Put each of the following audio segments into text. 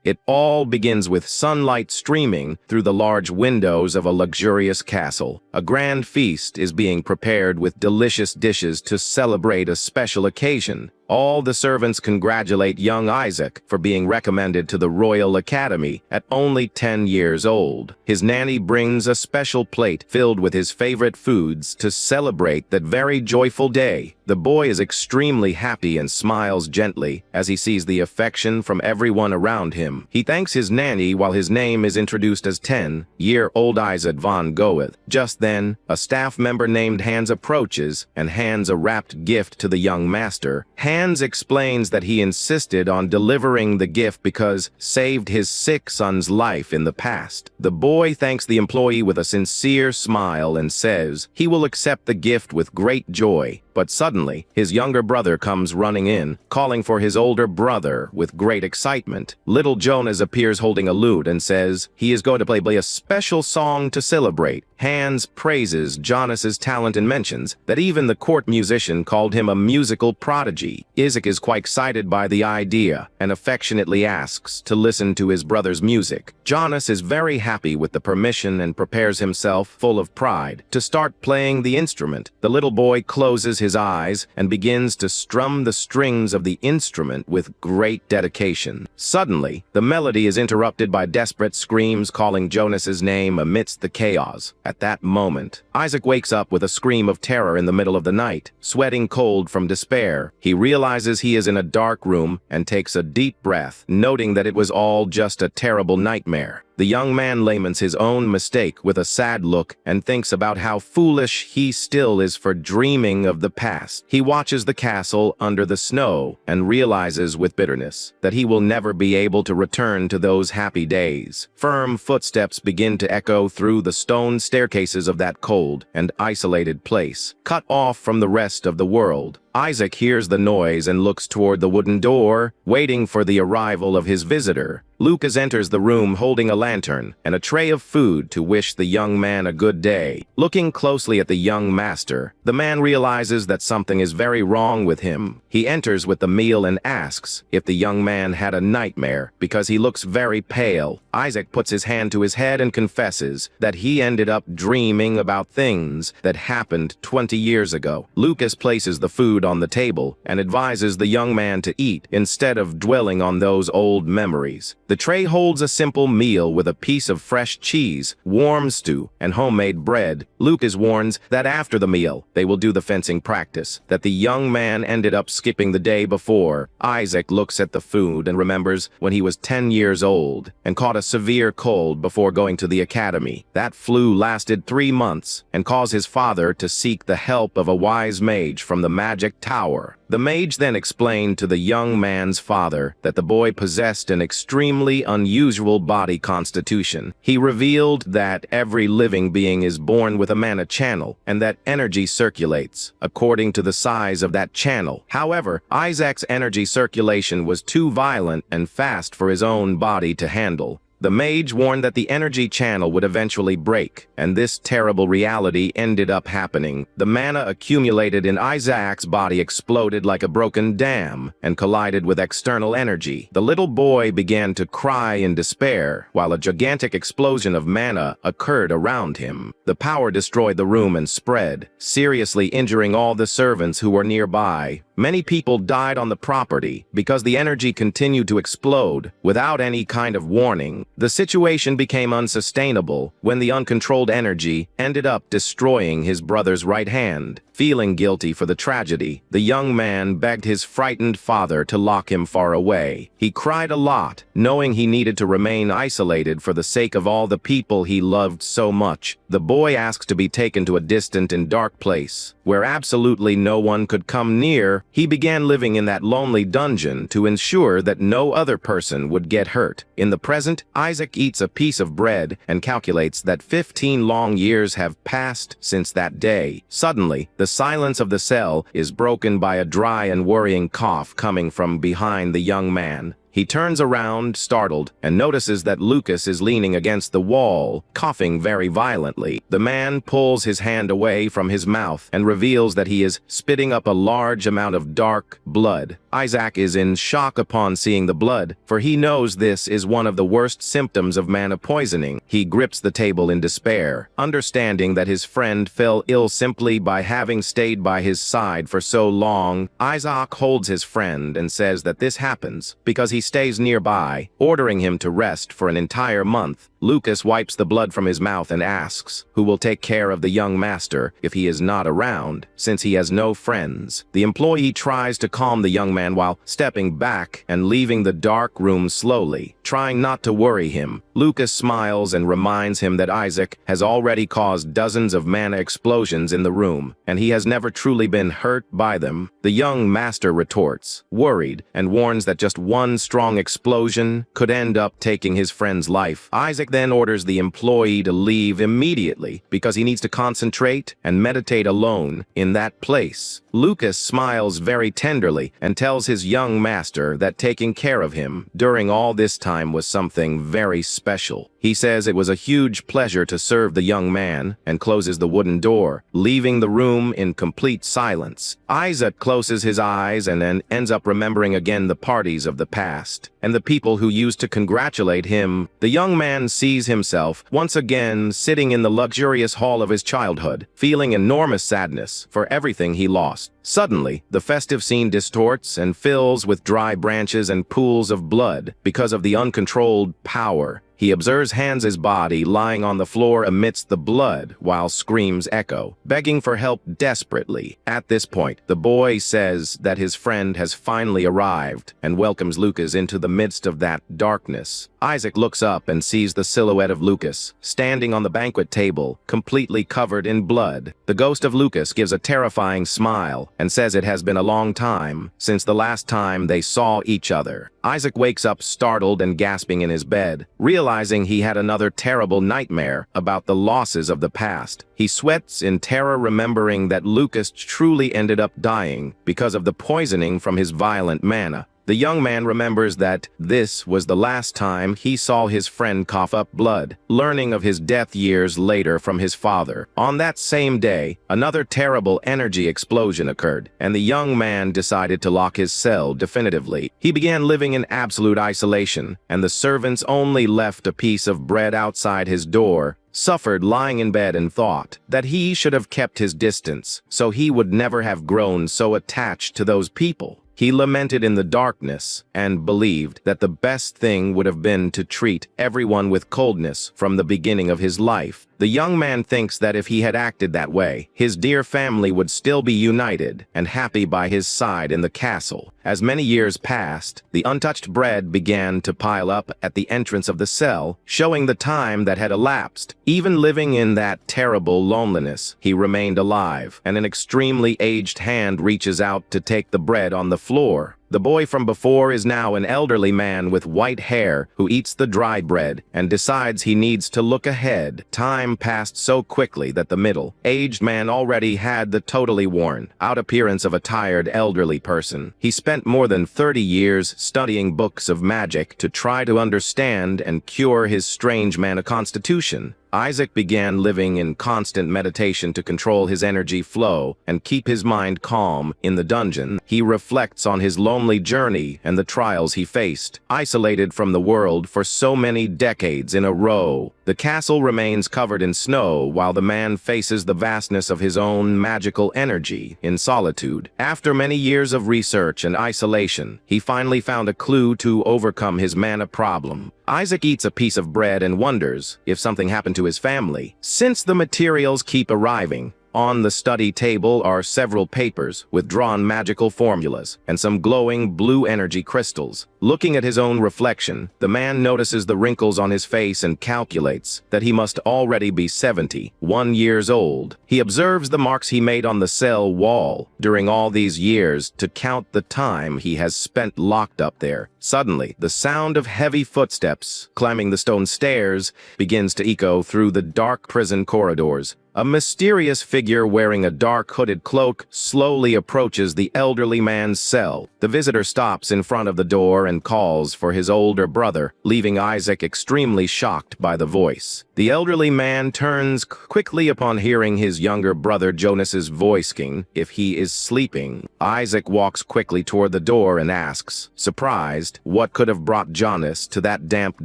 It all begins with sunlight streaming through the large windows of a luxurious castle. A grand feast is being prepared with delicious dishes to celebrate a special occasion. All the servants congratulate young Isaac for being recommended to the Royal Academy at only 10 years old. His nanny brings a special plate filled with his favorite foods to celebrate that very joyful day. The boy is extremely happy and smiles gently as he sees the affection from everyone around him. He thanks his nanny while his name is introduced as 10-year-old Isaac von Goeth. Just then, a staff member named Hans approaches and hands a wrapped gift to the young master. Hans explains that he insisted on delivering the gift because saved his sick son's life in the past. The boy thanks the employee with a sincere smile and says he will accept the gift with great joy. But suddenly, his younger brother comes running in, calling for his older brother with great excitement. Little Jonas appears holding a lute and says he is going to play a special song to celebrate. Hans praises Jonas's talent and mentions that even the court musician called him a musical prodigy. Isaac is quite excited by the idea and affectionately asks to listen to his brother's music. Jonas is very happy with the permission and prepares himself, full of pride, to start playing the instrument. The little boy closes his eyes and begins to strum the strings of the instrument with great dedication. Suddenly, the melody is interrupted by desperate screams calling Jonas's name amidst the chaos. At that moment, Isaac wakes up with a scream of terror in the middle of the night, sweating cold from despair. He realizes he is in a dark room and takes a deep breath, noting that it was all just a terrible nightmare. The young man laments his own mistake with a sad look and thinks about how foolish he still is for dreaming of the past. He watches the castle under the snow and realizes with bitterness that he will never be able to return to those happy days. Firm footsteps begin to echo through the stone staircases of that cold and isolated place, cut off from the rest of the world. Isaac hears the noise and looks toward the wooden door, waiting for the arrival of his visitor. Lucas enters the room holding a lantern and a tray of food to wish the young man a good day. Looking closely at the young master, the man realizes that something is very wrong with him. He enters with the meal and asks if the young man had a nightmare because he looks very pale. Isaac puts his hand to his head and confesses that he ended up dreaming about things that happened 20 years ago. Lucas places the food on the table and advises the young man to eat instead of dwelling on those old memories. The tray holds a simple meal with a piece of fresh cheese, warm stew, and homemade bread. Lucas warns that after the meal, they will do the fencing practice that the young man ended up skipping the day before. Isaac looks at the food and remembers when he was 10 years old and caught a severe cold before going to the academy. That flu lasted 3 months and caused his father to seek the help of a wise mage from the magic tower. The mage then explained to the young man's father that the boy possessed an extremely unusual body constitution. He revealed that every living being is born with a mana channel and that energy circulates according to the size of that channel. However, Isaac's energy circulation was too violent and fast for his own body to handle. The mage warned that the energy channel would eventually break, and this terrible reality ended up happening. The mana accumulated in Isaac's body exploded like a broken dam and collided with external energy. The little boy began to cry in despair, while a gigantic explosion of mana occurred around him. The power destroyed the room and spread, seriously injuring all the servants who were nearby. Many people died on the property because the energy continued to explode without any kind of warning. The situation became unsustainable when the uncontrolled energy ended up destroying his brother's right hand. Feeling guilty for the tragedy, the young man begged his frightened father to lock him far away. He cried a lot, knowing he needed to remain isolated for the sake of all the people he loved so much. The boy asked to be taken to a distant and dark place, where absolutely no one could come near. He began living in that lonely dungeon to ensure that no other person would get hurt. In the present, Isaac eats a piece of bread and calculates that 15 long years have passed since that day. Suddenly, the silence of the cell is broken by a dry and worrying cough coming from behind the young man. He turns around, startled, and notices that Lucas is leaning against the wall, coughing very violently. The man pulls his hand away from his mouth and reveals that he is spitting up a large amount of dark blood. Isaac is in shock upon seeing the blood, for he knows this is one of the worst symptoms of mana poisoning. He grips the table in despair, understanding that his friend fell ill simply by having stayed by his side for so long. Isaac holds his friend and says that this happens because he stays nearby, ordering him to rest for an entire month. Lucas wipes the blood from his mouth and asks who will take care of the young master if he is not around, since he has no friends. The employee tries to calm the young man while stepping back and leaving the dark room slowly, trying not to worry him. Lucas smiles and reminds him that Isaac has already caused dozens of mana explosions in the room, and he has never truly been hurt by them. The young master retorts, worried, and warns that just one strong explosion could end up taking his friend's life. Isaac then orders the employee to leave immediately because he needs to concentrate and meditate alone in that place. Lucas smiles very tenderly and tells his young master that taking care of him during all this time was something very special. He says it was a huge pleasure to serve the young man and closes the wooden door, leaving the room in complete silence. Isaac closes his eyes and then ends up remembering again the parties of the past and the people who used to congratulate him. The young man sees himself once again sitting in the luxurious hall of his childhood, feeling enormous sadness for everything he lost. Suddenly, the festive scene distorts and fills with dry branches and pools of blood because of the uncontrolled power. He observes Hans's body lying on the floor amidst the blood while screams echo, begging for help desperately. At this point, the boy says that his friend has finally arrived and welcomes Lucas into the midst of that darkness. Isaac looks up and sees the silhouette of Lucas, standing on the banquet table, completely covered in blood. The ghost of Lucas gives a terrifying smile and says it has been a long time since the last time they saw each other. Isaac wakes up startled and gasping in his bed, realizing he had another terrible nightmare about the losses of the past. He sweats in terror, remembering that Lucas truly ended up dying because of the poisoning from his violent mana. The young man remembers that this was the last time he saw his friend cough up blood, learning of his death years later from his father. On that same day, another terrible energy explosion occurred, and the young man decided to lock his cell definitively. He began living in absolute isolation, and the servants only left a piece of bread outside his door. Suffered lying in bed and thought that he should have kept his distance, so he would never have grown so attached to those people. He lamented in the darkness and believed that the best thing would have been to treat everyone with coldness from the beginning of his life. The young man thinks that if he had acted that way, his dear family would still be united and happy by his side in the castle. As many years passed, the untouched bread began to pile up at the entrance of the cell, showing the time that had elapsed. Even living in that terrible loneliness, he remained alive, and an extremely aged hand reaches out to take the bread on the floor. The boy from before is now an elderly man with white hair who eats the dry bread and decides he needs to look ahead. Time passed so quickly that the middle-aged man already had the totally worn-out appearance of a tired elderly person. He spent more than 30 years studying books of magic to try to understand and cure his strange mana constitution. Isaac began living in constant meditation to control his energy flow and keep his mind calm. In the dungeon, he reflects on his lonely journey and the trials he faced, isolated from the world for so many decades in a row. The castle remains covered in snow while the man faces the vastness of his own magical energy in solitude. After many years of research and isolation, he finally found a clue to overcome his mana problem. Isaac eats a piece of bread and wonders if something happened to his family. Since the materials keep arriving, on the study table are several papers with drawn magical formulas and some glowing blue energy crystals. Looking at his own reflection, the man notices the wrinkles on his face and calculates that he must already be 71 years old. He observes the marks he made on the cell wall during all these years to count the time he has spent locked up there. Suddenly, the sound of heavy footsteps climbing the stone stairs begins to echo through the dark prison corridors. A mysterious figure wearing a dark hooded cloak slowly approaches the elderly man's cell. The visitor stops in front of the door and calls for his older brother, leaving Isaac extremely shocked by the voice. The elderly man turns quickly upon hearing his younger brother Jonas's voice asking if he is sleeping. Isaac walks quickly toward the door and asks, surprised, what could have brought Jonas to that damp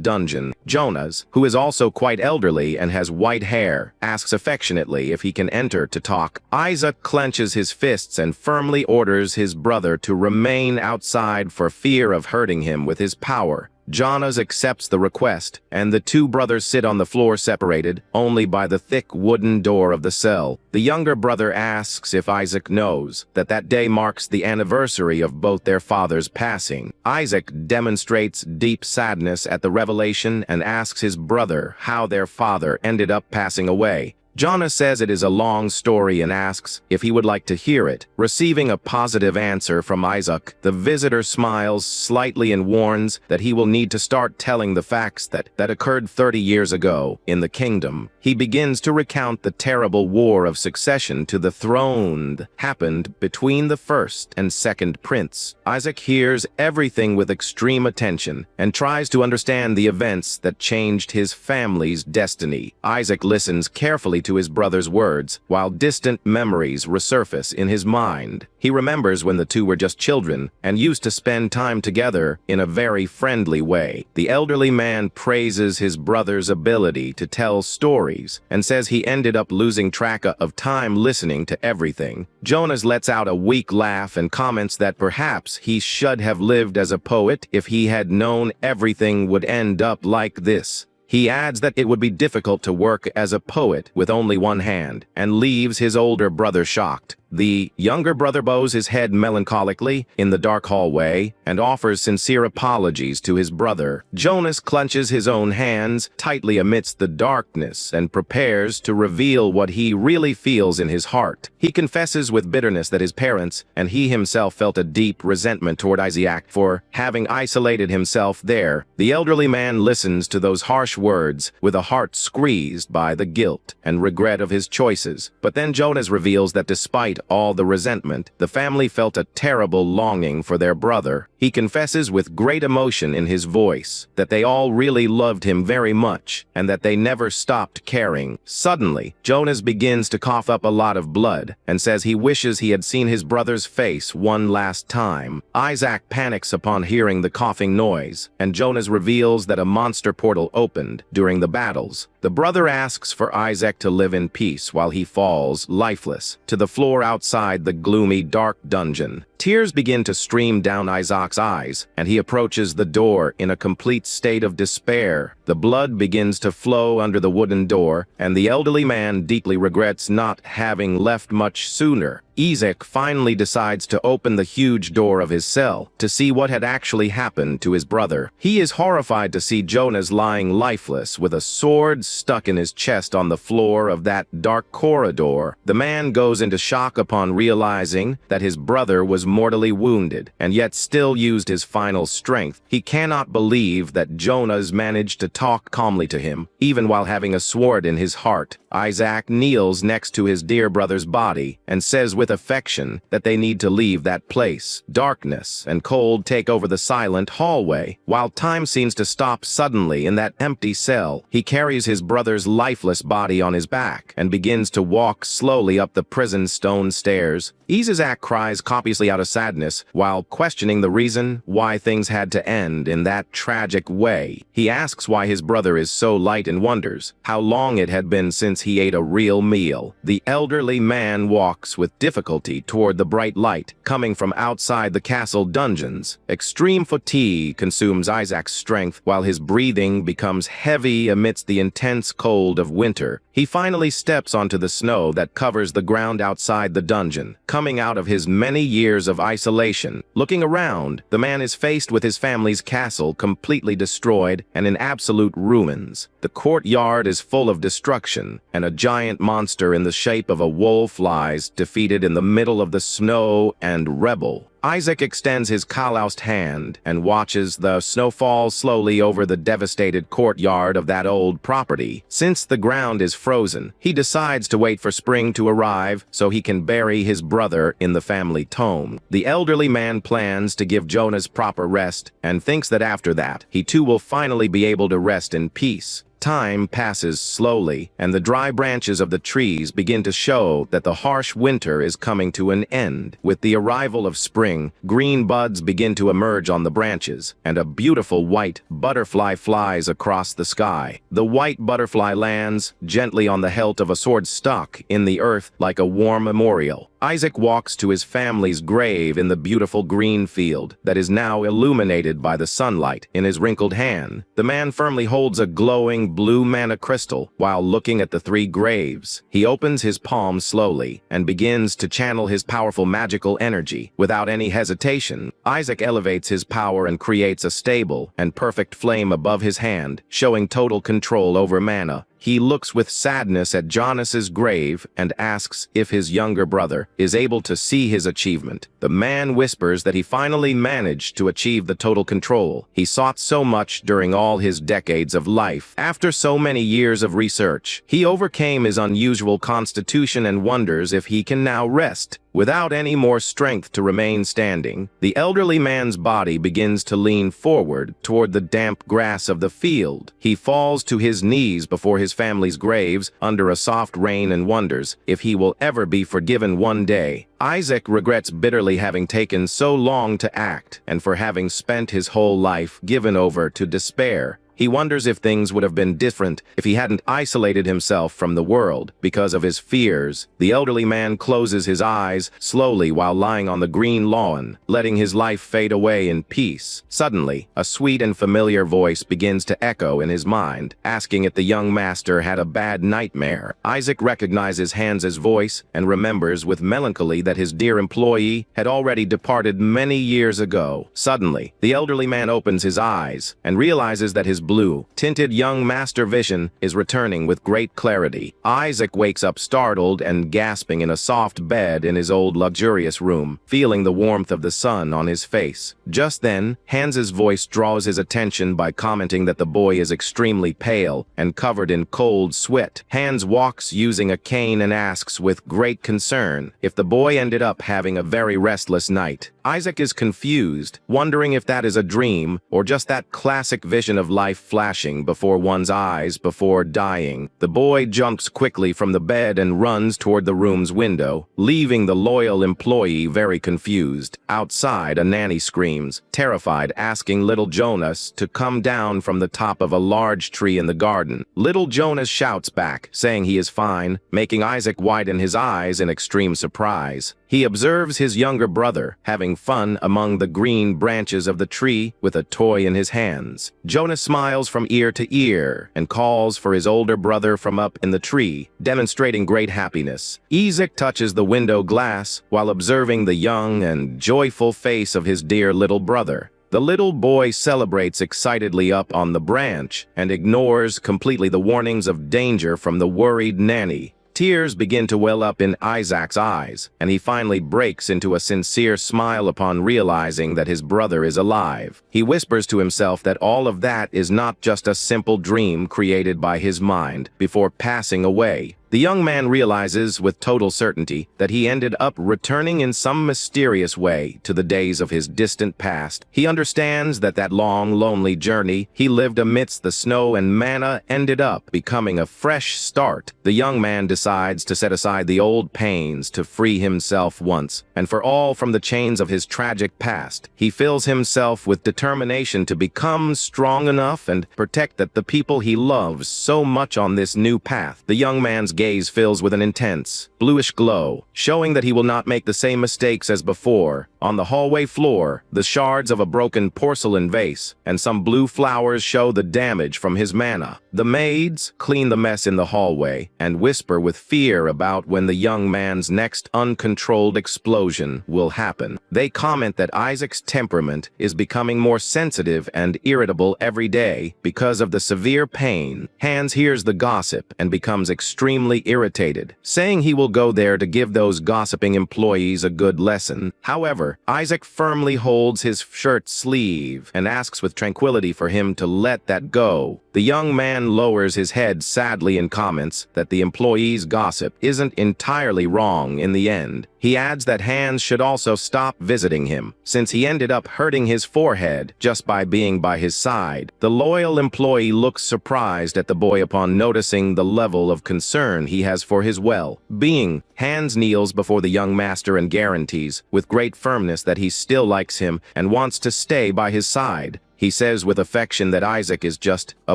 dungeon. Jonas, who is also quite elderly and has white hair, asks affectionately if he can enter to talk. Isaac clenches his fists and firmly orders his brother to remain outside for fear of hurting him with his power. Jonas accepts the request, and the two brothers sit on the floor separated only by the thick wooden door of the cell. The younger brother asks if Isaac knows that that day marks the anniversary of both their fathers' passing. Isaac demonstrates deep sadness at the revelation and asks his brother how their father ended up passing away. Jonas says it is a long story and asks if he would like to hear it. Receiving a positive answer from Isaac, the visitor smiles slightly and warns that he will need to start telling the facts that occurred 30 years ago in the kingdom. He begins to recount the terrible war of succession to the throne that happened between the first and second prince. Isaac hears everything with extreme attention and tries to understand the events that changed his family's destiny. Isaac listens carefully to his brother's words, while distant memories resurface in his mind. He remembers when the two were just children and used to spend time together in a very friendly way. The elderly man praises his brother's ability to tell stories and says he ended up losing track of time listening to everything. Jonas lets out a weak laugh and comments that perhaps he should have lived as a poet if he had known everything would end up like this. He adds that it would be difficult to work as a poet with only one hand, and leaves his older brother shocked. The younger brother bows his head melancholically in the dark hallway and offers sincere apologies to his brother. Jonas clenches his own hands tightly amidst the darkness and prepares to reveal what he really feels in his heart. He confesses with bitterness that his parents and he himself felt a deep resentment toward Isaac for having isolated himself there. The elderly man listens to those harsh words with a heart squeezed by the guilt and regret of his choices. But then Jonas reveals that despite all the resentment, the family felt a terrible longing for their brother. He confesses with great emotion in his voice that they all really loved him very much and that they never stopped caring. Suddenly, Jonas begins to cough up a lot of blood and says he wishes he had seen his brother's face one last time. Isaac panics upon hearing the coughing noise, and Jonas reveals that a monster portal opened during the battles. The brother asks for Isaac to live in peace while he falls, lifeless, to the floor outside the gloomy, dark dungeon. Tears begin to stream down Isaac's eyes, and he approaches the door in a complete state of despair. The blood begins to flow under the wooden door, and the elderly man deeply regrets not having left much sooner. Isaac finally decides to open the huge door of his cell to see what had actually happened to his brother. He is horrified to see Jonas lying lifeless with a sword stuck in his chest on the floor of that dark corridor. The man goes into shock upon realizing that his brother was mortally wounded and yet still used his final strength. He cannot believe that Jonas managed to talk calmly to him, even while having a sword in his heart. Isaac kneels next to his dear brother's body and says with affection that they need to leave that place. Darkness and cold take over the silent hallway. While time seems to stop suddenly in that empty cell, he carries his brother's lifeless body on his back and begins to walk slowly up the prison stone stairs. Isaac cries copiously out of sadness while questioning the reason why things had to end in that tragic way. He asks why his brother is so light and wonders how long it had been since he ate a real meal. The elderly man walks with difficulty toward the bright light coming from outside the castle dungeons. Extreme fatigue consumes Isaac's strength while his breathing becomes heavy amidst the intense cold of winter. He finally steps onto the snow that covers the ground outside the dungeon. Coming out of his many years of isolation, looking around, the man is faced with his family's castle completely destroyed and in absolute ruins. The courtyard is full of destruction, and a giant monster in the shape of a wolf lies defeated in the middle of the snow and rebel. Isaac extends his calloused hand and watches the snow fall slowly over the devastated courtyard of that old property. Since the ground is frozen, he decides to wait for spring to arrive so he can bury his brother in the family tomb. The elderly man plans to give Jonas proper rest and thinks that after that, he too will finally be able to rest in peace. Time passes slowly, and the dry branches of the trees begin to show that the harsh winter is coming to an end. With the arrival of spring, green buds begin to emerge on the branches, and a beautiful white butterfly flies across the sky. The white butterfly lands gently on the hilt of a sword stuck in the earth like a warm memorial. Isaac walks to his family's grave in the beautiful green field that is now illuminated by the sunlight. In his wrinkled hand, the man firmly holds a glowing blue mana crystal while looking at the three graves. He opens his palm slowly and begins to channel his powerful magical energy. Without any hesitation, Isaac elevates his power and creates a stable and perfect flame above his hand, showing total control over mana. He looks with sadness at Jonas's grave and asks if his younger brother is able to see his achievement. The man whispers that he finally managed to achieve the total control he sought so much during all his decades of life. After so many years of research, he overcame his unusual constitution and wonders if he can now rest. Without any more strength to remain standing, the elderly man's body begins to lean forward toward the damp grass of the field. He falls to his knees before his family's graves under a soft rain and wonders if he will ever be forgiven one day. Isaac regrets bitterly having taken so long to act and for having spent his whole life given over to despair. He wonders if things would have been different if he hadn't isolated himself from the world because of his fears. The elderly man closes his eyes slowly while lying on the green lawn, letting his life fade away in peace. Suddenly, a sweet and familiar voice begins to echo in his mind, asking if the young master had a bad nightmare. Isaac recognizes Hans's voice and remembers with melancholy that his dear employee had already departed many years ago. Suddenly, the elderly man opens his eyes and realizes that his blue-tinted young master vision is returning with great clarity. Isaac wakes up startled and gasping in a soft bed in his old luxurious room, feeling the warmth of the sun on his face. Just then, Hans's voice draws his attention by commenting that the boy is extremely pale and covered in cold sweat. Hans walks using a cane and asks with great concern if the boy ended up having a very restless night. Isaac is confused, wondering if that is a dream or just that classic vision of life flashing before one's eyes before dying. The boy jumps quickly from the bed and runs toward the room's window, leaving the loyal employee very confused. Outside, a nanny screams, terrified, asking little Jonas to come down from the top of a large tree in the garden. Little Jonas shouts back, saying he is fine, making Isaac widen his eyes in extreme surprise. He observes his younger brother having fun among the green branches of the tree with a toy in his hands. Jonas smiles from ear to ear and calls for his older brother from up in the tree, demonstrating great happiness. Isaac touches the window glass while observing the young and joyful face of his dear little brother. The little boy celebrates excitedly up on the branch and ignores completely the warnings of danger from the worried nanny. Tears begin to well up in Isaac's eyes, and he finally breaks into a sincere smile upon realizing that his brother is alive. He whispers to himself that all of that is not just a simple dream created by his mind before passing away. The young man realizes with total certainty that he ended up returning in some mysterious way to the days of his distant past. He understands that that long, lonely journey he lived amidst the snow and manna ended up becoming a fresh start. The young man decides to set aside the old pains to free himself once and for all from the chains of his tragic past. He fills himself with determination to become strong enough and protect the people he loves so much on this new path. The young man's gaze fills with an intense, bluish glow, showing that he will not make the same mistakes as before. On the hallway floor, the shards of a broken porcelain vase and some blue flowers show the damage from his mana. The maids clean the mess in the hallway and whisper with fear about when the young man's next uncontrolled explosion will happen. They comment that Isaac's temperament is becoming more sensitive and irritable every day because of the severe pain. Hans hears the gossip and becomes extremely irritated, saying he will go there to give those gossiping employees a good lesson. However, However, Isaac firmly holds his shirt sleeve and asks with tranquility for him to let that go. The young man lowers his head sadly and comments that the employee's gossip isn't entirely wrong in the end. He adds that Hans should also stop visiting him, since he ended up hurting his forehead just by being by his side. The loyal employee looks surprised at the boy upon noticing the level of concern he has for his well-being. Hans kneels before the young master and guarantees, with great firmness, that he still likes him and wants to stay by his side. He says with affection that Isaac is just a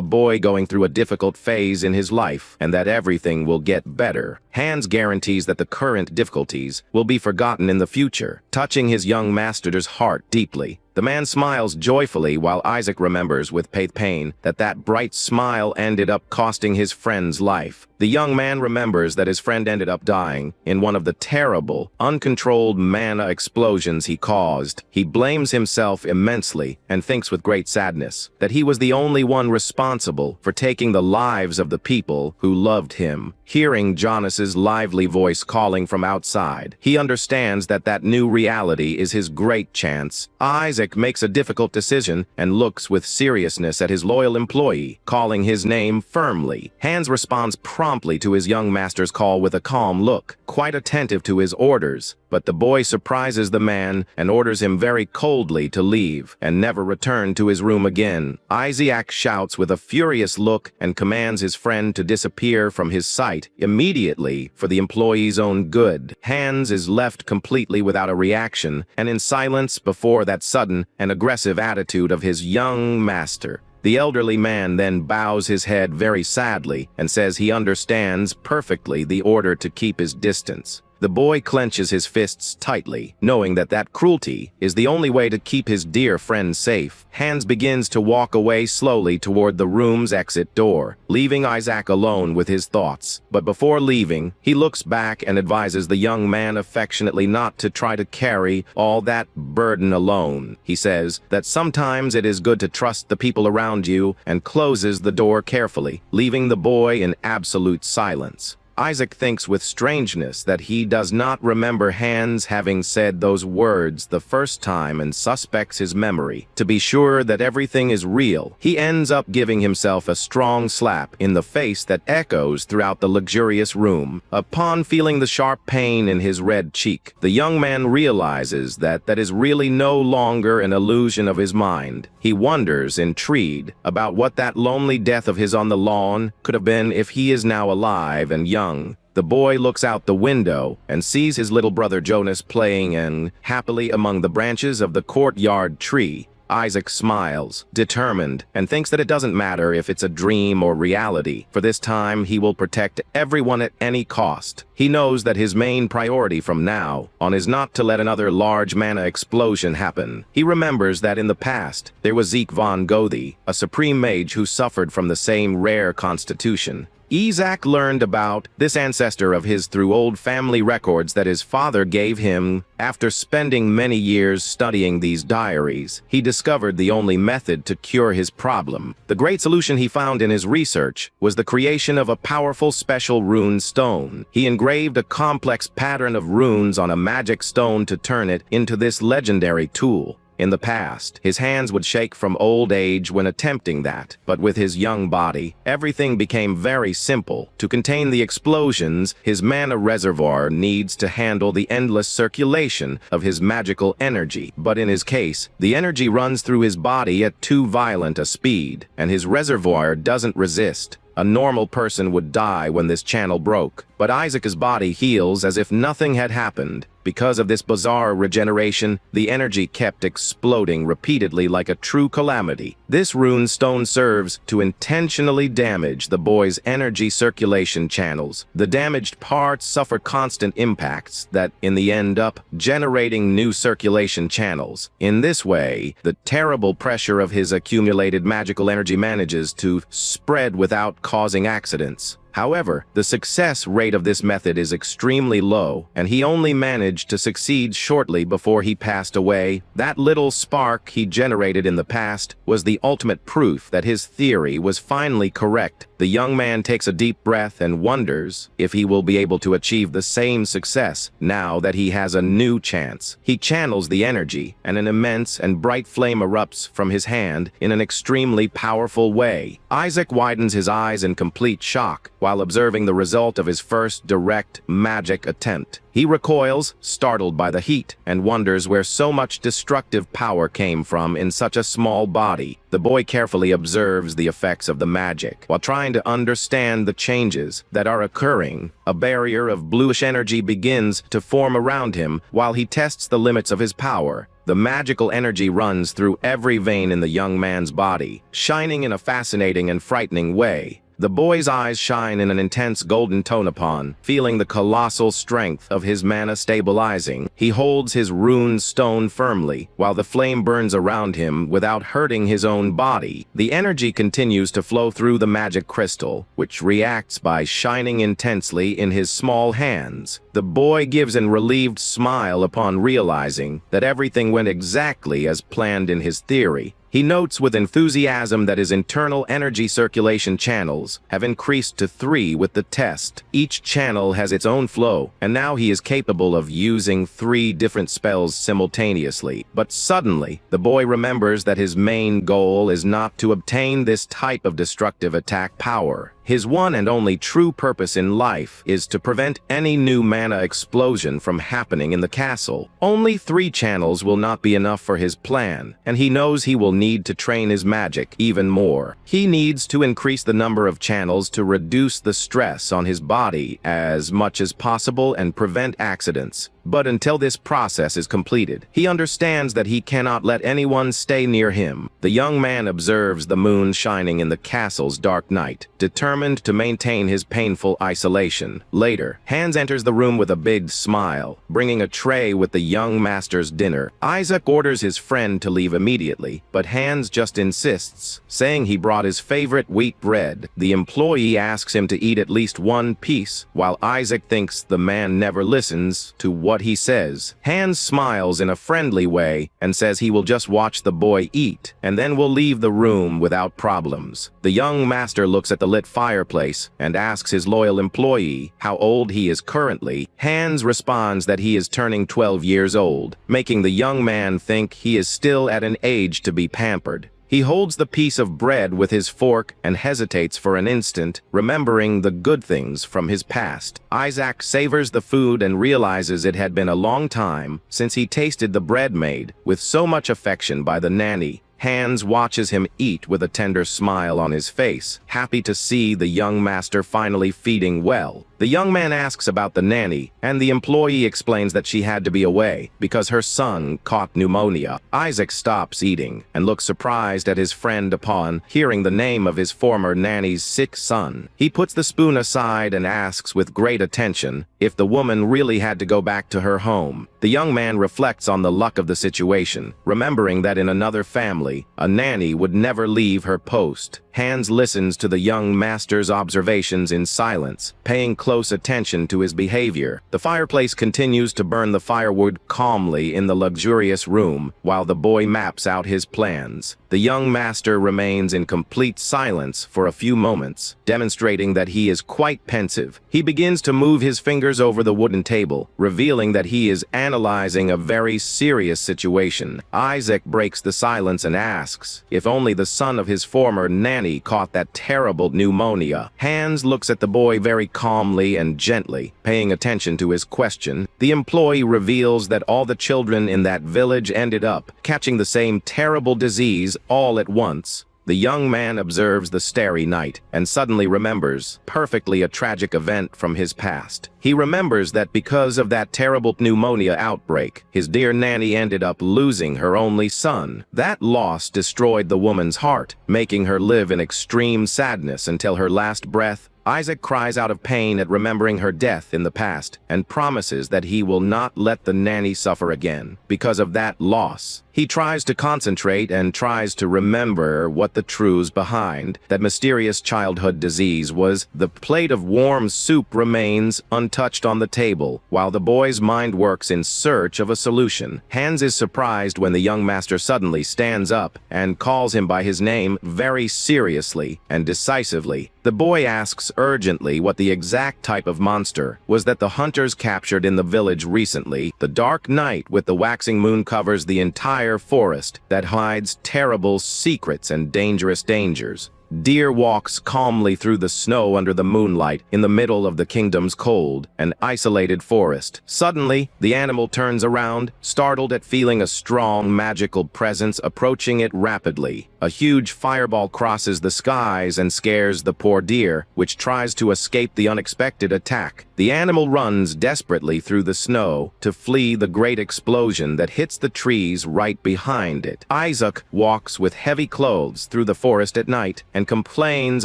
boy going through a difficult phase in his life and that everything will get better. Hans guarantees that the current difficulties will be forgotten in the future, touching his young master's heart deeply. The man smiles joyfully while Isaac remembers with pain that bright smile ended up costing his friend's life. The young man remembers that his friend ended up dying in one of the terrible, uncontrolled mana explosions he caused. He blames himself immensely and thinks with great sadness that he was the only one responsible for taking the lives of the people who loved him. Hearing Jonas's lively voice calling from outside, he understands that new reality is his great chance. Isaac makes a difficult decision and looks with seriousness at his loyal employee, calling his name firmly. Hans responds promptly to his young master's call with a calm look, quite attentive to his orders. But the boy surprises the man and orders him very coldly to leave and never return to his room again. Isaac shouts with a furious look and commands his friend to disappear from his sight immediately for the employee's own good. Hans is left completely without a reaction and in silence before that sudden and aggressive attitude of his young master. The elderly man then bows his head very sadly and says he understands perfectly the order to keep his distance. The boy clenches his fists tightly, knowing that cruelty is the only way to keep his dear friend safe. Hans begins to walk away slowly toward the room's exit door, leaving Isaac alone with his thoughts. But before leaving, he looks back and advises the young man affectionately not to try to carry all that burden alone. He says that sometimes it is good to trust the people around you and closes the door carefully, leaving the boy in absolute silence. Isaac thinks with strangeness that he does not remember Hans having said those words the first time and suspects his memory. To be sure that everything is real, he ends up giving himself a strong slap in the face that echoes throughout the luxurious room. Upon feeling the sharp pain in his red cheek, the young man realizes that is really no longer an illusion of his mind. He wonders, intrigued, about what that lonely death of his on the lawn could have been if he is now alive and young. The boy looks out the window and sees his little brother Jonas playing happily among the branches of the courtyard tree. Isaac smiles, determined, and thinks that it doesn't matter if it's a dream or reality, for this time he will protect everyone at any cost. He knows that his main priority from now on is not to let another large mana explosion happen. He remembers that in the past, there was Zeke von Goethe, a supreme mage who suffered from the same rare constitution. Isaac learned about this ancestor of his through old family records that his father gave him. After spending many years studying these diaries, he discovered the only method to cure his problem. The great solution he found in his research was the creation of a powerful special rune stone. He engraved a complex pattern of runes on a magic stone to turn it into this legendary tool. In the past, his hands would shake from old age when attempting that, but with his young body, everything became very simple. To contain the explosions, his mana reservoir needs to handle the endless circulation of his magical energy. But in his case, the energy runs through his body at too violent a speed, and his reservoir doesn't resist. A normal person would die when this channel broke, but Isaac's body heals as if nothing had happened. Because of this bizarre regeneration, the energy kept exploding repeatedly like a true calamity. This rune stone serves to intentionally damage the boy's energy circulation channels. The damaged parts suffer constant impacts that, in the end, up generating new circulation channels. In this way, the terrible pressure of his accumulated magical energy manages to spread without causing accidents. However, the success rate of this method is extremely low, and he only managed to succeed shortly before he passed away. That little spark he generated in the past was the ultimate proof that his theory was finally correct. The young man takes a deep breath and wonders if he will be able to achieve the same success now that he has a new chance. He channels the energy, and an immense and bright flame erupts from his hand in an extremely powerful way. Isaac widens his eyes in complete shock while observing the result of his first direct magic attempt. He recoils, startled by the heat, and wonders where so much destructive power came from in such a small body. The boy carefully observes the effects of the magic. While trying to understand the changes that are occurring, a barrier of bluish energy begins to form around him while he tests the limits of his power. The magical energy runs through every vein in the young man's body, shining in a fascinating and frightening way. The boy's eyes shine in an intense golden tone upon, feeling the colossal strength of his mana stabilizing. He holds his rune stone firmly, while the flame burns around him without hurting his own body. The energy continues to flow through the magic crystal, which reacts by shining intensely in his small hands. The boy gives a relieved smile upon realizing that everything went exactly as planned in his theory. He notes with enthusiasm that his internal energy circulation channels have increased to 3 with the test. Each channel has its own flow, and now he is capable of using 3 different spells simultaneously. But suddenly, the boy remembers that his main goal is not to obtain this type of destructive attack power. His one and only true purpose in life is to prevent any new mana explosion from happening in the castle. Only 3 channels will not be enough for his plan, and he knows he will need to train his magic even more. He needs to increase the number of channels to reduce the stress on his body as much as possible and prevent accidents. But until this process is completed, he understands that he cannot let anyone stay near him. The young man observes the moon shining in the castle's dark night, determined to maintain his painful isolation. Later, Hans enters the room with a big smile, bringing a tray with the young master's dinner. Isaac orders his friend to leave immediately, but Hans just insists, saying he brought his favorite wheat bread. The employee asks him to eat at least 1 piece, while Isaac thinks the man never listens to what he says. Hans smiles in a friendly way and says he will just watch the boy eat, and then will leave the room without problems. The young master looks at the lit fireplace and asks his loyal employee how old he is currently. Hans responds that he is turning 12 years old, making the young man think he is still at an age to be pampered. He holds the piece of bread with his fork and hesitates for an instant, remembering the good things from his past. Isaac savors the food and realizes it had been a long time since he tasted the bread made with so much affection by the nanny. Hans watches him eat with a tender smile on his face, happy to see the young master finally feeding well. The young man asks about the nanny, and the employee explains that she had to be away because her son caught pneumonia. Isaac stops eating and looks surprised at his friend upon hearing the name of his former nanny's sick son. He puts the spoon aside and asks with great attention if the woman really had to go back to her home. The young man reflects on the luck of the situation, remembering that in another family, a nanny would never leave her post. Hans listens to the young master's observations in silence, paying close attention to his behavior. The fireplace continues to burn the firewood calmly in the luxurious room while the boy maps out his plans. The young master remains in complete silence for a few moments, demonstrating that he is quite pensive. He begins to move his fingers over the wooden table, revealing that he is analyzing a very serious situation. Isaac breaks the silence and asks if only the son of his former nanny caught that terrible pneumonia. Hans looks at the boy very calmly and gently, paying attention to his question. The employee reveals that all the children in that village ended up catching the same terrible disease all at once. The young man observes the starry night and suddenly remembers perfectly a tragic event from his past. He remembers that because of that terrible pneumonia outbreak, his dear nanny ended up losing her only son. That loss destroyed the woman's heart, making her live in extreme sadness until her last breath. Isaac cries out of pain at remembering her death in the past and promises that he will not let the nanny suffer again. Because of that loss, He tries to concentrate and tries to remember what the truths behind that mysterious childhood disease was. The plate of warm soup remains untouched on the table, while the boy's mind works in search of a solution. Hans is surprised when the young master suddenly stands up and calls him by his name very seriously and decisively. The boy asks urgently what the exact type of monster was that the hunters captured in the village recently. The dark night with the waxing moon covers the entire forest that hides terrible secrets and dangerous dangers. Deer walks calmly through the snow under the moonlight in the middle of the kingdom's cold and isolated forest. Suddenly, the animal turns around, startled at feeling a strong magical presence approaching it rapidly. A huge fireball crosses the skies and scares the poor deer, which tries to escape the unexpected attack. The animal runs desperately through the snow to flee the great explosion that hits the trees right behind it. Isaac walks with heavy clothes through the forest at night and complains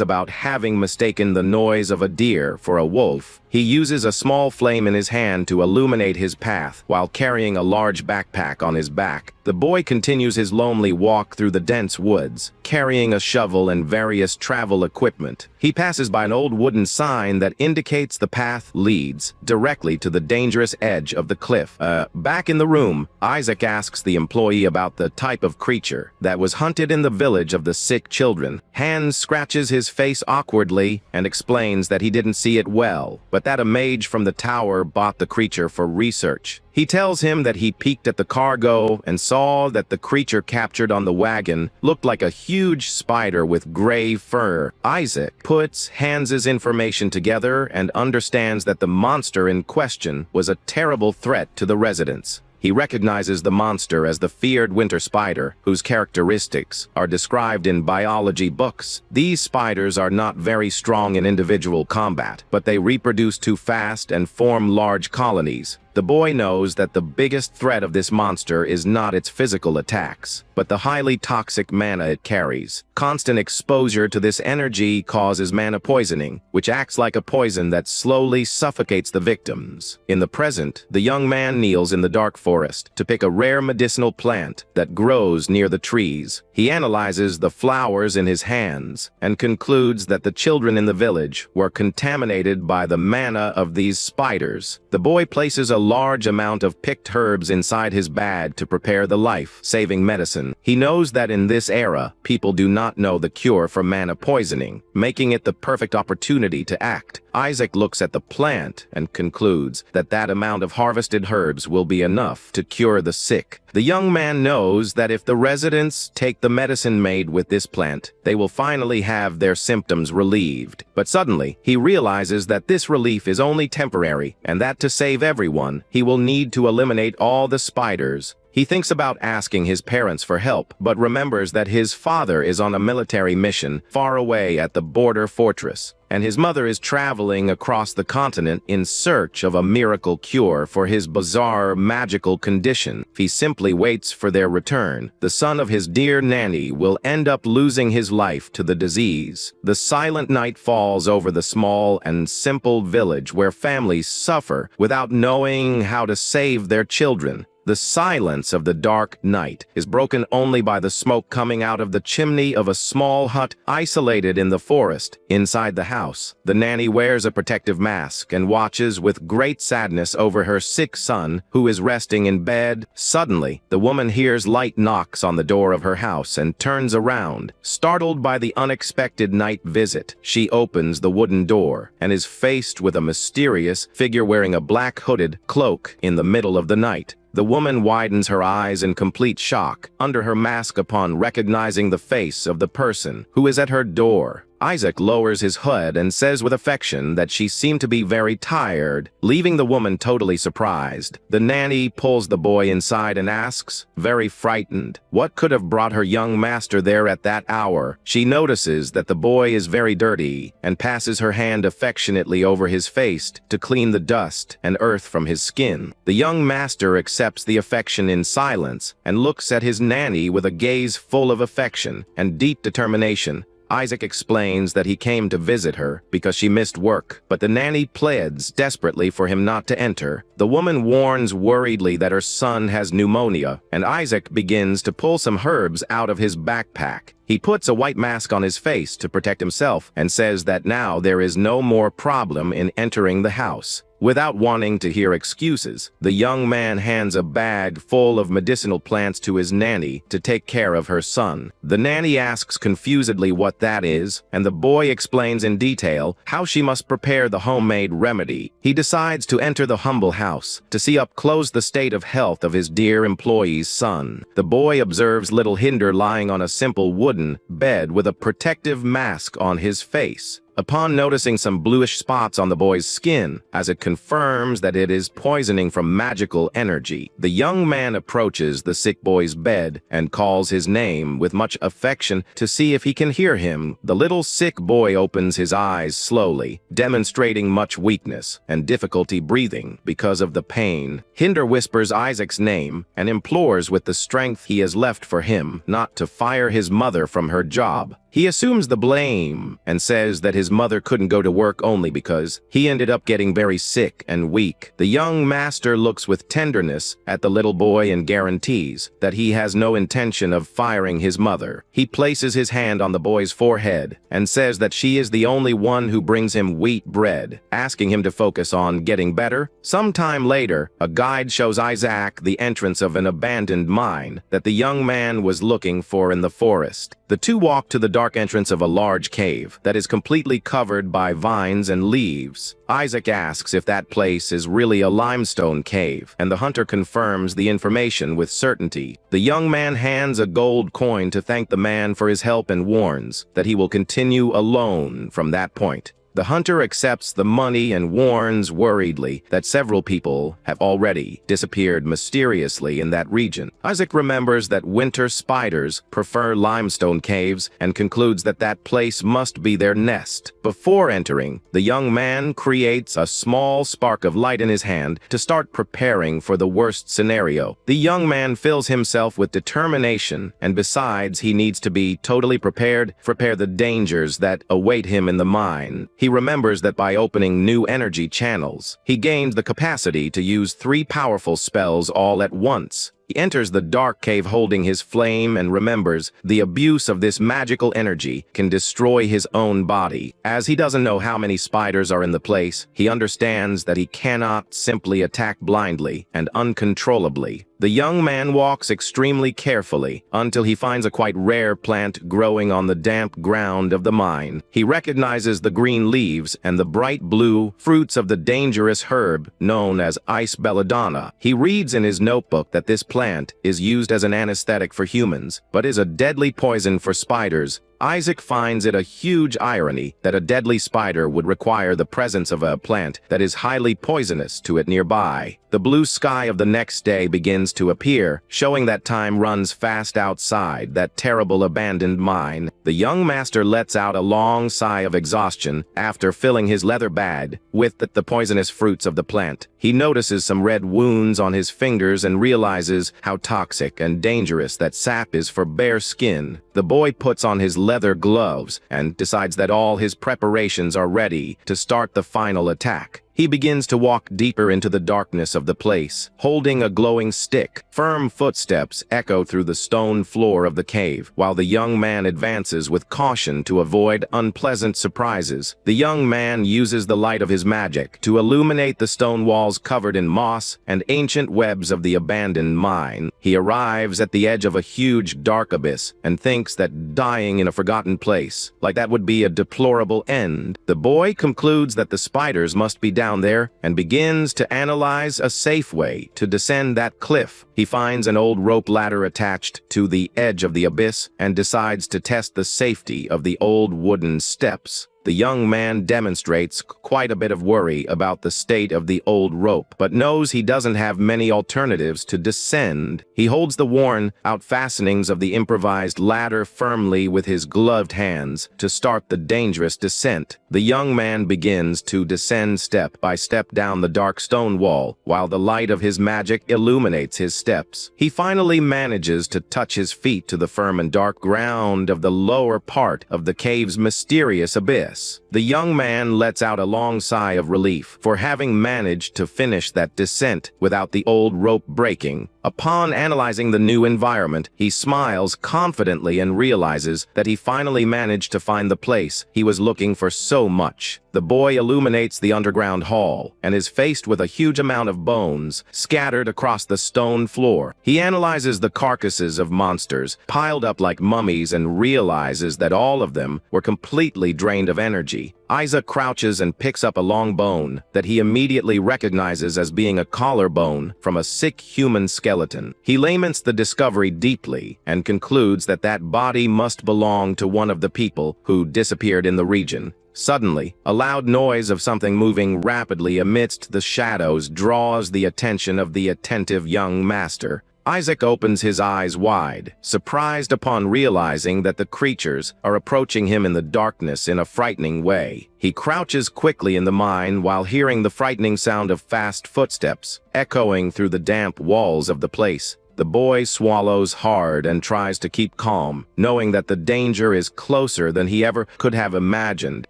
about having mistaken the noise of a deer for a wolf. He uses a small flame in his hand to illuminate his path while carrying a large backpack on his back. The boy continues his lonely walk through the dense woods, carrying a shovel and various travel equipment. He passes by an old wooden sign that indicates the path leads directly to the dangerous edge of the cliff. Back in the room, Isaac asks the employee about the type of creature that was hunted in the village of the sick children. Hans scratches his face awkwardly and explains that he didn't see it well, but that a mage from the tower bought the creature for research. He tells him that he peeked at the cargo and saw that the creature captured on the wagon looked like a huge spider with gray fur. Isaac puts Hans's information together and understands that the monster in question was a terrible threat to the residents. He recognizes the monster as the feared winter spider, whose characteristics are described in biology books. These spiders are not very strong in individual combat, but they reproduce too fast and form large colonies. The boy knows that the biggest threat of this monster is not its physical attacks, but the highly toxic mana it carries. Constant exposure to this energy causes mana poisoning, which acts like a poison that slowly suffocates the victims. In the present, the young man kneels in the dark forest to pick a rare medicinal plant that grows near the trees. He analyzes the flowers in his hands and concludes that the children in the village were contaminated by the mana of these spiders. The boy places a large amount of picked herbs inside his bag to prepare the life-saving medicine. He knows that in this era, people do not know the cure for mana poisoning, making it the perfect opportunity to act. Isaac looks at the plant and concludes that that amount of harvested herbs will be enough to cure the sick. The young man knows that if the residents take the medicine made with this plant, they will finally have their symptoms relieved. But suddenly, he realizes that this relief is only temporary, and that to save everyone, he will need to eliminate all the spiders. He thinks about asking his parents for help, but remembers that his father is on a military mission far away at the border fortress, and his mother is traveling across the continent in search of a miracle cure for his bizarre magical condition. If he simply waits for their return, the son of his dear nanny will end up losing his life to the disease. The silent night falls over the small and simple village where families suffer without knowing how to save their children. The silence of the dark night is broken only by the smoke coming out of the chimney of a small hut isolated in the forest. Inside the house, the nanny wears a protective mask and watches with great sadness over her sick son, who is resting in bed. Suddenly, the woman hears light knocks on the door of her house and turns around. Startled by the unexpected night visit, she opens the wooden door and is faced with a mysterious figure wearing a black hooded cloak in the middle of the night. The woman widens her eyes in complete shock under her mask upon recognizing the face of the person who is at her door. Isaac lowers his hood and says with affection that she seemed to be very tired, leaving the woman totally surprised. The nanny pulls the boy inside and asks, very frightened, what could have brought her young master there at that hour. She notices that the boy is very dirty and passes her hand affectionately over his face to clean the dust and earth from his skin. The young master accepts the affection in silence and looks at his nanny with a gaze full of affection and deep determination. Isaac explains that he came to visit her because she missed work, but the nanny pleads desperately for him not to enter. The woman warns worriedly that her son has pneumonia, and Isaac begins to pull some herbs out of his backpack. He puts a white mask on his face to protect himself and says that now there is no more problem in entering the house. Without wanting to hear excuses, the young man hands a bag full of medicinal plants to his nanny to take care of her son. The nanny asks confusedly what that is, and the boy explains in detail how she must prepare the homemade remedy. He decides to enter the humble house to see up close the state of health of his dear employee's son. The boy observes little Hinder lying on a simple wooden bed with a protective mask on his face. Upon noticing some bluish spots on the boy's skin, as it confirms that it is poisoning from magical energy, the young man approaches the sick boy's bed and calls his name with much affection to see if he can hear him. The little sick boy opens his eyes slowly, demonstrating much weakness and difficulty breathing because of the pain. Hinder whispers Isaac's name and implores with the strength he has left for him not to fire his mother from her job. He assumes the blame and says that his mother couldn't go to work only because he ended up getting very sick and weak. The young master looks with tenderness at the little boy and guarantees that he has no intention of firing his mother. He places his hand on the boy's forehead and says that she is the only one who brings him wheat bread, asking him to focus on getting better. Sometime later, a guide shows Isaac the entrance of an abandoned mine that the young man was looking for in the forest. The two walk to the dark entrance of a large cave that is completely covered by vines and leaves. Isaac asks if that place is really a limestone cave, and the hunter confirms the information with certainty. The young man hands a gold coin to thank the man for his help and warns that he will continue alone from that point. The hunter accepts the money and warns worriedly that several people have already disappeared mysteriously in that region. Isaac remembers that winter spiders prefer limestone caves and concludes that that place must be their nest. Before entering, the young man creates a small spark of light in his hand to start preparing for the worst scenario. The young man fills himself with determination, and besides, he needs to be totally prepared for the dangers that await him in the mine. He remembers that by opening new energy channels, he gained the capacity to use 3 powerful spells all at once. He enters the dark cave holding his flame and remembers the abuse of this magical energy can destroy his own body. As he doesn't know how many spiders are in the place, he understands that he cannot simply attack blindly and uncontrollably. The young man walks extremely carefully until he finds a quite rare plant growing on the damp ground of the mine. He recognizes the green leaves and the bright blue fruits of the dangerous herb known as ice belladonna. He reads in his notebook that this plant is used as an anesthetic for humans, but is a deadly poison for spiders. Isaac finds it a huge irony that a deadly spider would require the presence of a plant that is highly poisonous to it nearby. The blue sky of the next day begins to appear, showing that time runs fast outside that terrible abandoned mine. The young master lets out a long sigh of exhaustion after filling his leather bag with the poisonous fruits of the plant. He notices some red wounds on his fingers and realizes how toxic and dangerous that sap is for bare skin. The boy puts on his leather gloves and decides that all his preparations are ready to start the final attack. He begins to walk deeper into the darkness of the place, holding a glowing stick. Firm footsteps echo through the stone floor of the cave, while the young man advances with caution to avoid unpleasant surprises. The young man uses the light of his magic to illuminate the stone walls covered in moss and ancient webs of the abandoned mine. He arrives at the edge of a huge dark abyss and thinks that dying in a forgotten place like that would be a deplorable end. The boy concludes that the spiders must be down there and begins to analyze a safe way to descend that cliff. He finds an old rope ladder attached to the edge of the abyss and decides to test the safety of the old wooden steps. The young man demonstrates quite a bit of worry about the state of the old rope, but knows he doesn't have many alternatives to descend. He holds the worn-out fastenings of the improvised ladder firmly with his gloved hands to start the dangerous descent. The young man begins to descend step by step down the dark stone wall, while the light of his magic illuminates his steps. He finally manages to touch his feet to the firm and dark ground of the lower part of the cave's mysterious abyss. The young man lets out a long sigh of relief for having managed to finish that descent without the old rope breaking. Upon analyzing the new environment, he smiles confidently and realizes that he finally managed to find the place he was looking for so much. The boy illuminates the underground hall and is faced with a huge amount of bones scattered across the stone floor. He analyzes the carcasses of monsters piled up like mummies and realizes that all of them were completely drained of energy. Isaac crouches and picks up a long bone that he immediately recognizes as being a collarbone from a sick human skeleton. He laments the discovery deeply and concludes that that body must belong to one of the people who disappeared in the region. Suddenly, a loud noise of something moving rapidly amidst the shadows draws the attention of the attentive young master. Isaac opens his eyes wide, surprised upon realizing that the creatures are approaching him in the darkness in a frightening way. He crouches quickly in the mine while hearing the frightening sound of fast footsteps echoing through the damp walls of the place. The boy swallows hard and tries to keep calm, knowing that the danger is closer than he ever could have imagined.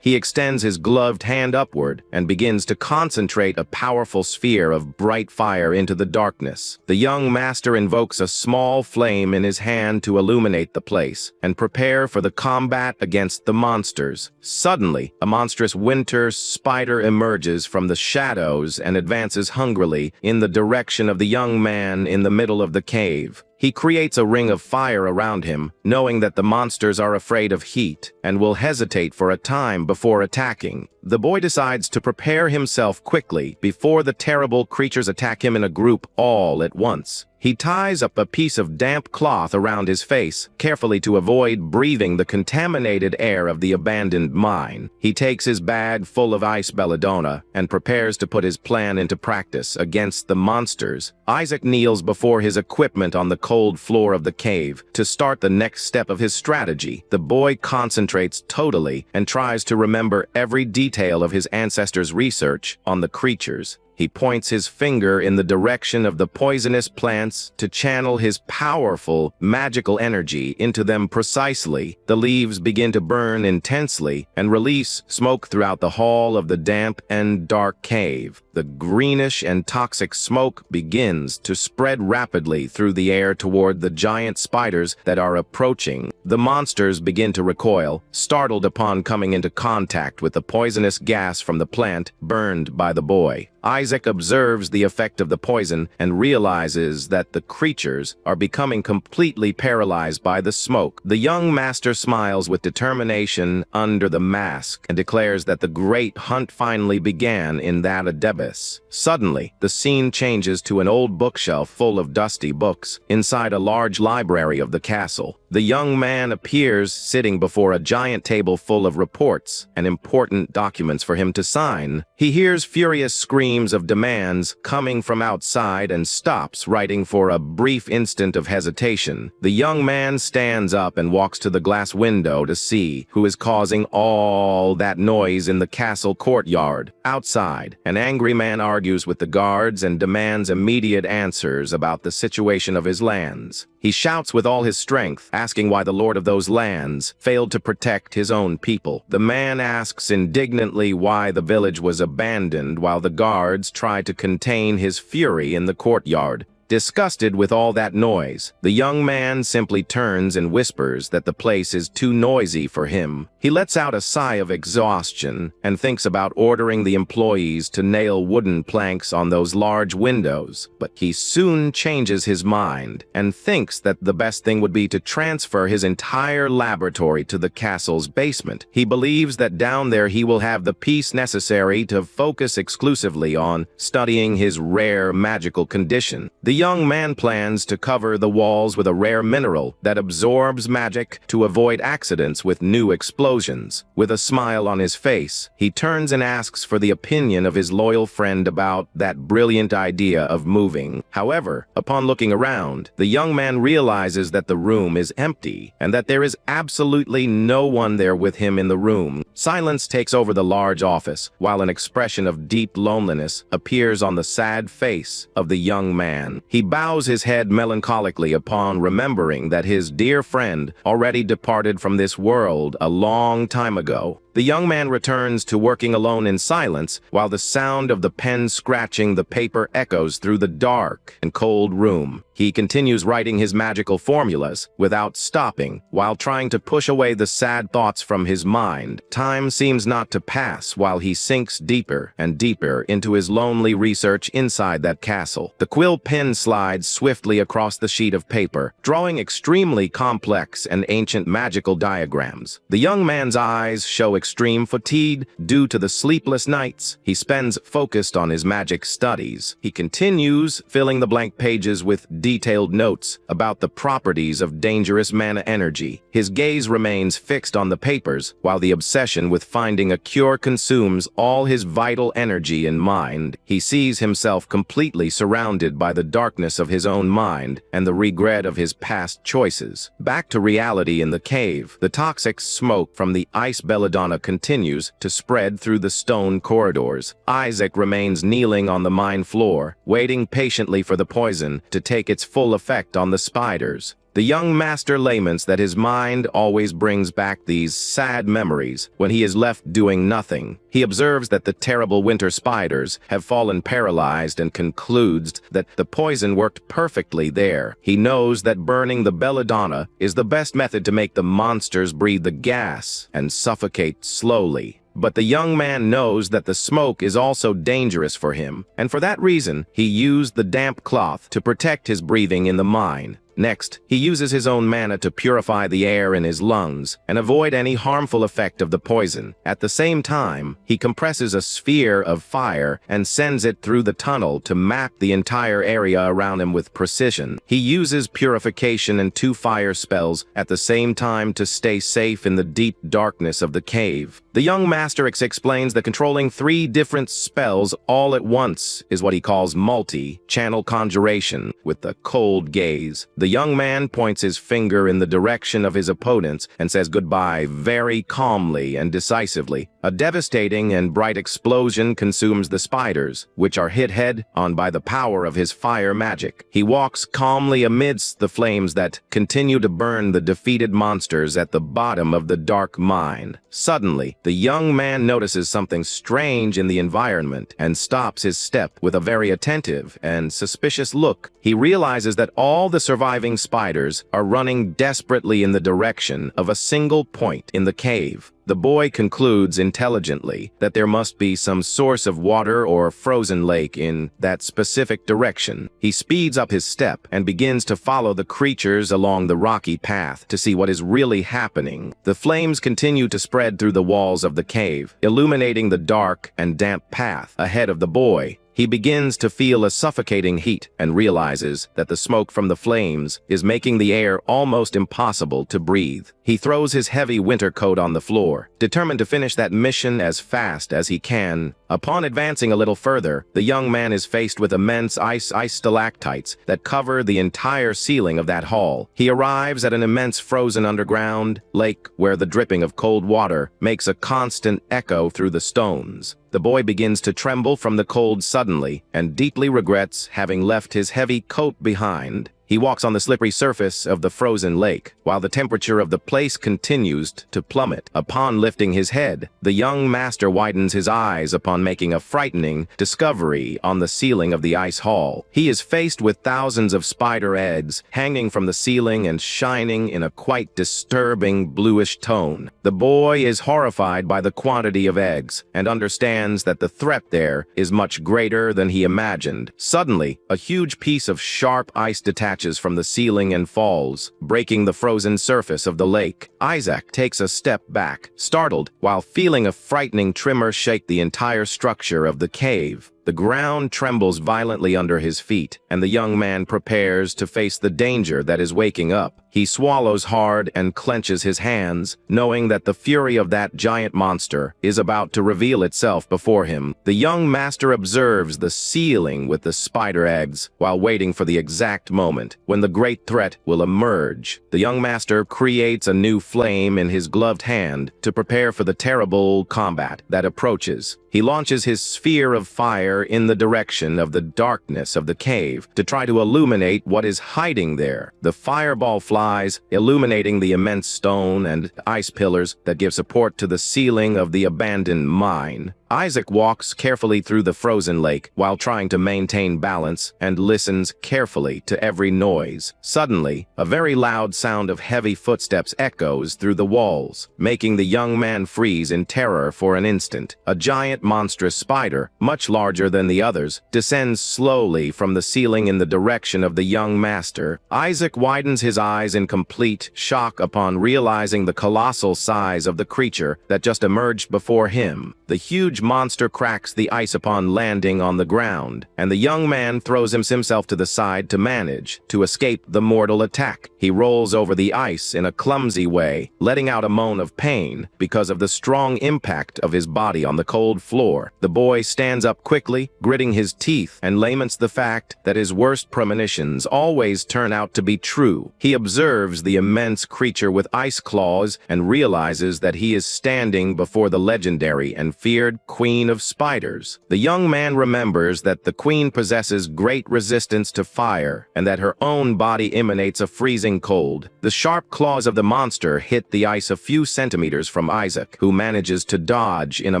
He extends his gloved hand upward and begins to concentrate a powerful sphere of bright fire into the darkness. The young master invokes a small flame in his hand to illuminate the place and prepare for the combat against the monsters. Suddenly, a monstrous winter spider emerges from the shadows and advances hungrily in the direction of the young man in the middle of the cave. He creates a ring of fire around him, knowing that the monsters are afraid of heat and will hesitate for a time before attacking. The boy decides to prepare himself quickly before the terrible creatures attack him in a group all at once. He ties up a piece of damp cloth around his face, carefully to avoid breathing the contaminated air of the abandoned mine. He takes his bag full of ice belladonna and prepares to put his plan into practice against the monsters. Isaac kneels before his equipment on the cold floor of the cave to start the next step of his strategy. The boy concentrates totally and tries to remember every detail of his ancestors' research on the creatures. He points his finger in the direction of the poisonous plants to channel his powerful, magical energy into them precisely. The leaves begin to burn intensely and release smoke throughout the hall of the damp and dark cave. The greenish and toxic smoke begins to spread rapidly through the air toward the giant spiders that are approaching. The monsters begin to recoil, startled upon coming into contact with the poisonous gas from the plant burned by the boy. Isaac observes the effect of the poison and realizes that the creatures are becoming completely paralyzed by the smoke. The young master smiles with determination under the mask and declares that the great hunt finally began in that abyss. Suddenly, the scene changes to an old bookshelf full of dusty books inside a large library of the castle. The young man appears sitting before a giant table full of reports and important documents for him to sign. He hears furious screams of demands coming from outside and stops writing for a brief instant of hesitation. The young man stands up and walks to the glass window to see who is causing all that noise in the castle courtyard. Outside, an angry man argues with the guards and demands immediate answers about the situation of his lands. He shouts with all his strength, asking why the lord of those lands failed to protect his own people. The man asks indignantly why the village was abandoned while the guards try to contain his fury in the courtyard. Disgusted with all that noise, the young man simply turns and whispers that the place is too noisy for him. He lets out a sigh of exhaustion and thinks about ordering the employees to nail wooden planks on those large windows, but he soon changes his mind and thinks that the best thing would be to transfer his entire laboratory to the castle's basement. He believes that down there he will have the peace necessary to focus exclusively on studying his rare magical condition. The young man plans to cover the walls with a rare mineral that absorbs magic to avoid accidents with new explosions. With a smile on his face, he turns and asks for the opinion of his loyal friend about that brilliant idea of moving. However, upon looking around, the young man realizes that the room is empty and that there is absolutely no one there with him in the room. Silence takes over the large office, while an expression of deep loneliness appears on the sad face of the young man. He bows his head melancholically upon remembering that his dear friend already departed from this world a long time ago. The young man returns to working alone in silence, while the sound of the pen scratching the paper echoes through the dark and cold room. He continues writing his magical formulas without stopping, while trying to push away the sad thoughts from his mind. Time seems not to pass while he sinks deeper and deeper into his lonely research inside that castle. The quill pen slides swiftly across the sheet of paper, drawing extremely complex and ancient magical diagrams. The young man's eyes show extreme fatigue due to the sleepless nights he spends focused on his magic studies. He continues filling the blank pages with detailed notes about the properties of dangerous mana energy. His gaze remains fixed on the papers, while the obsession with finding a cure consumes all his vital energy and mind. He sees himself completely surrounded by the darkness of his own mind and the regret of his past choices. Back to reality in the cave, the toxic smoke from the ice belladonna continues to spread through the stone corridors. Isaac remains kneeling on the mine floor, waiting patiently for the poison to take its full effect on the spiders. The young master laments that his mind always brings back these sad memories when he is left doing nothing. He observes that the terrible winter spiders have fallen paralyzed and concludes that the poison worked perfectly there. He knows that burning the belladonna is the best method to make the monsters breathe the gas and suffocate slowly. But the young man knows that the smoke is also dangerous for him, and for that reason, he used the damp cloth to protect his breathing in the mine. Next, he uses his own mana to purify the air in his lungs and avoid any harmful effect of the poison. At the same time, he compresses a sphere of fire and sends it through the tunnel to map the entire area around him with precision. He uses purification and 2 fire spells at the same time to stay safe in the deep darkness of the cave. The young master explains that controlling 3 different spells all at once is what he calls multi-channel conjuration with the cold gaze. The young man points his finger in the direction of his opponents and says goodbye very calmly and decisively. A devastating and bright explosion consumes the spiders, which are hit head-on by the power of his fire magic. He walks calmly amidst the flames that continue to burn the defeated monsters at the bottom of the dark mine. Suddenly, the young man notices something strange in the environment and stops his step with a very attentive and suspicious look. He realizes that all the surviving spiders are running desperately in the direction of a single point in the cave. The boy concludes intelligently that there must be some source of water or frozen lake in that specific direction. He speeds up his step and begins to follow the creatures along the rocky path to see what is really happening. The flames continue to spread through the walls of the cave, illuminating the dark and damp path ahead of the boy. He begins to feel a suffocating heat and realizes that the smoke from the flames is making the air almost impossible to breathe. He throws his heavy winter coat on the floor, determined to finish that mission as fast as he can. Upon advancing a little further, the young man is faced with immense ice stalactites that cover the entire ceiling of that hall. He arrives at an immense frozen underground lake where the dripping of cold water makes a constant echo through the stones. The boy begins to tremble from the cold suddenly and deeply regrets having left his heavy coat behind. He walks on the slippery surface of the frozen lake, while the temperature of the place continues to plummet. Upon lifting his head, the young master widens his eyes upon making a frightening discovery on the ceiling of the ice hall. He is faced with thousands of spider eggs hanging from the ceiling and shining in a quite disturbing bluish tone. The boy is horrified by the quantity of eggs and understands that the threat there is much greater than he imagined. Suddenly, a huge piece of sharp ice detaches from the ceiling and falls, breaking the frozen surface of the lake. Isaac takes a step back, startled, while feeling a frightening tremor shake the entire structure of the cave. The The ground trembles violently under his feet, and the young man prepares to face the danger that is waking up. He swallows hard and clenches his hands, knowing that the fury of that giant monster is about to reveal itself before him. The young master observes the ceiling with the spider eggs while waiting for the exact moment when the great threat will emerge. The young master creates a new flame in his gloved hand to prepare for the terrible combat that approaches. He launches his sphere of fire in the direction of the darkness of the cave to try to illuminate what is hiding there. The fireball flies, illuminating the immense stone and ice pillars that give support to the ceiling of the abandoned mine. Isaac walks carefully through the frozen lake while trying to maintain balance and listens carefully to every noise. Suddenly, a very loud sound of heavy footsteps echoes through the walls, making the young man freeze in terror for an instant. A giant monstrous spider, much larger than the others, descends slowly from the ceiling in the direction of the young master. Isaac widens his eyes in complete shock upon realizing the colossal size of the creature that just emerged before him. The huge monster cracks the ice upon landing on the ground, and the young man throws himself to the side to manage to escape the mortal attack. He rolls over the ice in a clumsy way, letting out a moan of pain because of the strong impact of his body on the cold floor. The boy stands up quickly, gritting his teeth, and laments the fact that his worst premonitions always turn out to be true. He observes the immense creature with ice claws and realizes that he is standing before the legendary and feared Queen of Spiders. The young man remembers that the queen possesses great resistance to fire and that her own body emanates a freezing cold. The sharp claws of the monster hit the ice a few centimeters from Isaac, who manages to dodge in a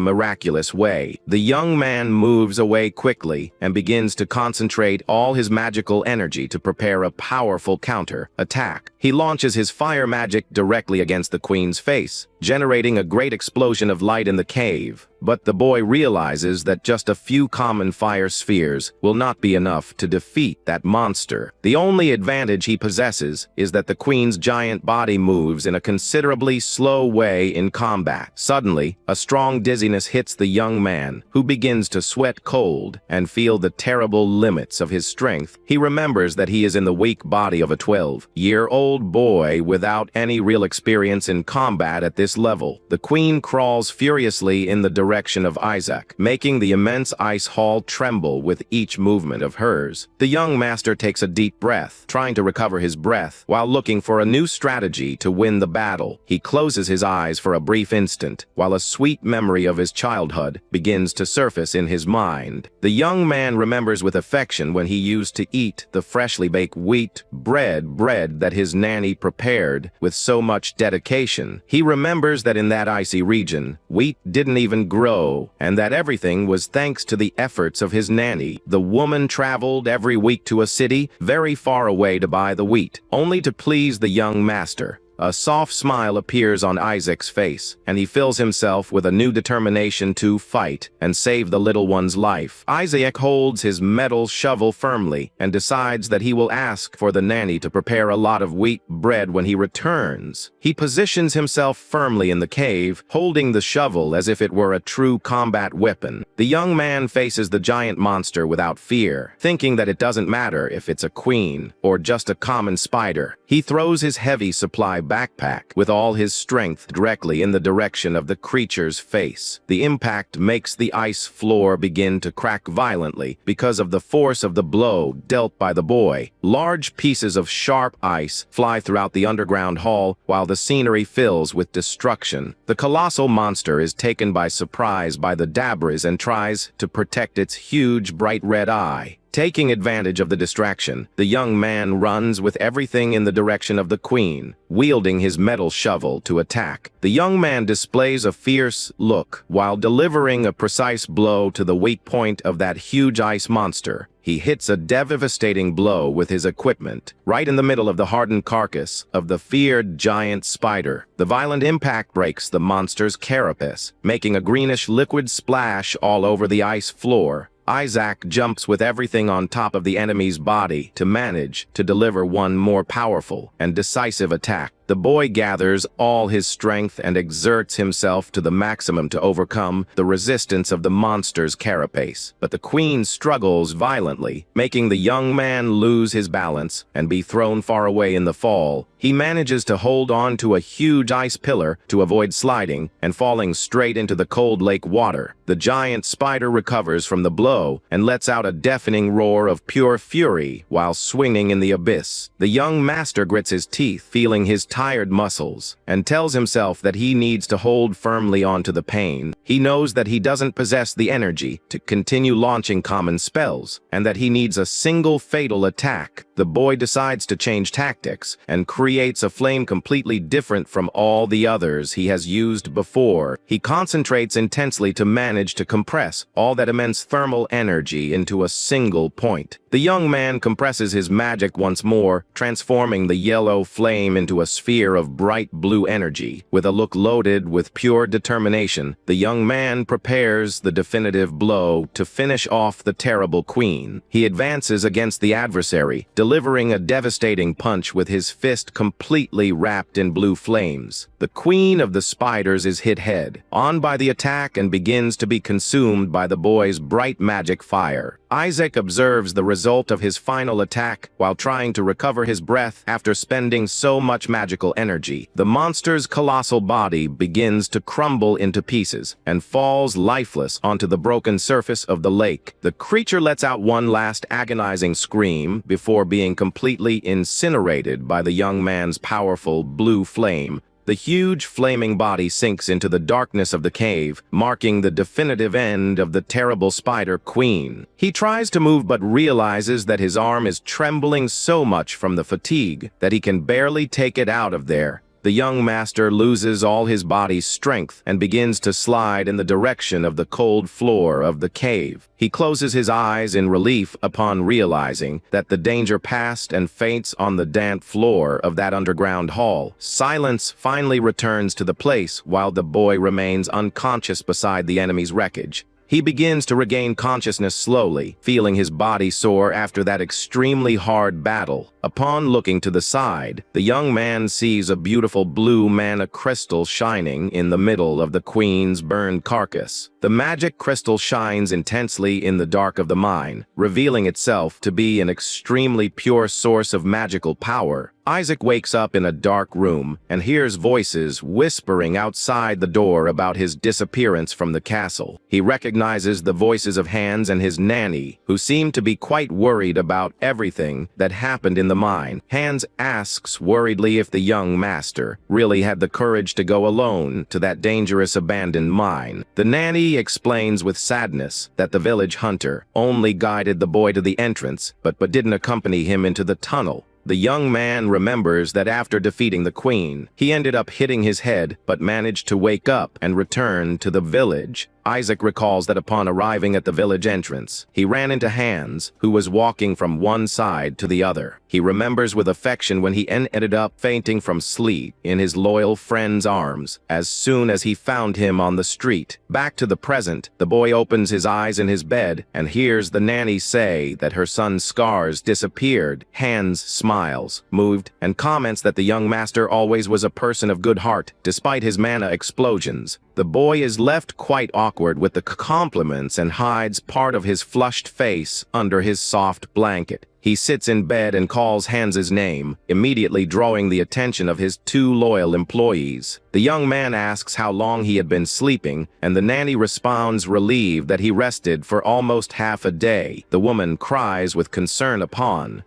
miraculous way. The young man moves away quickly and begins to concentrate all his magical energy to prepare a powerful counter-attack. He launches his fire magic directly against the queen's face, generating a great explosion of light in the cave. But the boy realizes that just a few common fire spheres will not be enough to defeat that monster. The only advantage he possesses is that the queen's giant body moves in a considerably slow way in combat. Suddenly, a strong dizziness hits the young man, who begins to sweat cold and feel the terrible limits of his strength. He remembers that he is in the weak body of a 12-year-old boy without any real experience in combat at this level. The queen crawls furiously in the direction of Isaac, making the immense ice hall tremble with each movement of hers. The young master takes a deep breath, trying to recover his breath while looking for a new strategy to win the battle. He closes his eyes for a brief instant, while a sweet memory of his childhood begins to surface in his mind. The young man remembers with affection when he used to eat the freshly baked wheat bread that his nanny prepared with so much dedication. He remembers that in that icy region, wheat didn't even grow, and that everything was thanks to the efforts of his nanny. The woman traveled every week to a city very far away to buy the wheat, only to please the young master. A soft smile appears on Isaac's face, and he fills himself with a new determination to fight and save the little one's life. Isaac holds his metal shovel firmly and decides that he will ask for the nanny to prepare a lot of wheat bread when he returns. He positions himself firmly in the cave, holding the shovel as if it were a true combat weapon. The young man faces the giant monster without fear, thinking that it doesn't matter if it's a queen or just a common spider. He throws his heavy supply backpack with all his strength directly in the direction of the creature's face. The impact makes the ice floor begin to crack violently because of the force of the blow dealt by the boy. Large pieces of sharp ice fly throughout the underground hall while the scenery fills with destruction. The colossal monster is taken by surprise by the debris and tries to protect its huge bright red eye. Taking advantage of the distraction, the young man runs with everything in the direction of the queen, wielding his metal shovel to attack. The young man displays a fierce look while delivering a precise blow to the weak point of that huge ice monster. He hits a devastating blow with his equipment, right in the middle of the hardened carcass of the feared giant spider. The violent impact breaks the monster's carapace, making a greenish liquid splash all over the ice floor. Isaac jumps with everything on top of the enemy's body to manage to deliver one more powerful and decisive attack. The boy gathers all his strength and exerts himself to the maximum to overcome the resistance of the monster's carapace. But the queen struggles violently, making the young man lose his balance and be thrown far away in the fall. He manages to hold on to a huge ice pillar to avoid sliding and falling straight into the cold lake water. The giant spider recovers from the blow and lets out a deafening roar of pure fury while swinging in the abyss. The young master grits his teeth, feeling his tired muscles, and tells himself that he needs to hold firmly onto the pain. He knows that he doesn't possess the energy to continue launching common spells, and that he needs a single fatal attack. The boy decides to change tactics and creates a flame completely different from all the others he has used before. He concentrates intensely to manage to compress all that immense thermal energy into a single point. The young man compresses his magic once more, transforming the yellow flame into a sphere of bright blue energy. With a look loaded with pure determination, the young man prepares the definitive blow to finish off the terrible queen. He advances against the adversary, delivering a devastating punch with his fist completely wrapped in blue flames. The queen of the spiders is hit head on by the attack and begins to be consumed by the boy's bright magic fire. Isaac observes the result of his final attack while trying to recover his breath after spending so much magical energy. The monster's colossal body begins to crumble into pieces and falls lifeless onto the broken surface of the lake. The creature lets out one last agonizing scream before being completely incinerated by the young man's powerful blue flame. The huge flaming body sinks into the darkness of the cave, marking the definitive end of the terrible spider queen. He tries to move but realizes that his arm is trembling so much from the fatigue that he can barely take it out of there. The young master loses all his body's strength and begins to slide in the direction of the cold floor of the cave. He closes his eyes in relief upon realizing that the danger passed and faints on the damp floor of that underground hall. Silence finally returns to the place while the boy remains unconscious beside the enemy's wreckage. He begins to regain consciousness slowly, feeling his body sore after that extremely hard battle. Upon looking to the side, the young man sees a beautiful blue mana crystal shining in the middle of the queen's burned carcass. The magic crystal shines intensely in the dark of the mine, revealing itself to be an extremely pure source of magical power. Isaac wakes up in a dark room and hears voices whispering outside the door about his disappearance from the castle. He recognizes the voices of Hans and his nanny, who seem to be quite worried about everything that happened in the mine. Hans asks worriedly if the young master really had the courage to go alone to that dangerous abandoned mine. The nanny explains with sadness that the village hunter only guided the boy to the entrance, but didn't accompany him into the tunnel. The young man remembers that after defeating the queen, he ended up hitting his head but managed to wake up and return to the village. Isaac recalls that upon arriving at the village entrance, he ran into Hans, who was walking from one side to the other. He remembers with affection when he ended up fainting from sleep in his loyal friend's arms as soon as he found him on the street. Back to the present, the boy opens his eyes in his bed and hears the nanny say that her son's scars disappeared. Hans smiles, moved, and comments that the young master always was a person of good heart, despite his mana explosions. The boy is left quite awkward with the compliments and hides part of his flushed face under his soft blanket. He sits in bed and calls Hans's name, immediately drawing the attention of his two loyal employees. The young man asks how long he had been sleeping, and the nanny responds relieved that he rested for almost half a day. The woman cries with concern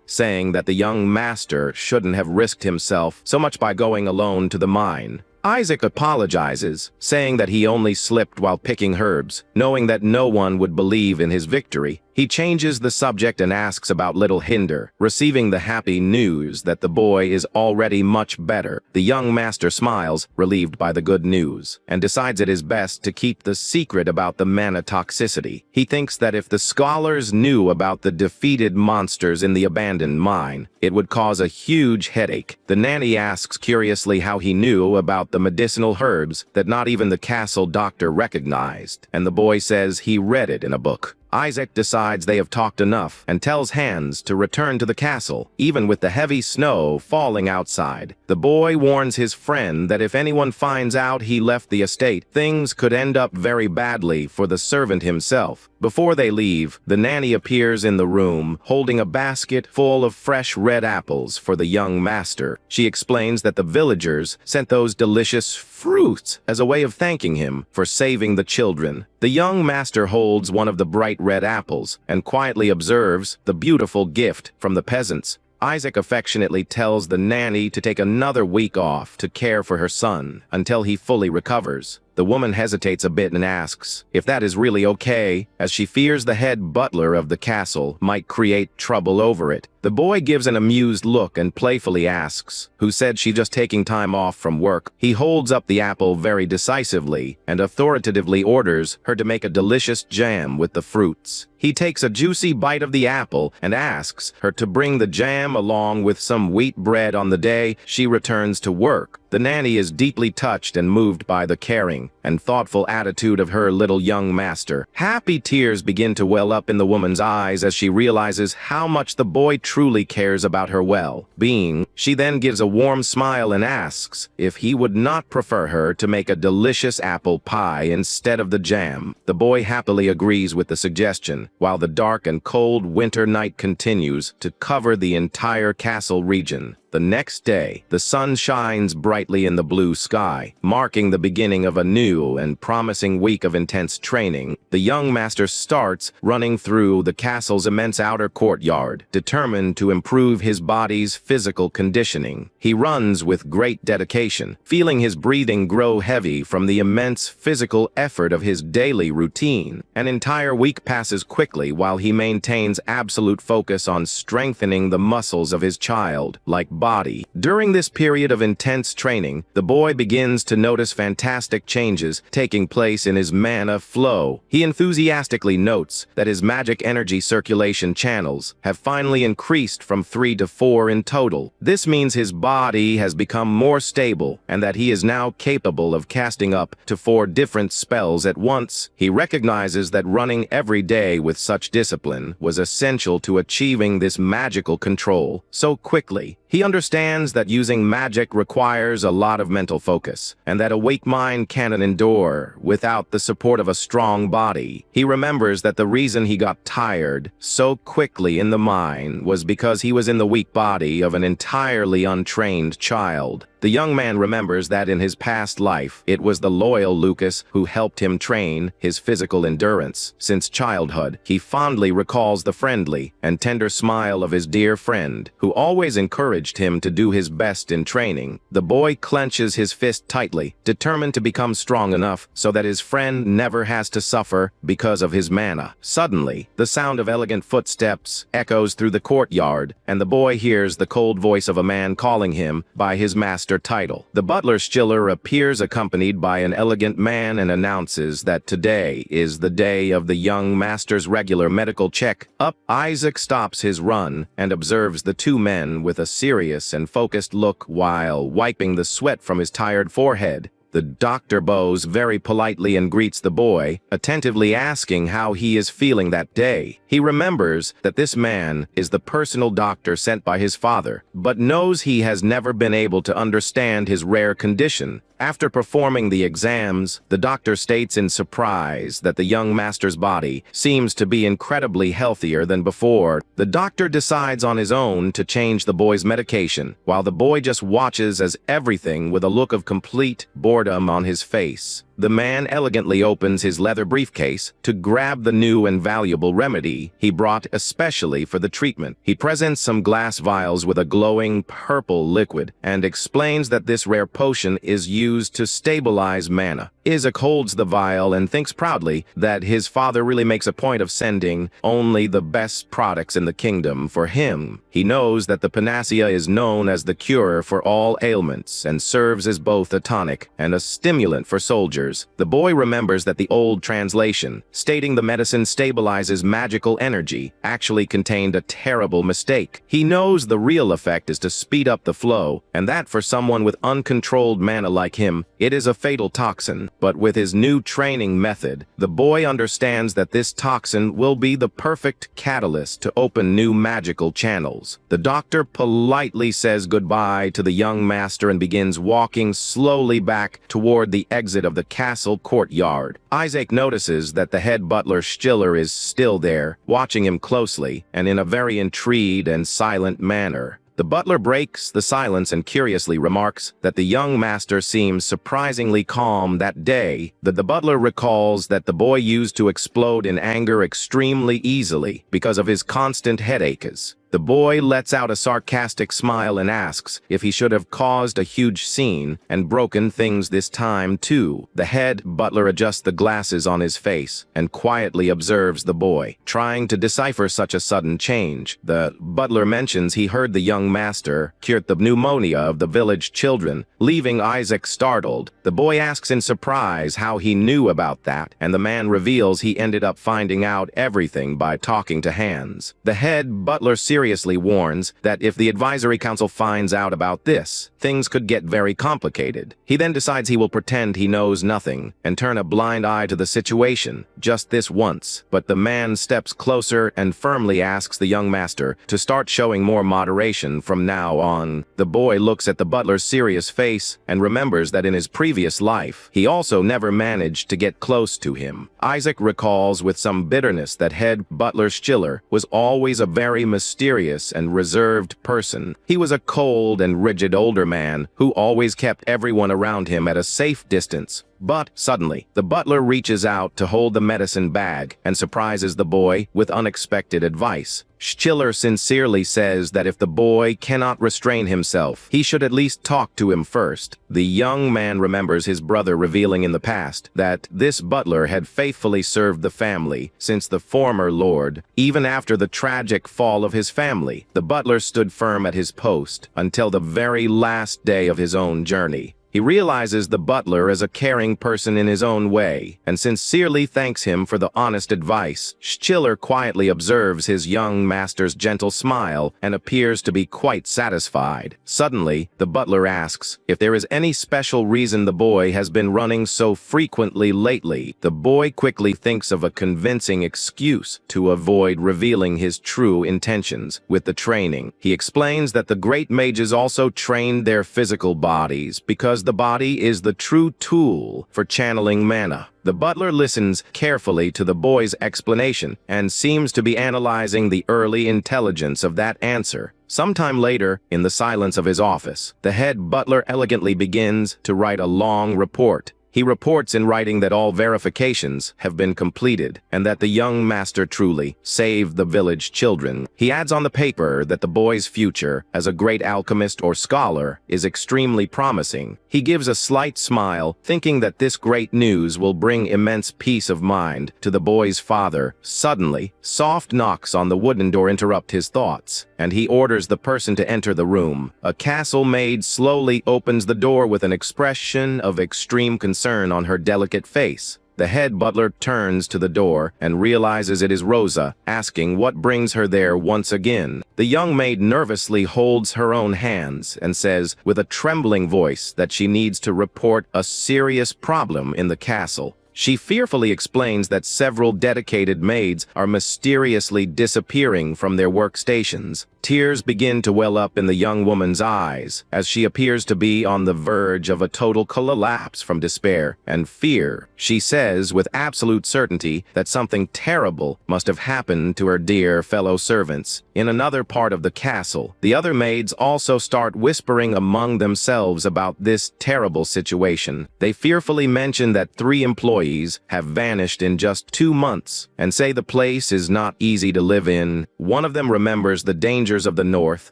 saying that the young master shouldn't have risked himself so much by going alone to the mine. Isaac apologizes, saying that he only slipped while picking herbs, knowing that no one would believe in his victory. He changes the subject and asks about little Hinder, receiving the happy news that the boy is already much better. The young master smiles, relieved by the good news, and decides it is best to keep the secret about the mana toxicity. He thinks that if the scholars knew about the defeated monsters in the abandoned mine, it would cause a huge headache. The nanny asks curiously how he knew about the medicinal herbs that not even the castle doctor recognized, and the boy says he read it in a book. Isaac decides they have talked enough and tells Hans to return to the castle, even with the heavy snow falling outside. The boy warns his friend that if anyone finds out he left the estate, things could end up very badly for the servant himself. Before they leave, the nanny appears in the room, holding a basket full of fresh red apples for the young master. She explains that the villagers sent those delicious fruits as a way of thanking him for saving the children. The young master holds one of the bright red apples and quietly observes the beautiful gift from the peasants. Isaac affectionately tells the nanny to take another week off to care for her son until he fully recovers. The woman hesitates a bit and asks if that is really okay, as she fears the head butler of the castle might create trouble over it. The boy gives an amused look and playfully asks who said she's just taking time off from work. He holds up the apple very decisively and authoritatively orders her to make a delicious jam with the fruits. He takes a juicy bite of the apple and asks her to bring the jam along with some wheat bread on the day she returns to work. The nanny is deeply touched and moved by the caring and thoughtful attitude of her little young master. Happy tears begin to well up in the woman's eyes as she realizes how much the boy truly cares about her well-being. She then gives a warm smile and asks if he would not prefer her to make a delicious apple pie instead of the jam. The boy happily agrees with the suggestion, while the dark and cold winter night continues to cover the entire castle region. The next day, the sun shines brightly in the blue sky, marking the beginning of a new and promising week of intense training. The young master starts running through the castle's immense outer courtyard, determined to improve his body's physical conditioning. He runs with great dedication, feeling his breathing grow heavy from the immense physical effort of his daily routine. An entire week passes quickly while he maintains absolute focus on strengthening the muscles of his childlike body. During this period of intense training, the boy begins to notice fantastic changes taking place in his mana flow. He enthusiastically notes that his magic energy circulation channels have finally increased from 3 to 4 in total. This means his body has become more stable and that he is now capable of casting up to 4 different spells at once. He recognizes that running every day with such discipline was essential to achieving this magical control so quickly. He understands that using magic requires a lot of mental focus, and that a weak mind cannot endure without the support of a strong body. He remembers that the reason he got tired so quickly in the mine was because he was in the weak body of an entirely untrained child. The young man remembers that in his past life, it was the loyal Lucas who helped him train his physical endurance. Since childhood, he fondly recalls the friendly and tender smile of his dear friend, who always encouraged him to do his best in training. The boy clenches his fist tightly, determined to become strong enough so that his friend never has to suffer because of his mana. Suddenly, the sound of elegant footsteps echoes through the courtyard, and the boy hears the cold voice of a man calling him by his master title. The butler Schiller appears accompanied by an elegant man and announces that today is the day of the young master's regular medical check-up. Isaac stops his run and observes the two men with a serious and focused look while wiping the sweat from his tired forehead. The doctor bows very politely and greets the boy, attentively asking how he is feeling that day. He remembers that this man is the personal doctor sent by his father, but knows he has never been able to understand his rare condition. After performing the exams, the doctor states in surprise that the young master's body seems to be incredibly healthier than before. The doctor decides on his own to change the boy's medication, while the boy just watches as everything with a look of complete boredom on his face. The man elegantly opens his leather briefcase to grab the new and valuable remedy he brought especially for the treatment. He presents some glass vials with a glowing purple liquid and explains that this rare potion is used to stabilize mana. Isaac holds the vial and thinks proudly that his father really makes a point of sending only the best products in the kingdom for him. He knows that the panacea is known as the cure for all ailments and serves as both a tonic and and a stimulant for soldiers. The boy remembers that the old translation, stating the medicine stabilizes magical energy, actually contained a terrible mistake. He knows the real effect is to speed up the flow, and that for someone with uncontrolled mana like him, it is a fatal toxin. But with his new training method, the boy understands that this toxin will be the perfect catalyst to open new magical channels. The doctor politely says goodbye to the young master and begins walking slowly back toward the exit of the castle courtyard. Isaac notices that the head butler Stiller is still there, watching him closely and in a very intrigued and silent manner. The butler breaks the silence and curiously remarks that the young master seems surprisingly calm that day. The butler recalls that the boy used to explode in anger extremely easily because of his constant headaches. The boy lets out a sarcastic smile and asks if he should have caused a huge scene and broken things this time too. The head butler adjusts the glasses on his face and quietly observes the boy, trying to decipher such a sudden change. The butler mentions he heard the young master cured the pneumonia of the village children, leaving Isaac startled. The boy asks in surprise how he knew about that, and the man reveals he ended up finding out everything by talking to Hans. The head butler seriously warns that if the advisory council finds out about this, things could get very complicated. He then decides he will pretend he knows nothing and turn a blind eye to the situation, just this once. But the man steps closer and firmly asks the young master to start showing more moderation from now on. The boy looks at the butler's serious face and remembers that in his previous life, he also never managed to get close to him. Isaac recalls with some bitterness that head butler Stiller was always a very mysterious and reserved person. He was a cold and rigid older man who always kept everyone around him at a safe distance. But suddenly, the butler reaches out to hold the medicine bag and surprises the boy with unexpected advice. Stiller sincerely says that if the boy cannot restrain himself, he should at least talk to him first. The young man remembers his brother revealing in the past that this butler had faithfully served the family since the former lord. Even after the tragic fall of his family, the butler stood firm at his post until the very last day of his own journey. He realizes the butler is a caring person in his own way and sincerely thanks him for the honest advice. Stiller quietly observes his young master's gentle smile and appears to be quite satisfied. Suddenly, the butler asks if there is any special reason the boy has been running so frequently lately. The boy quickly thinks of a convincing excuse to avoid revealing his true intentions with the training. He explains that the great mages also trained their physical bodies because the body is the true tool for channeling mana. The butler listens carefully to the boy's explanation and seems to be analyzing the early intelligence of that answer. Sometime later, in the silence of his office, the head butler elegantly begins to write a long report. He reports in writing that all verifications have been completed and that the young master truly saved the village children. He adds on the paper that the boy's future as a great alchemist or scholar is extremely promising. He gives a slight smile, thinking that this great news will bring immense peace of mind to the boy's father. Suddenly, soft knocks on the wooden door interrupt his thoughts, and he orders the person to enter the room. A castle maid slowly opens the door with an expression of extreme concern on her delicate face. The head butler turns to the door and realizes it is Rosa, asking what brings her there once again. The young maid nervously holds her own hands and says with a trembling voice that she needs to report a serious problem in the castle. She fearfully explains that several dedicated maids are mysteriously disappearing from their workstations. Tears begin to well up in the young woman's eyes as she appears to be on the verge of a total collapse from despair and fear. She says with absolute certainty that something terrible must have happened to her dear fellow servants. In another part of the castle, the other maids also start whispering among themselves about this terrible situation. They fearfully mention that 3 employees employees have vanished in just 2 months and say the place is not easy to live in. One of them remembers the dangers of the north,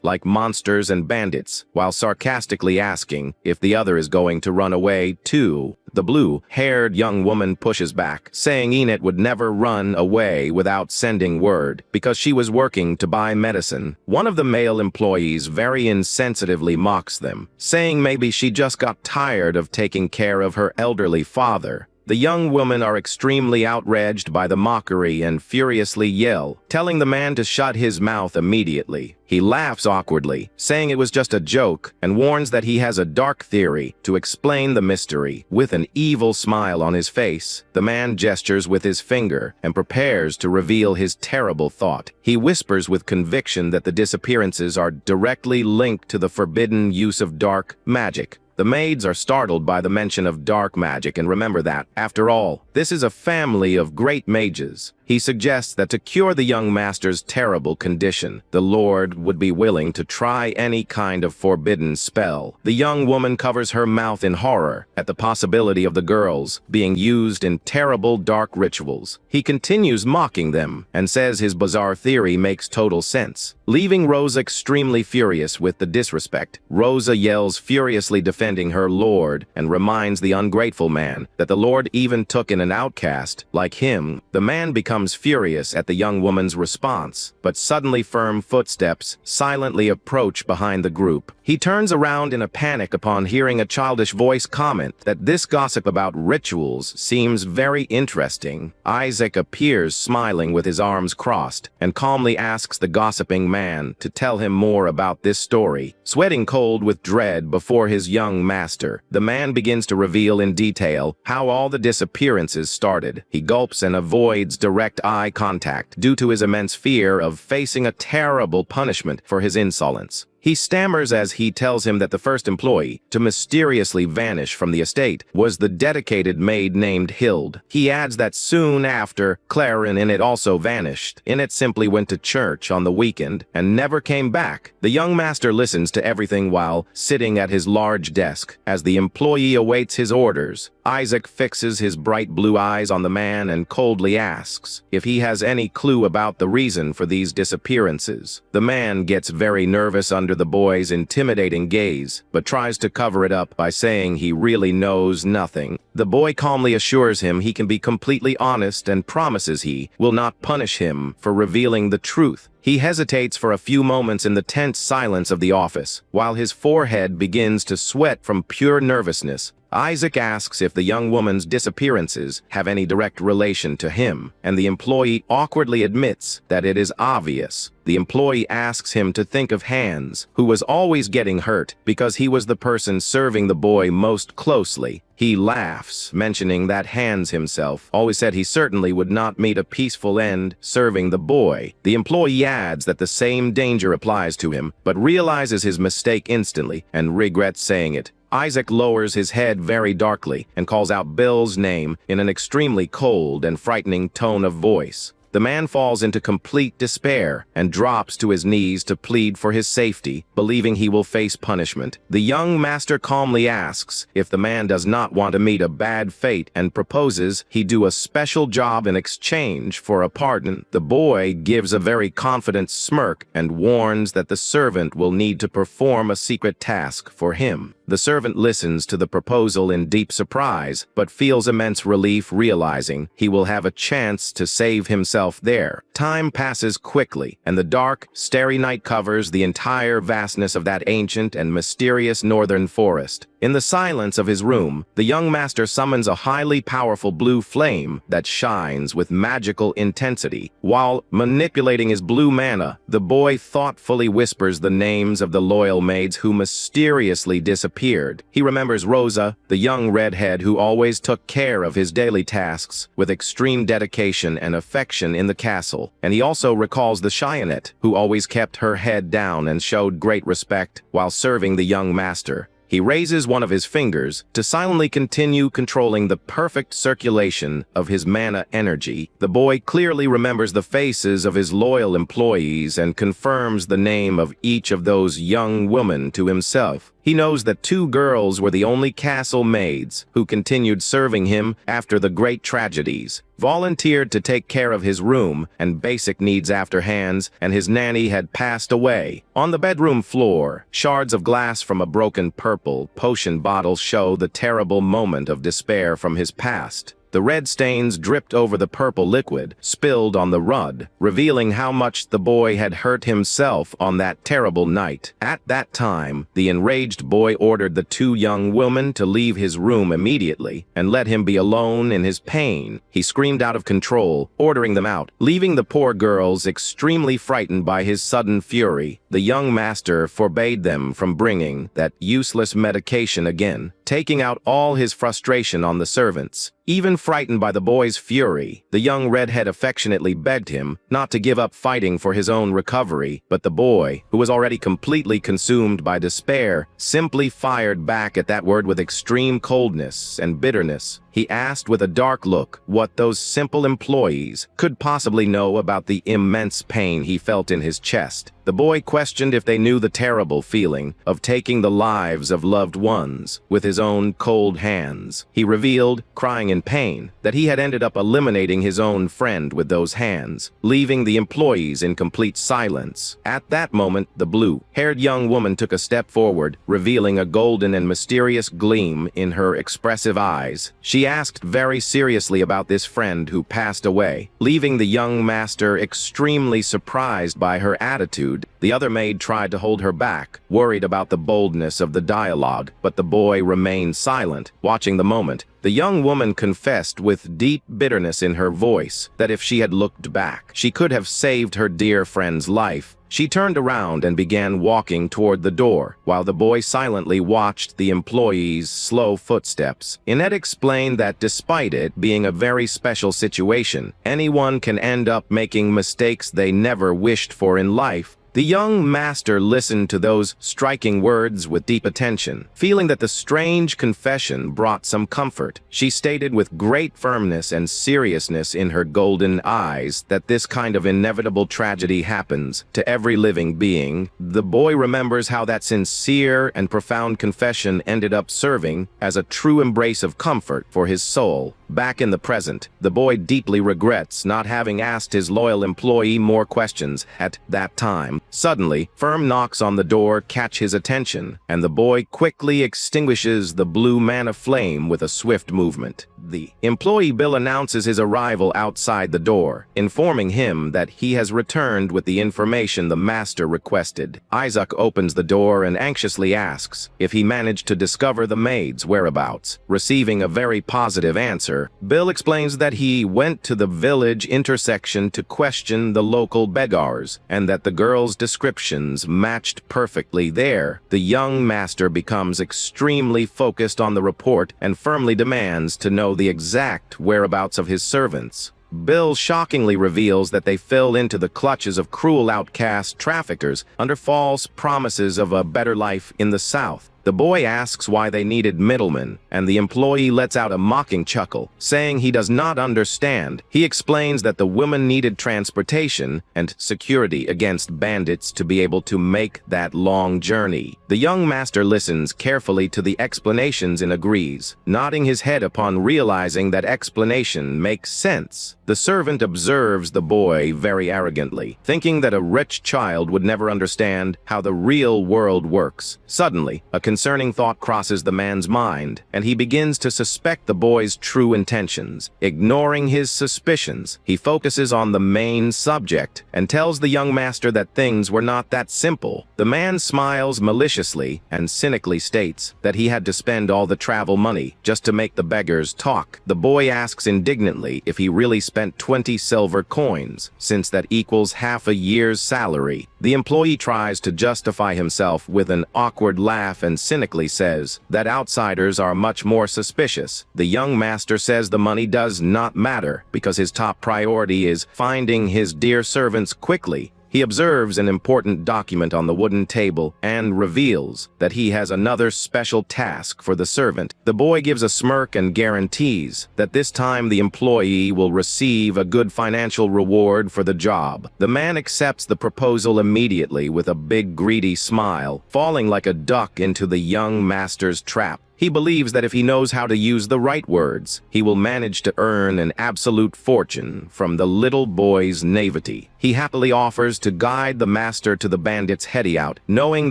like monsters and bandits, while sarcastically asking if the other is going to run away too. The blue-haired young woman pushes back, saying Enid would never run away without sending word, because she was working to buy medicine. One of the male employees very insensitively mocks them, saying maybe she just got tired of taking care of her elderly father. The young women are extremely outraged by the mockery and furiously yell, telling the man to shut his mouth immediately. He laughs awkwardly, saying it was just a joke, and warns that he has a dark theory to explain the mystery. With an evil smile on his face, the man gestures with his finger and prepares to reveal his terrible thought. He whispers with conviction that the disappearances are directly linked to the forbidden use of dark magic. The maids are startled by the mention of dark magic and remember that, after all, this is a family of great mages. He suggests that to cure the young master's terrible condition, the Lord would be willing to try any kind of forbidden spell. The young woman covers her mouth in horror at the possibility of the girls being used in terrible dark rituals. He continues mocking them and says his bizarre theory makes total sense. Leaving Rosa extremely furious with the disrespect, Rosa yells furiously defending her lord and reminds the ungrateful man that the Lord even took in an outcast like him. The man becomes furious at the young woman's response, but suddenly firm footsteps silently approach behind the group. He turns around in a panic upon hearing a childish voice comment that this gossip about rituals seems very interesting. Isaac appears smiling with his arms crossed and calmly asks the gossiping man to tell him more about this story. Sweating cold with dread before his young master, the man begins to reveal in detail how all the disappearances started. He gulps and avoids direct eye contact due to his immense fear of facing a terrible punishment for his insolence. He stammers as he tells him that the first employee to mysteriously vanish from the estate was the dedicated maid named Hild. He adds that soon after, Claire and Enid also vanished. Enid simply went to church on the weekend and never came back. The young master listens to everything while sitting at his large desk. As the employee awaits his orders, Isaac fixes his bright blue eyes on the man and coldly asks if he has any clue about the reason for these disappearances. The man gets very nervous under the boy's intimidating gaze, but tries to cover it up by saying he really knows nothing. The boy calmly assures him he can be completely honest and promises he will not punish him for revealing the truth. He hesitates for a few moments in the tense silence of the office, while his forehead begins to sweat from pure nervousness. Isaac asks if the young woman's disappearances have any direct relation to him, and the employee awkwardly admits that it is obvious. The employee asks him to think of Hans, who was always getting hurt because he was the person serving the boy most closely. He laughs, mentioning that Hans himself always said he certainly would not meet a peaceful end serving the boy. The employee adds that the same danger applies to him, but realizes his mistake instantly and regrets saying it. Isaac lowers his head very darkly and calls out Bill's name in an extremely cold and frightening tone of voice. The man falls into complete despair and drops to his knees to plead for his safety, believing he will face punishment. The young master calmly asks if the man does not want to meet a bad fate and proposes he do a special job in exchange for a pardon. The boy gives a very confident smirk and warns that the servant will need to perform a secret task for him. The servant listens to the proposal in deep surprise, but feels immense relief realizing he will have a chance to save himself there. Time passes quickly, and the dark, starry night covers the entire vastness of that ancient and mysterious northern forest. In the silence of his room, the young master summons a highly powerful blue flame that shines with magical intensity. While manipulating his blue mana, the boy thoughtfully whispers the names of the loyal maids who mysteriously disappeared. He remembers Rosa, the young redhead who always took care of his daily tasks with extreme dedication and affection in the castle, and he also recalls the Cheyenne, who always kept her head down and showed great respect while serving the young master. He raises one of his fingers to silently continue controlling the perfect circulation of his mana energy. The boy clearly remembers the faces of his loyal employees and confirms the name of each of those young women to himself. He knows that 2 girls were the only castle maids who continued serving him after the great tragedies, volunteered to take care of his room and basic needs after Hans and his nanny had passed away. On the bedroom floor, shards of glass from a broken purple potion bottle show the terrible moment of despair from his past. The red stains dripped over the purple liquid, spilled on the rug, revealing how much the boy had hurt himself on that terrible night. At that time, the enraged boy ordered the 2 young women to leave his room immediately and let him be alone in his pain. He screamed out of control, ordering them out, leaving the poor girls extremely frightened by his sudden fury. The young master forbade them from bringing that useless medication again, taking out all his frustration on the servants. Even frightened by the boy's fury, the young redhead affectionately begged him not to give up fighting for his own recovery, but the boy, who was already completely consumed by despair, simply fired back at that word with extreme coldness and bitterness. He asked with a dark look what those simple employees could possibly know about the immense pain he felt in his chest. The boy questioned if they knew the terrible feeling of taking the lives of loved ones with his own cold hands. He revealed, crying in pain, that he had ended up eliminating his own friend with those hands, leaving the employees in complete silence. At that moment, the blue-haired young woman took a step forward, revealing a golden and mysterious gleam in her expressive eyes. She asked very seriously about this friend who passed away, leaving the young master extremely surprised by her attitude. The other maid tried to hold her back, worried about the boldness of the dialogue, but the boy remained silent, watching the moment. The young woman confessed with deep bitterness in her voice that if she had looked back, she could have saved her dear friend's life. She turned around and began walking toward the door, while the boy silently watched the employee's slow footsteps. Annette explained that despite it being a very special situation, anyone can end up making mistakes they never wished for in life. The young master listened to those striking words with deep attention, feeling that the strange confession brought some comfort. She stated with great firmness and seriousness in her golden eyes that this kind of inevitable tragedy happens to every living being. The boy remembers how that sincere and profound confession ended up serving as a true embrace of comfort for his soul. Back in the present, the boy deeply regrets not having asked his loyal employee more questions at that time. Suddenly, firm knocks on the door catch his attention, and the boy quickly extinguishes the blue mana flame with a swift movement. The employee Bill announces his arrival outside the door, informing him that he has returned with the information the master requested. Isaac opens the door and anxiously asks if he managed to discover the maid's whereabouts. Receiving a very positive answer, Bill explains that he went to the village intersection to question the local beggars, and that the girls' descriptions matched perfectly there. The young master becomes extremely focused on the report and firmly demands to know the exact whereabouts of his servants. Bill shockingly reveals that they fell into the clutches of cruel outcast traffickers under false promises of a better life in the South. The boy asks why they needed middlemen, and the employee lets out a mocking chuckle, saying he does not understand. He explains that the women needed transportation and security against bandits to be able to make that long journey. The young master listens carefully to the explanations and agrees, nodding his head upon realizing that explanation makes sense. The servant observes the boy very arrogantly, thinking that a rich child would never understand how the real world works. Suddenly, a concerning thought crosses the man's mind, and he begins to suspect the boy's true intentions. Ignoring his suspicions, he focuses on the main subject and tells the young master that things were not that simple. The man smiles maliciously and cynically states that he had to spend all the travel money just to make the beggars talk. The boy asks indignantly if he really spent 20 silver coins, since that equals half a year's salary. The employee tries to justify himself with an awkward laugh and cynically says that outsiders are much more suspicious. The young master says the money does not matter because his top priority is finding his dear servants quickly. He observes an important document on the wooden table and reveals that he has another special task for the servant. The boy gives a smirk and guarantees that this time the employee will receive a good financial reward for the job. The man accepts the proposal immediately with a big greedy smile, falling like a duck into the young master's trap. He believes that if he knows how to use the right words, he will manage to earn an absolute fortune from the little boy's naivety. He happily offers to guide the master to the bandit's hideout, knowing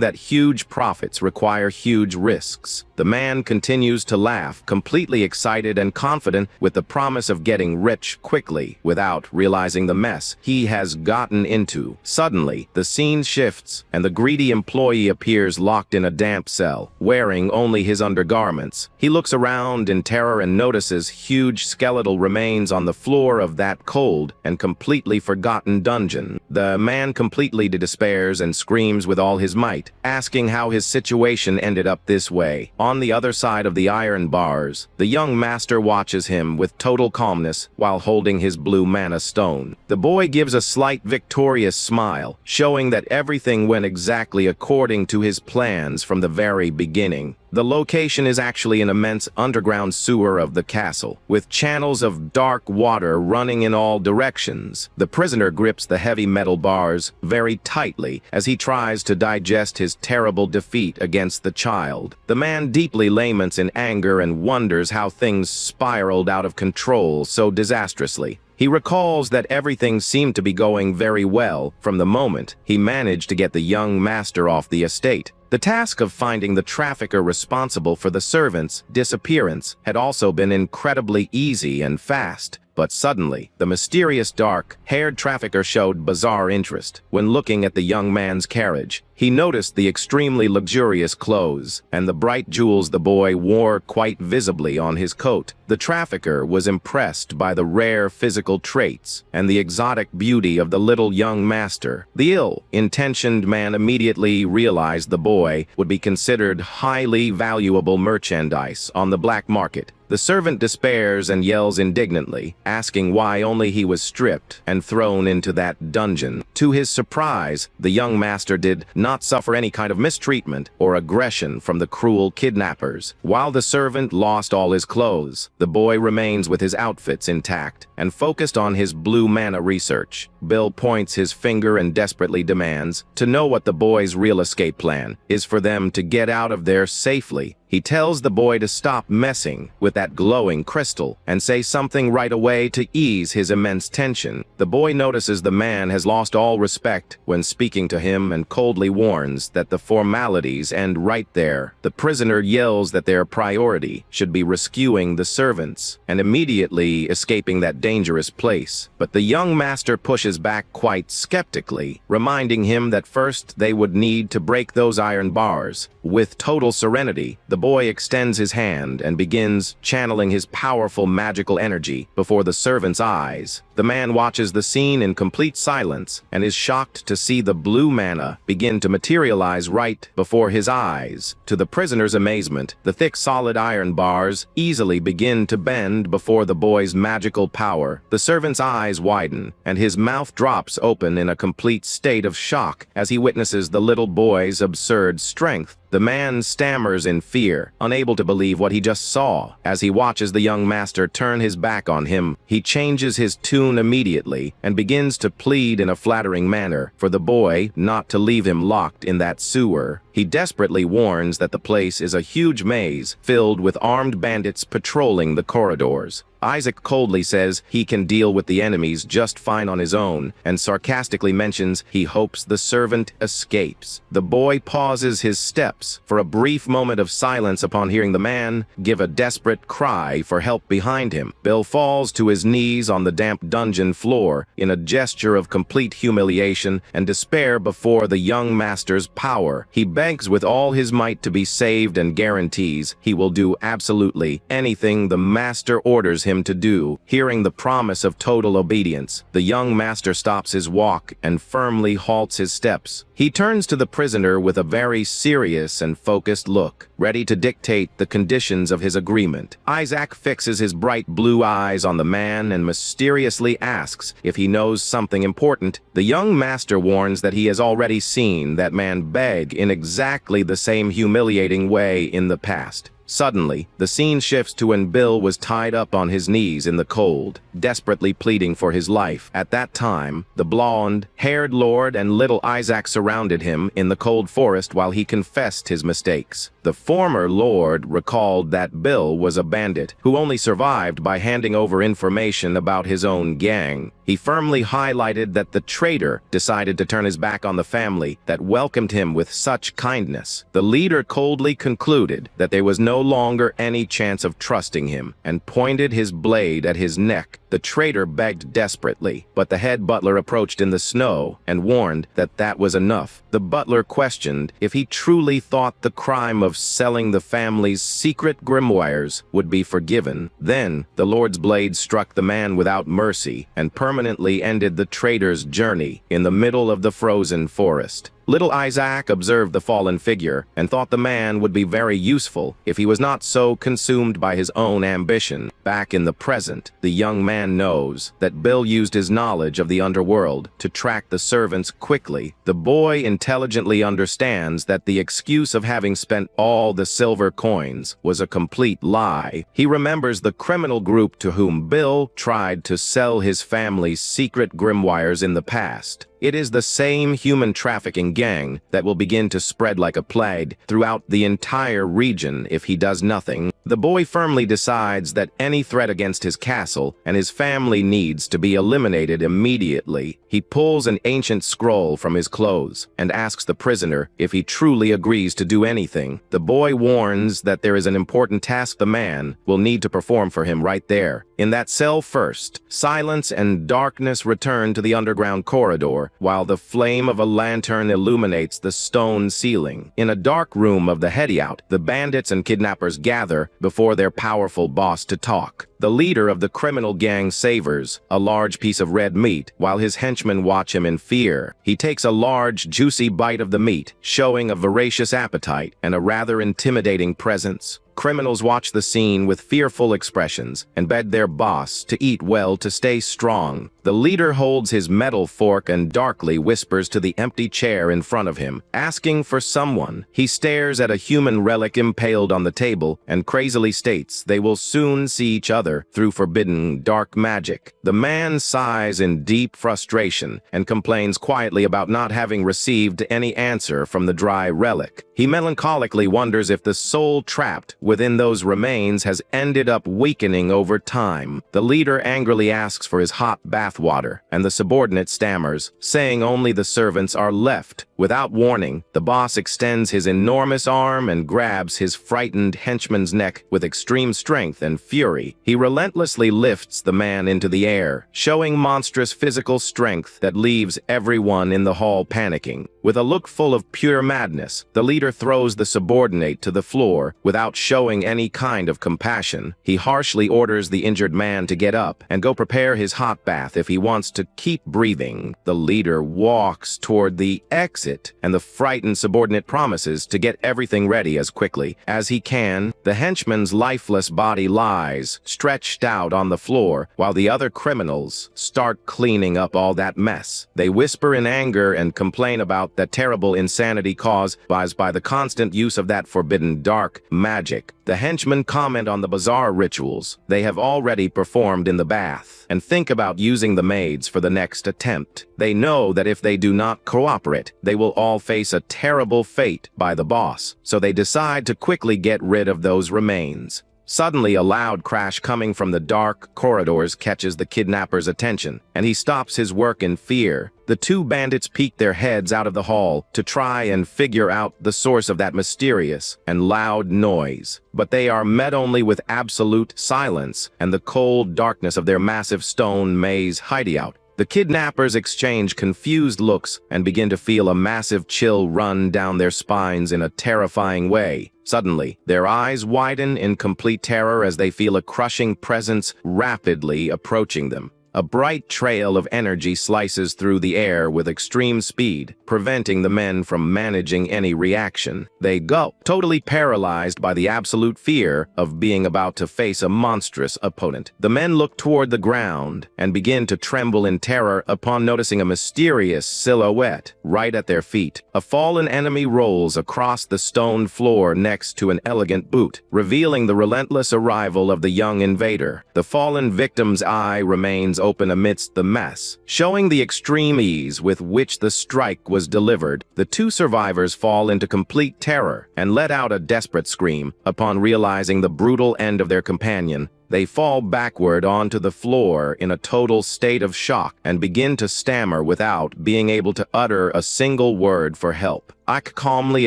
that huge profits require huge risks. The man continues to laugh, completely excited and confident with the promise of getting rich quickly, without realizing the mess he has gotten into. Suddenly, the scene shifts, and the greedy employee appears locked in a damp cell, wearing only his undergarments. He looks around in terror and notices huge skeletal remains on the floor of that cold and completely forgotten dungeon. The man completely despairs and screams with all his might, asking how his situation ended up this way. On the other side of the iron bars, the young master watches him with total calmness while holding his blue mana stone. The boy gives a slight victorious smile, showing that everything went exactly according to his plans from the very beginning. The location is actually an immense underground sewer of the castle, with channels of dark water running in all directions. The prisoner grips the heavy metal bars very tightly as he tries to digest his terrible defeat against the child. The man deeply laments in anger and wonders how things spiraled out of control so disastrously. He recalls that everything seemed to be going very well from the moment he managed to get the young master off the estate. The task of finding the trafficker responsible for the servant's disappearance had also been incredibly easy and fast. But suddenly, the mysterious dark-haired trafficker showed bizarre interest. When looking at the young man's carriage, he noticed the extremely luxurious clothes and the bright jewels the boy wore quite visibly on his coat. The trafficker was impressed by the rare physical traits and the exotic beauty of the little young master. The ill-intentioned man immediately realized the boy would be considered highly valuable merchandise on the black market. The servant despairs and yells indignantly, asking why only he was stripped and thrown into that dungeon. To his surprise, the young master did not suffer any kind of mistreatment or aggression from the cruel kidnappers. While the servant lost all his clothes, the boy remains with his outfits intact and focused on his blue mana research. Bill points his finger and desperately demands to know what the boy's real escape plan is for them to get out of there safely. He tells the boy to stop messing with that glowing crystal and say something right away to ease his immense tension. The boy notices the man has lost all respect when speaking to him and coldly warns that the formalities end right there. The prisoner yells that their priority should be rescuing the servants and immediately escaping that dangerous place. But the young master pushes back quite skeptically, reminding him that first they would need to break those iron bars. With total serenity, the boy extends his hand and begins channeling his powerful magical energy before the servant's eyes. The man watches the scene in complete silence and is shocked to see the blue mana begin to materialize right before his eyes. To the prisoner's amazement, the thick solid iron bars easily begin to bend before the boy's magical power. The servant's eyes widen and his mouth drops open in a complete state of shock as he witnesses the little boy's absurd strength. The man stammers in fear, unable to believe what he just saw. As he watches the young master turn his back on him, he changes his tune immediately and begins to plead in a flattering manner for the boy not to leave him locked in that sewer. He desperately warns that the place is a huge maze filled with armed bandits patrolling the corridors. Isaac coldly says he can deal with the enemies just fine on his own and sarcastically mentions he hopes the servant escapes. The boy pauses his steps for a brief moment of silence upon hearing the man give a desperate cry for help behind him. Bill falls to his knees on the damp dungeon floor in a gesture of complete humiliation and despair before the young master's power. He begs with all his might to be saved and guarantees he will do absolutely anything the master orders him him to do. Hearing the promise of total obedience, the young master stops his walk and firmly halts his steps. He turns to the prisoner with a very serious and focused look, ready to dictate the conditions of his agreement. Isaac fixes his bright blue eyes on the man and mysteriously asks if he knows something important. The young master warns that he has already seen that man beg in exactly the same humiliating way in the past. Suddenly, the scene shifts to when Bill was tied up on his knees in the cold, desperately pleading for his life. At that time, the blonde-haired lord and little Isaac surrounded him in the cold forest while he confessed his mistakes. The former lord recalled that Bill was a bandit who only survived by handing over information about his own gang. He firmly highlighted that the traitor decided to turn his back on the family that welcomed him with such kindness. The leader coldly concluded that there was no longer any chance of trusting him and pointed his blade at his neck. The traitor begged desperately, but the head butler approached in the snow and warned that that was enough. The butler questioned if he truly thought the crime of selling the family's secret grimoires would be forgiven. Then, the lord's blade struck the man without mercy and permanently ended the traitor's journey in the middle of the frozen forest. Little Isaac observed the fallen figure and thought the man would be very useful if he was not so consumed by his own ambition. Back in the present, the young man knows that Bill used his knowledge of the underworld to track the servants quickly. The boy intelligently understands that the excuse of having spent all the silver coins was a complete lie. He remembers the criminal group to whom Bill tried to sell his family's secret grimoires in the past. It is the same human trafficking gang that will begin to spread like a plague throughout the entire region if he does nothing. The boy firmly decides that any threat against his castle and his family needs to be eliminated immediately. He pulls an ancient scroll from his clothes and asks the prisoner if he truly agrees to do anything. The boy warns that there is an important task the man will need to perform for him right there, in that cell first. Silence and darkness return to the underground corridor, while the flame of a lantern illuminates the stone ceiling. In a dark room of the hideout, the bandits and kidnappers gather before their powerful boss to talk. The leader of the criminal gang savors a large piece of red meat, while his henchmen watch him in fear. He takes a large, juicy bite of the meat, showing a voracious appetite and a rather intimidating presence. Criminals watch the scene with fearful expressions and beg their boss to eat well to stay strong. The leader holds his metal fork and darkly whispers to the empty chair in front of him, asking for someone. He stares at a human relic impaled on the table and crazily states they will soon see each other through forbidden dark magic. The man sighs in deep frustration and complains quietly about not having received any answer from the dry relic. He melancholically wonders if the soul trapped within those remains has ended up weakening over time. The leader angrily asks for his hot bath water, and the subordinate stammers, saying only the servants are left. Without warning, the boss extends his enormous arm and grabs his frightened henchman's neck with extreme strength and fury. He relentlessly lifts the man into the air, showing monstrous physical strength that leaves everyone in the hall panicking. With a look full of pure madness, the leader throws the subordinate to the floor without showing any kind of compassion. He harshly orders the injured man to get up and go prepare his hot bath if he wants to keep breathing. The leader walks toward the exit, and the frightened subordinate promises to get everything ready as quickly as he can. The henchman's lifeless body lies, stretched out on the floor, while the other criminals start cleaning up all that mess. They whisper in anger and complain about the terrible insanity caused by the constant use of that forbidden dark magic. The henchmen comment on the bizarre rituals they have already performed in the bath and think about using the maids for the next attempt. They know that if they do not cooperate, they will all face a terrible fate by the boss, so they decide to quickly get rid of those remains. Suddenly, a loud crash coming from the dark corridors catches the kidnapper's attention, and he stops his work in fear. The two bandits peek their heads out of the hall to try and figure out the source of that mysterious and loud noise, but they are met only with absolute silence and the cold darkness of their massive stone maze hideout. The kidnappers exchange confused looks and begin to feel a massive chill run down their spines in a terrifying way. Suddenly, their eyes widen in complete terror as they feel a crushing presence rapidly approaching them. A bright trail of energy slices through the air with extreme speed, preventing the men from managing any reaction. They go, totally paralyzed by the absolute fear of being about to face a monstrous opponent. The men look toward the ground and begin to tremble in terror upon noticing a mysterious silhouette right at their feet. A fallen enemy rolls across the stone floor next to an elegant boot, revealing the relentless arrival of the young invader. The fallen victim's eye remains open amidst the mess, showing the extreme ease with which the strike was delivered. The two survivors fall into complete terror and let out a desperate scream upon realizing the brutal end of their companion. They fall backward onto the floor in a total state of shock and begin to stammer without being able to utter a single word for help. Ike calmly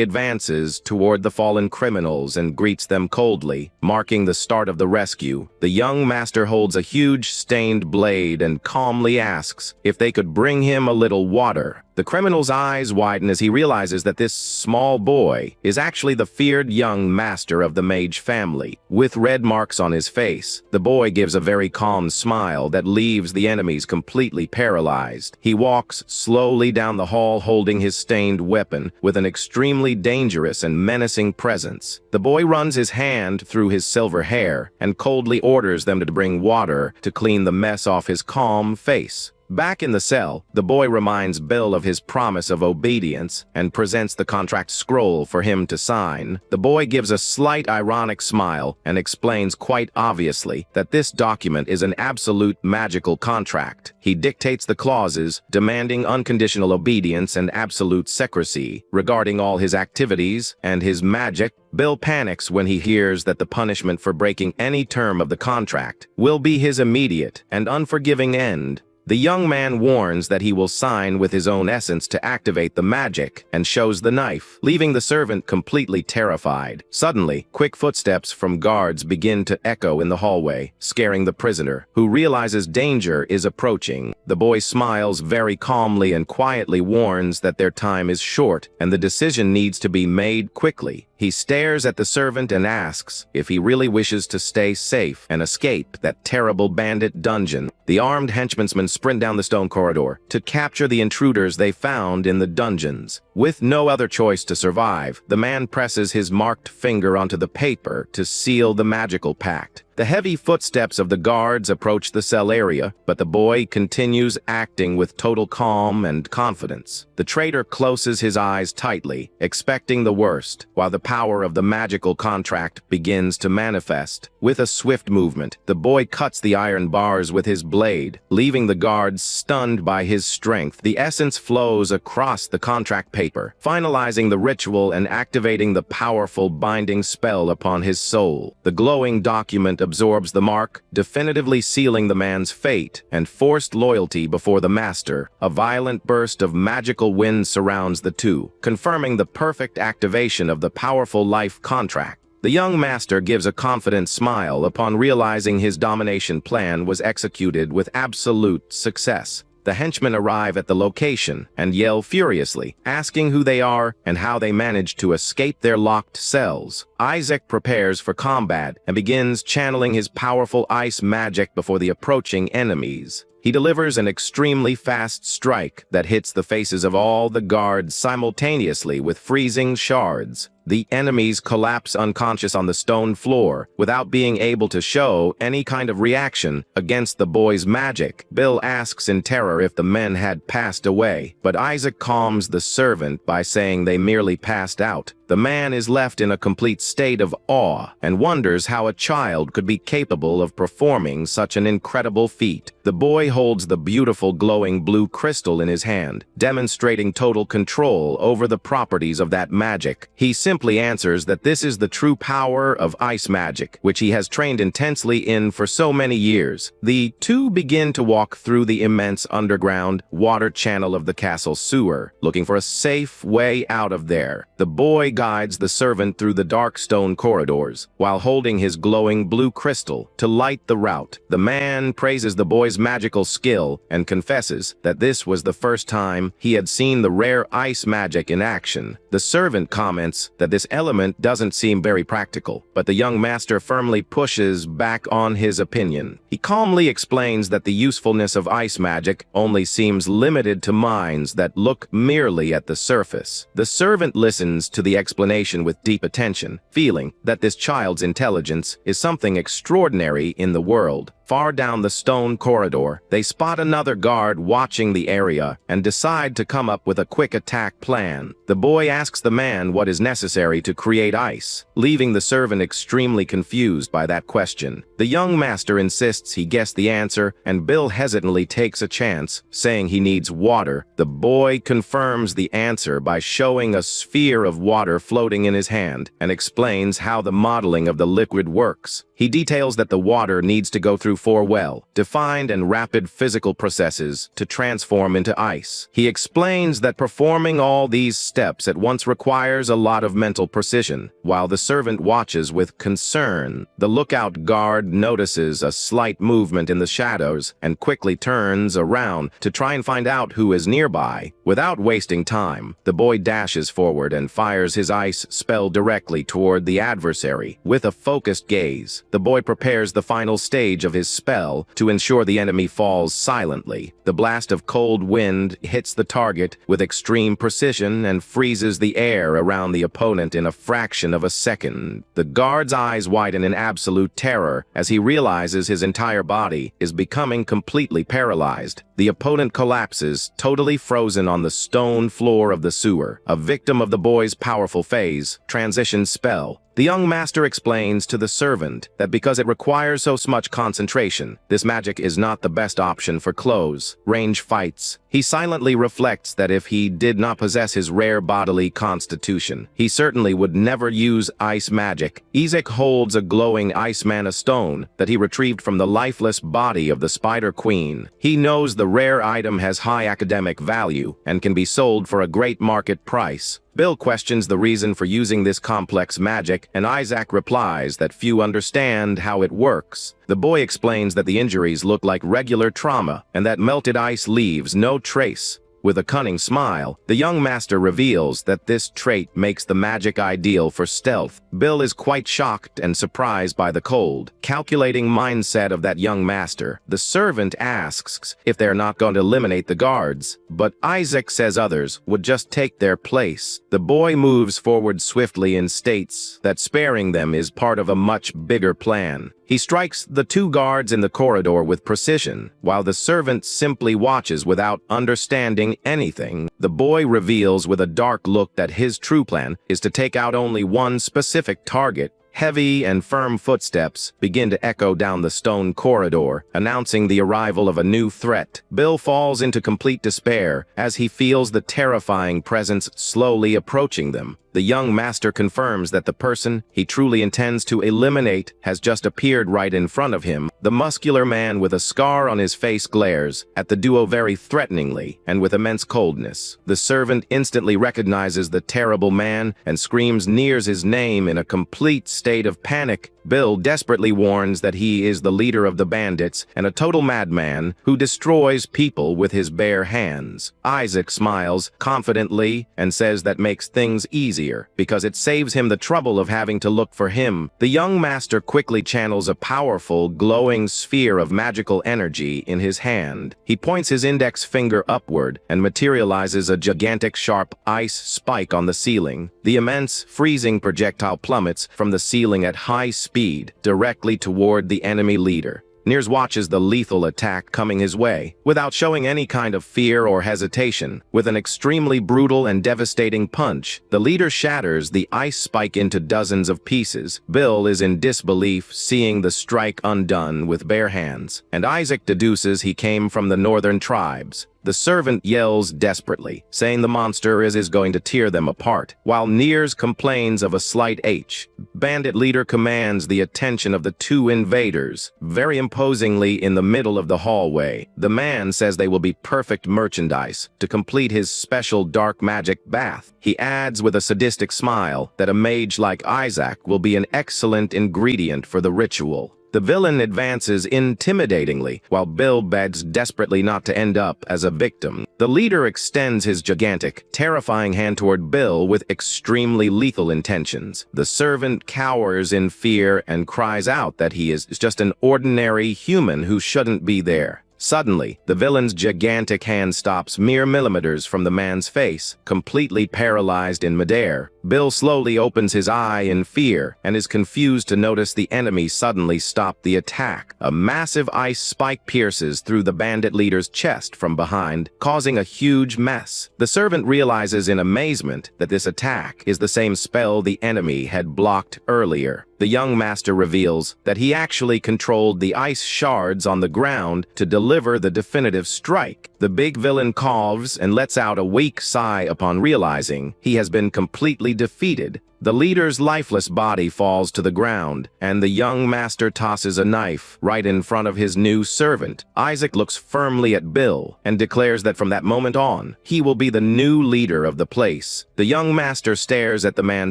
advances toward the fallen criminals and greets them coldly, marking the start of the rescue. The young master holds a huge stained blade and calmly asks if they could bring him a little water. The criminal's eyes widen as he realizes that this small boy is actually the feared young master of the mage family. With red marks on his face, the boy gives a very calm smile that leaves the enemies completely paralyzed. He walks slowly down the hall holding his stained weapon with an extremely dangerous and menacing presence. The boy runs his hand through his silver hair and coldly orders them to bring water to clean the mess off his calm face. Back in the cell, the boy reminds Bill of his promise of obedience and presents the contract scroll for him to sign. The boy gives a slight ironic smile and explains quite obviously that this document is an absolute magical contract. He dictates the clauses, demanding unconditional obedience and absolute secrecy regarding all his activities and his magic. Bill panics when he hears that the punishment for breaking any term of the contract will be his immediate and unforgiving end. The young man warns that he will sign with his own essence to activate the magic and shows the knife, leaving the servant completely terrified. Suddenly, quick footsteps from guards begin to echo in the hallway, scaring the prisoner, who realizes danger is approaching. The boy smiles very calmly and quietly warns that their time is short and the decision needs to be made quickly. He stares at the servant and asks if he really wishes to stay safe and escape that terrible bandit dungeon. The armed henchmen sprint down the stone corridor to capture the intruders they found in the dungeons. With no other choice to survive, the man presses his marked finger onto the paper to seal the magical pact. The heavy footsteps of the guards approach the cell area, but the boy continues acting with total calm and confidence. The traitor closes his eyes tightly, expecting the worst, while the power of the magical contract begins to manifest. With a swift movement, the boy cuts the iron bars with his blade, leaving the guards stunned by his strength. The essence flows across the contract paper, finalizing the ritual and activating the powerful binding spell upon his soul. The glowing document absorbs the mark, definitively sealing the man's fate and forced loyalty before the master. A violent burst of magical wind surrounds the two, confirming the perfect activation of the powerful life contract. The young master gives a confident smile upon realizing his domination plan was executed with absolute success. The henchmen arrive at the location and yell furiously, asking who they are and how they managed to escape their locked cells. Isaac prepares for combat and begins channeling his powerful ice magic before the approaching enemies. He delivers an extremely fast strike that hits the faces of all the guards simultaneously with freezing shards. The enemies collapse unconscious on the stone floor without being able to show any kind of reaction against the boy's magic. Bill asks in terror if the men had passed away, but Isaac calms the servant by saying they merely passed out. The man is left in a complete state of awe and wonders how a child could be capable of performing such an incredible feat. The boy holds the beautiful glowing blue crystal in his hand, demonstrating total control over the properties of that magic. He simply answers that this is the true power of ice magic, which he has trained intensely in for so many years. The two begin to walk through the immense underground water channel of the castle sewer, looking for a safe way out of there. The boy guides the servant through the dark stone corridors, while holding his glowing blue crystal to light the route. The man praises the boy's magical skill and confesses that this was the first time he had seen the rare ice magic in action. The servant comments that that this element doesn't seem very practical, but the young master firmly pushes back on his opinion. He calmly explains that the usefulness of ice magic only seems limited to minds that look merely at the surface. The servant listens to the explanation with deep attention, feeling that this child's intelligence is something extraordinary in the world. Far down the stone corridor, they spot another guard watching the area and decide to come up with a quick attack plan. The boy asks the man what is necessary to create ice, leaving the servant extremely confused by that question. The young master insists he guessed the answer, and Bill hesitantly takes a chance, saying he needs water. The boy confirms the answer by showing a sphere of water floating in his hand and explains how the modeling of the liquid works. He details that the water needs to go through 4 well-defined and rapid physical processes to transform into ice. He explains that performing all these steps at once requires a lot of mental precision. While the servant watches with concern, the lookout guard notices a slight movement in the shadows and quickly turns around to try and find out who is nearby. Without wasting time, the boy dashes forward and fires his ice spell directly toward the adversary. With a focused gaze, the boy prepares the final stage of his spell to ensure the enemy falls silently. The blast of cold wind hits the target with extreme precision and freezes the air around the opponent in a fraction of a second. The guard's eyes widen in absolute terror as he realizes his entire body is becoming completely paralyzed. The opponent collapses, totally frozen on the stone floor of the sewer, a victim of the boy's powerful phase transition spell. The young master explains to the servant that because it requires so much concentration, this magic is not the best option for close-range fights. He silently reflects that if he did not possess his rare bodily constitution, he certainly would never use ice magic. Isaac holds a glowing ice mana stone that he retrieved from the lifeless body of the Spider Queen. He knows the rare item has high academic value and can be sold for a great market price. Bill questions the reason for using this complex magic, and Isaac replies that few understand how it works. The boy explains that the injuries look like regular trauma and that melted ice leaves no trace. With a cunning smile, the young master reveals that this trait makes the magic ideal for stealth. Bill is quite shocked and surprised by the cold, calculating mindset of that young master. The servant asks if they're not going to eliminate the guards, but Isaac says others would just take their place. The boy moves forward swiftly and states that sparing them is part of a much bigger plan. He strikes the 2 guards in the corridor with precision, while the servant simply watches without understanding anything. The boy reveals with a dark look that his true plan is to take out only one specific target. Heavy and firm footsteps begin to echo down the stone corridor, announcing the arrival of a new threat. Bill falls into complete despair as he feels the terrifying presence slowly approaching them. The young master confirms that the person he truly intends to eliminate has just appeared right in front of him. The muscular man with a scar on his face glares at the duo very threateningly and with immense coldness. The servant instantly recognizes the terrible man and screams his name in a complete state of panic. Bill desperately warns that he is the leader of the bandits and a total madman who destroys people with his bare hands. Isaac smiles confidently and says that makes things easier because it saves him the trouble of having to look for him. The young master quickly channels a powerful, glowing sphere of magical energy in his hand. He points his index finger upward and materializes a gigantic sharp ice spike on the ceiling. The immense, freezing projectile plummets from the ceiling at high speed directly toward the enemy leader. Niers watches the lethal attack coming his way, without showing any kind of fear or hesitation. With an extremely brutal and devastating punch, the leader shatters the ice spike into dozens of pieces. Bill is in disbelief seeing the strike undone with bare hands, and Isaac deduces he came from the northern tribes. The servant yells desperately, saying the monster is going to tear them apart, while Niers complains of a slight H. Bandit leader commands the attention of the 2 invaders, very imposingly in the middle of the hallway. The man says they will be perfect merchandise to complete his special dark magic bath. He adds with a sadistic smile that a mage like Isaac will be an excellent ingredient for the ritual. The villain advances intimidatingly, while Bill begs desperately not to end up as a victim. The leader extends his gigantic, terrifying hand toward Bill with extremely lethal intentions. The servant cowers in fear and cries out that he is just an ordinary human who shouldn't be there. Suddenly, the villain's gigantic hand stops mere millimeters from the man's face, completely paralyzed in midair. Bill slowly opens his eye in fear and is confused to notice the enemy suddenly stop the attack. A massive ice spike pierces through the bandit leader's chest from behind, causing a huge mess. The servant realizes in amazement that this attack is the same spell the enemy had blocked earlier. The young master reveals that he actually controlled the ice shards on the ground to deliver the definitive strike. The big villain coughs and lets out a weak sigh upon realizing he has been completely defeated. The leader's lifeless body falls to the ground, and the young master tosses a knife right in front of his new servant. Isaac looks firmly at Bill and declares that from that moment on, he will be the new leader of the place. The young master stares at the man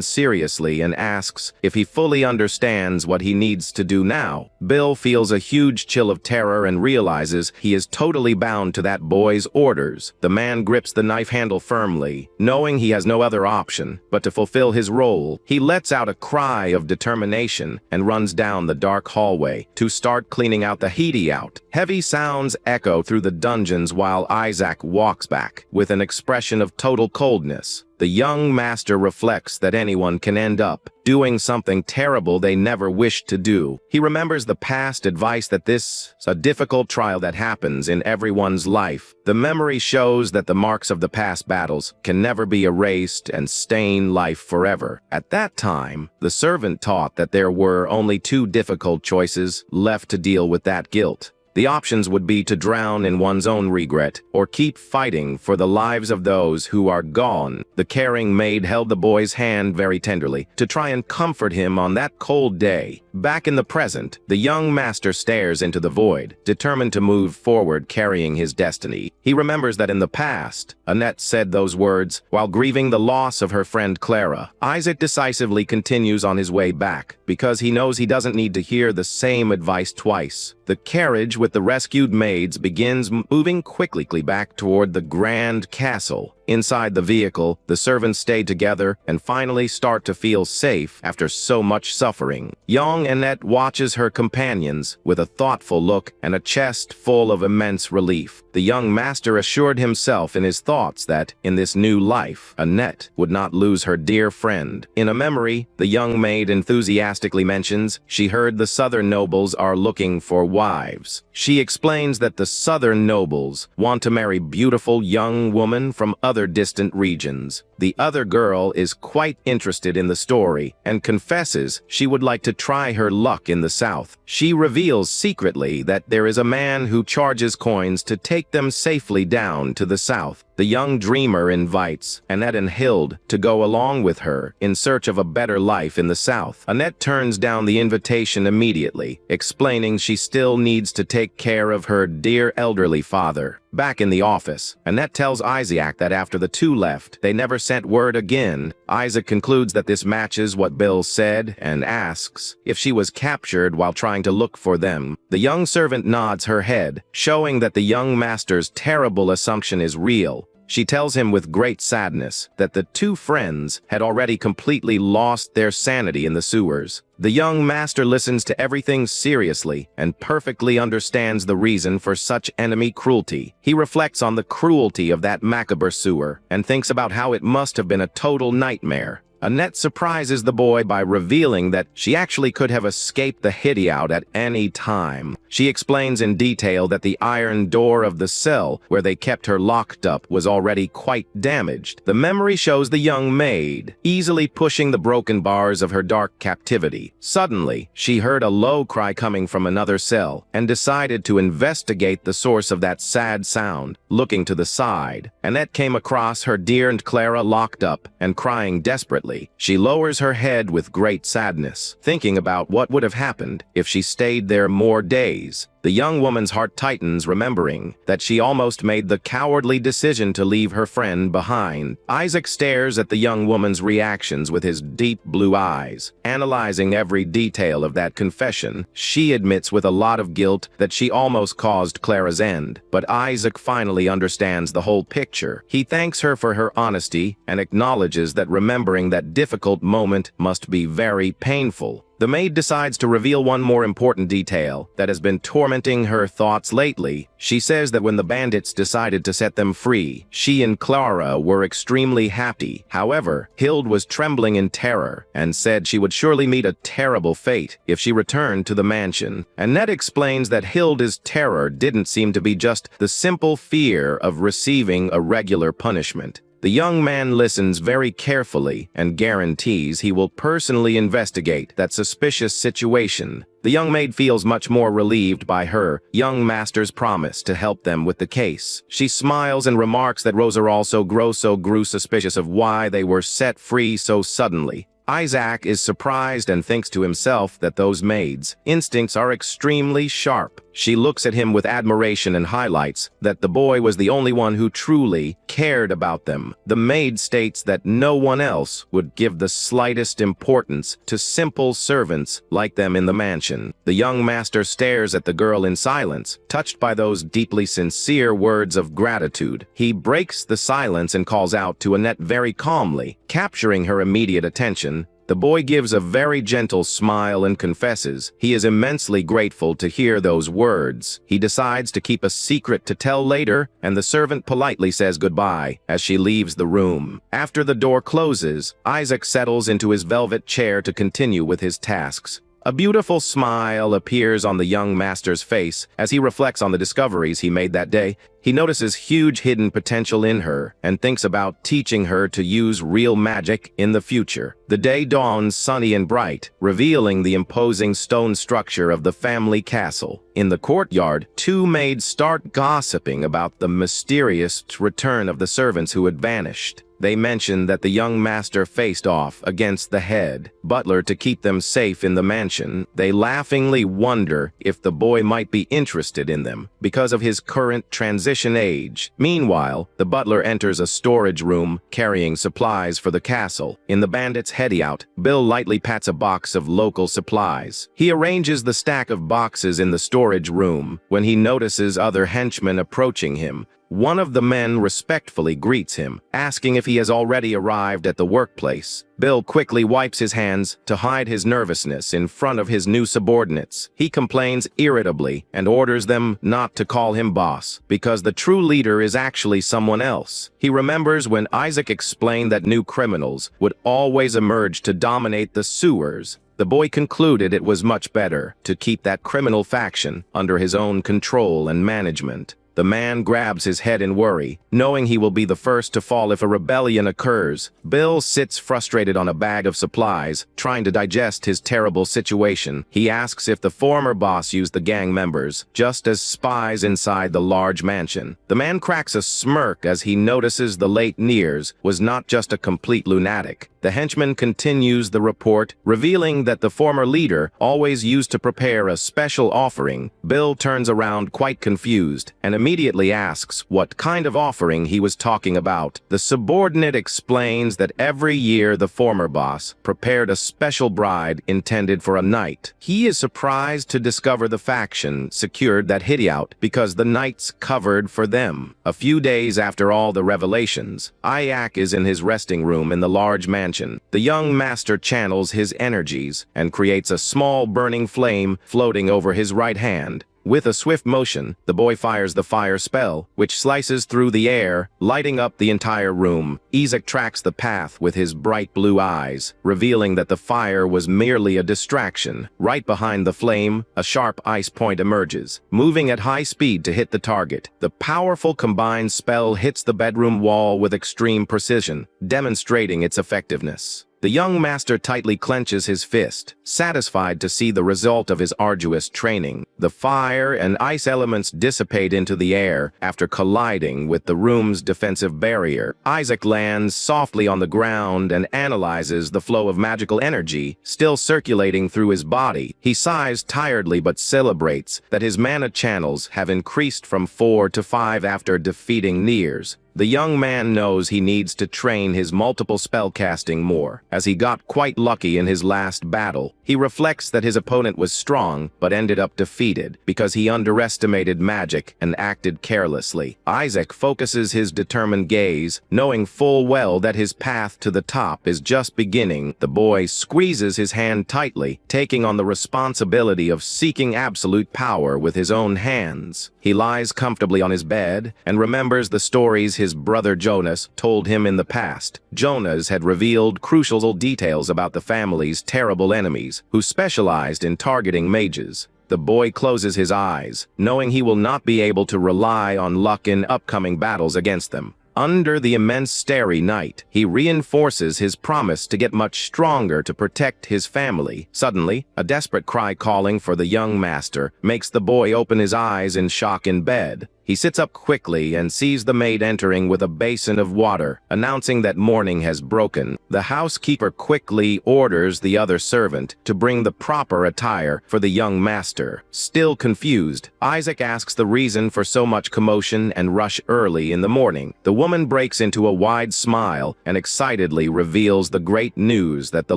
seriously and asks if he fully understands what he needs to do now. Bill feels a huge chill of terror and realizes he is totally bound to that boy's orders. The man grips the knife handle firmly, knowing he has no other option but to fulfill his role. He lets out a cry of determination and runs down the dark hallway to start cleaning out the hideout. Heavy sounds echo through the dungeons while Isaac walks back with an expression of total coldness. The young master reflects that anyone can end up doing something terrible they never wished to do. He remembers the past advice that this is a difficult trial that happens in everyone's life. The memory shows that the marks of the past battles can never be erased and stain life forever. At that time, the servant taught that there were only two difficult choices left to deal with that guilt. The options would be to drown in one's own regret or keep fighting for the lives of those who are gone. The caring maid held the boy's hand very tenderly to try and comfort him on that cold day. Back in the present, the young master stares into the void, determined to move forward carrying his destiny. He remembers that in the past, Annette said those words while grieving the loss of her friend Clara. Isaac decisively continues on his way back because he knows he doesn't need to hear the same advice twice. The carriage with the rescued maids begins moving quickly back toward the grand castle. Inside the vehicle, the servants stay together and finally start to feel safe after so much suffering. Young Annette watches her companions with a thoughtful look and a chest full of immense relief. The young master assured himself in his thoughts that, in this new life, Annette would not lose her dear friend. In a memory, the young maid enthusiastically mentions she heard the southern nobles are looking for wives. She explains that the southern nobles want to marry beautiful young women from other distant regions. The other girl is quite interested in the story and confesses she would like to try her luck in the south. She reveals secretly that there is a man who charges coins to take them safely down to the south. The young dreamer invites Annette and Hild to go along with her in search of a better life in the south. Annette turns down the invitation immediately, explaining she still needs to take care of her dear elderly father. Back in the office, Annette tells Isaac that after the two left, they never sent word again. Isaac concludes that this matches what Bill said and asks if she was captured while trying to look for them. The young servant nods her head, showing that the young master's terrible assumption is real. She tells him with great sadness that the two friends had already completely lost their sanity in the sewers. The young master listens to everything seriously and perfectly understands the reason for such enemy cruelty. He reflects on the cruelty of that macabre sewer and thinks about how it must have been a total nightmare. Annette surprises the boy by revealing that she actually could have escaped the hideout at any time. She explains in detail that the iron door of the cell where they kept her locked up was already quite damaged. The memory shows the young maid easily pushing the broken bars of her dark captivity. Suddenly, she heard a low cry coming from another cell and decided to investigate the source of that sad sound. Looking to the side, Annette came across her dear Aunt Clara locked up and crying desperately. She lowers her head with great sadness, thinking about what would have happened if she stayed there more days. The young woman's heart tightens, remembering that she almost made the cowardly decision to leave her friend behind. Isaac stares at the young woman's reactions with his deep blue eyes, analyzing every detail of that confession. She admits with a lot of guilt that she almost caused Clara's end, but Isaac finally understands the whole picture. He thanks her for her honesty and acknowledges that remembering that difficult moment must be very painful. The maid decides to reveal one more important detail that has been tormenting her thoughts lately. She says that when the bandits decided to set them free, she and Clara were extremely happy. However, Hild was trembling in terror and said she would surely meet a terrible fate if she returned to the mansion. Annette explains that Hild's terror didn't seem to be just the simple fear of receiving a regular punishment. The young man listens very carefully and guarantees he will personally investigate that suspicious situation. The young maid feels much more relieved by her young master's promise to help them with the case. She smiles and remarks that Rosa also grew suspicious of why they were set free so suddenly. Isaac is surprised and thinks to himself that those maids' instincts are extremely sharp. She looks at him with admiration and highlights that the boy was the only one who truly cared about them. The maid states that no one else would give the slightest importance to simple servants like them in the mansion. The young master stares at the girl in silence, touched by those deeply sincere words of gratitude. He breaks the silence and calls out to Annette very calmly, capturing her immediate attention. The boy gives a very gentle smile and confesses he is immensely grateful to hear those words. He decides to keep a secret to tell later, and the servant politely says goodbye as she leaves the room. After the door closes, Isaac settles into his velvet chair to continue with his tasks. A beautiful smile appears on the young master's face as he reflects on the discoveries he made that day. He notices huge hidden potential in her and thinks about teaching her to use real magic in the future. The day dawns sunny and bright, revealing the imposing stone structure of the family castle. In the courtyard, two maids start gossiping about the mysterious return of the servants who had vanished. They mention that the young master faced off against the head butler to keep them safe in the mansion. They laughingly wonder if the boy might be interested in them because of his current transition age. Meanwhile, the butler enters a storage room carrying supplies for the castle. In the bandits' hideout, Bill lightly pats a box of local supplies. He arranges the stack of boxes in the storage room when he notices other henchmen approaching him. One of the men respectfully greets him, asking if he has already arrived at the workplace. Bill quickly wipes his hands to hide his nervousness in front of his new subordinates. He complains irritably and orders them not to call him boss, because the true leader is actually someone else. He remembers when Isaac explained that new criminals would always emerge to dominate the sewers. The boy concluded it was much better to keep that criminal faction under his own control and management. The man grabs his head in worry, knowing he will be the first to fall if a rebellion occurs. Bill sits frustrated on a bag of supplies, trying to digest his terrible situation. He asks if the former boss used the gang members just as spies inside the large mansion. The man cracks a smirk as he notices the late Nears was not just a complete lunatic. The henchman continues the report, revealing that the former leader always used to prepare a special offering. Bill turns around quite confused and immediately asks what kind of offering he was talking about. The subordinate explains that every year the former boss prepared a special bride intended for a knight. He is surprised to discover the faction secured that hideout because the knights covered for them. A few days after all the revelations, Isaac is in his resting room in the large mansion. The young master channels his energies and creates a small burning flame floating over his right hand. With a swift motion, the boy fires the fire spell, which slices through the air, lighting up the entire room. Isaac tracks the path with his bright blue eyes, revealing that the fire was merely a distraction. Right behind the flame, a sharp ice point emerges, moving at high speed to hit the target. The powerful combined spell hits the bedroom wall with extreme precision, demonstrating its effectiveness. The The young master tightly clenches his fist, satisfied to see the result of his arduous training. The fire and ice elements dissipate into the air after colliding with the room's defensive barrier. Isaac lands softly on the ground and analyzes the flow of magical energy still circulating through his body. He sighs tiredly but celebrates that his mana channels have increased from 4 to 5 after defeating Niers. The young man knows he needs to train his multiple spellcasting more, as he got quite lucky in his last battle. He reflects that his opponent was strong, but ended up defeated because he underestimated magic and acted carelessly. Isaac focuses his determined gaze, knowing full well that his path to the top is just beginning. The boy squeezes his hand tightly, taking on the responsibility of seeking absolute power with his own hands. He lies comfortably on his bed and remembers the stories his brother Jonas told him in the past. Jonas had revealed crucial details about the family's terrible enemies, who specialized in targeting mages. The boy closes his eyes, knowing he will not be able to rely on luck in upcoming battles against them. Under the immense starry night, he reinforces his promise to get much stronger to protect his family. Suddenly, a desperate cry calling for the young master makes the boy open his eyes in shock in bed. He sits up quickly and sees the maid entering with a basin of water, announcing that morning has broken. The housekeeper quickly orders the other servant to bring the proper attire for the young master. Still confused, Isaac asks the reason for so much commotion and rush early in the morning. The woman breaks into a wide smile and excitedly reveals the great news that the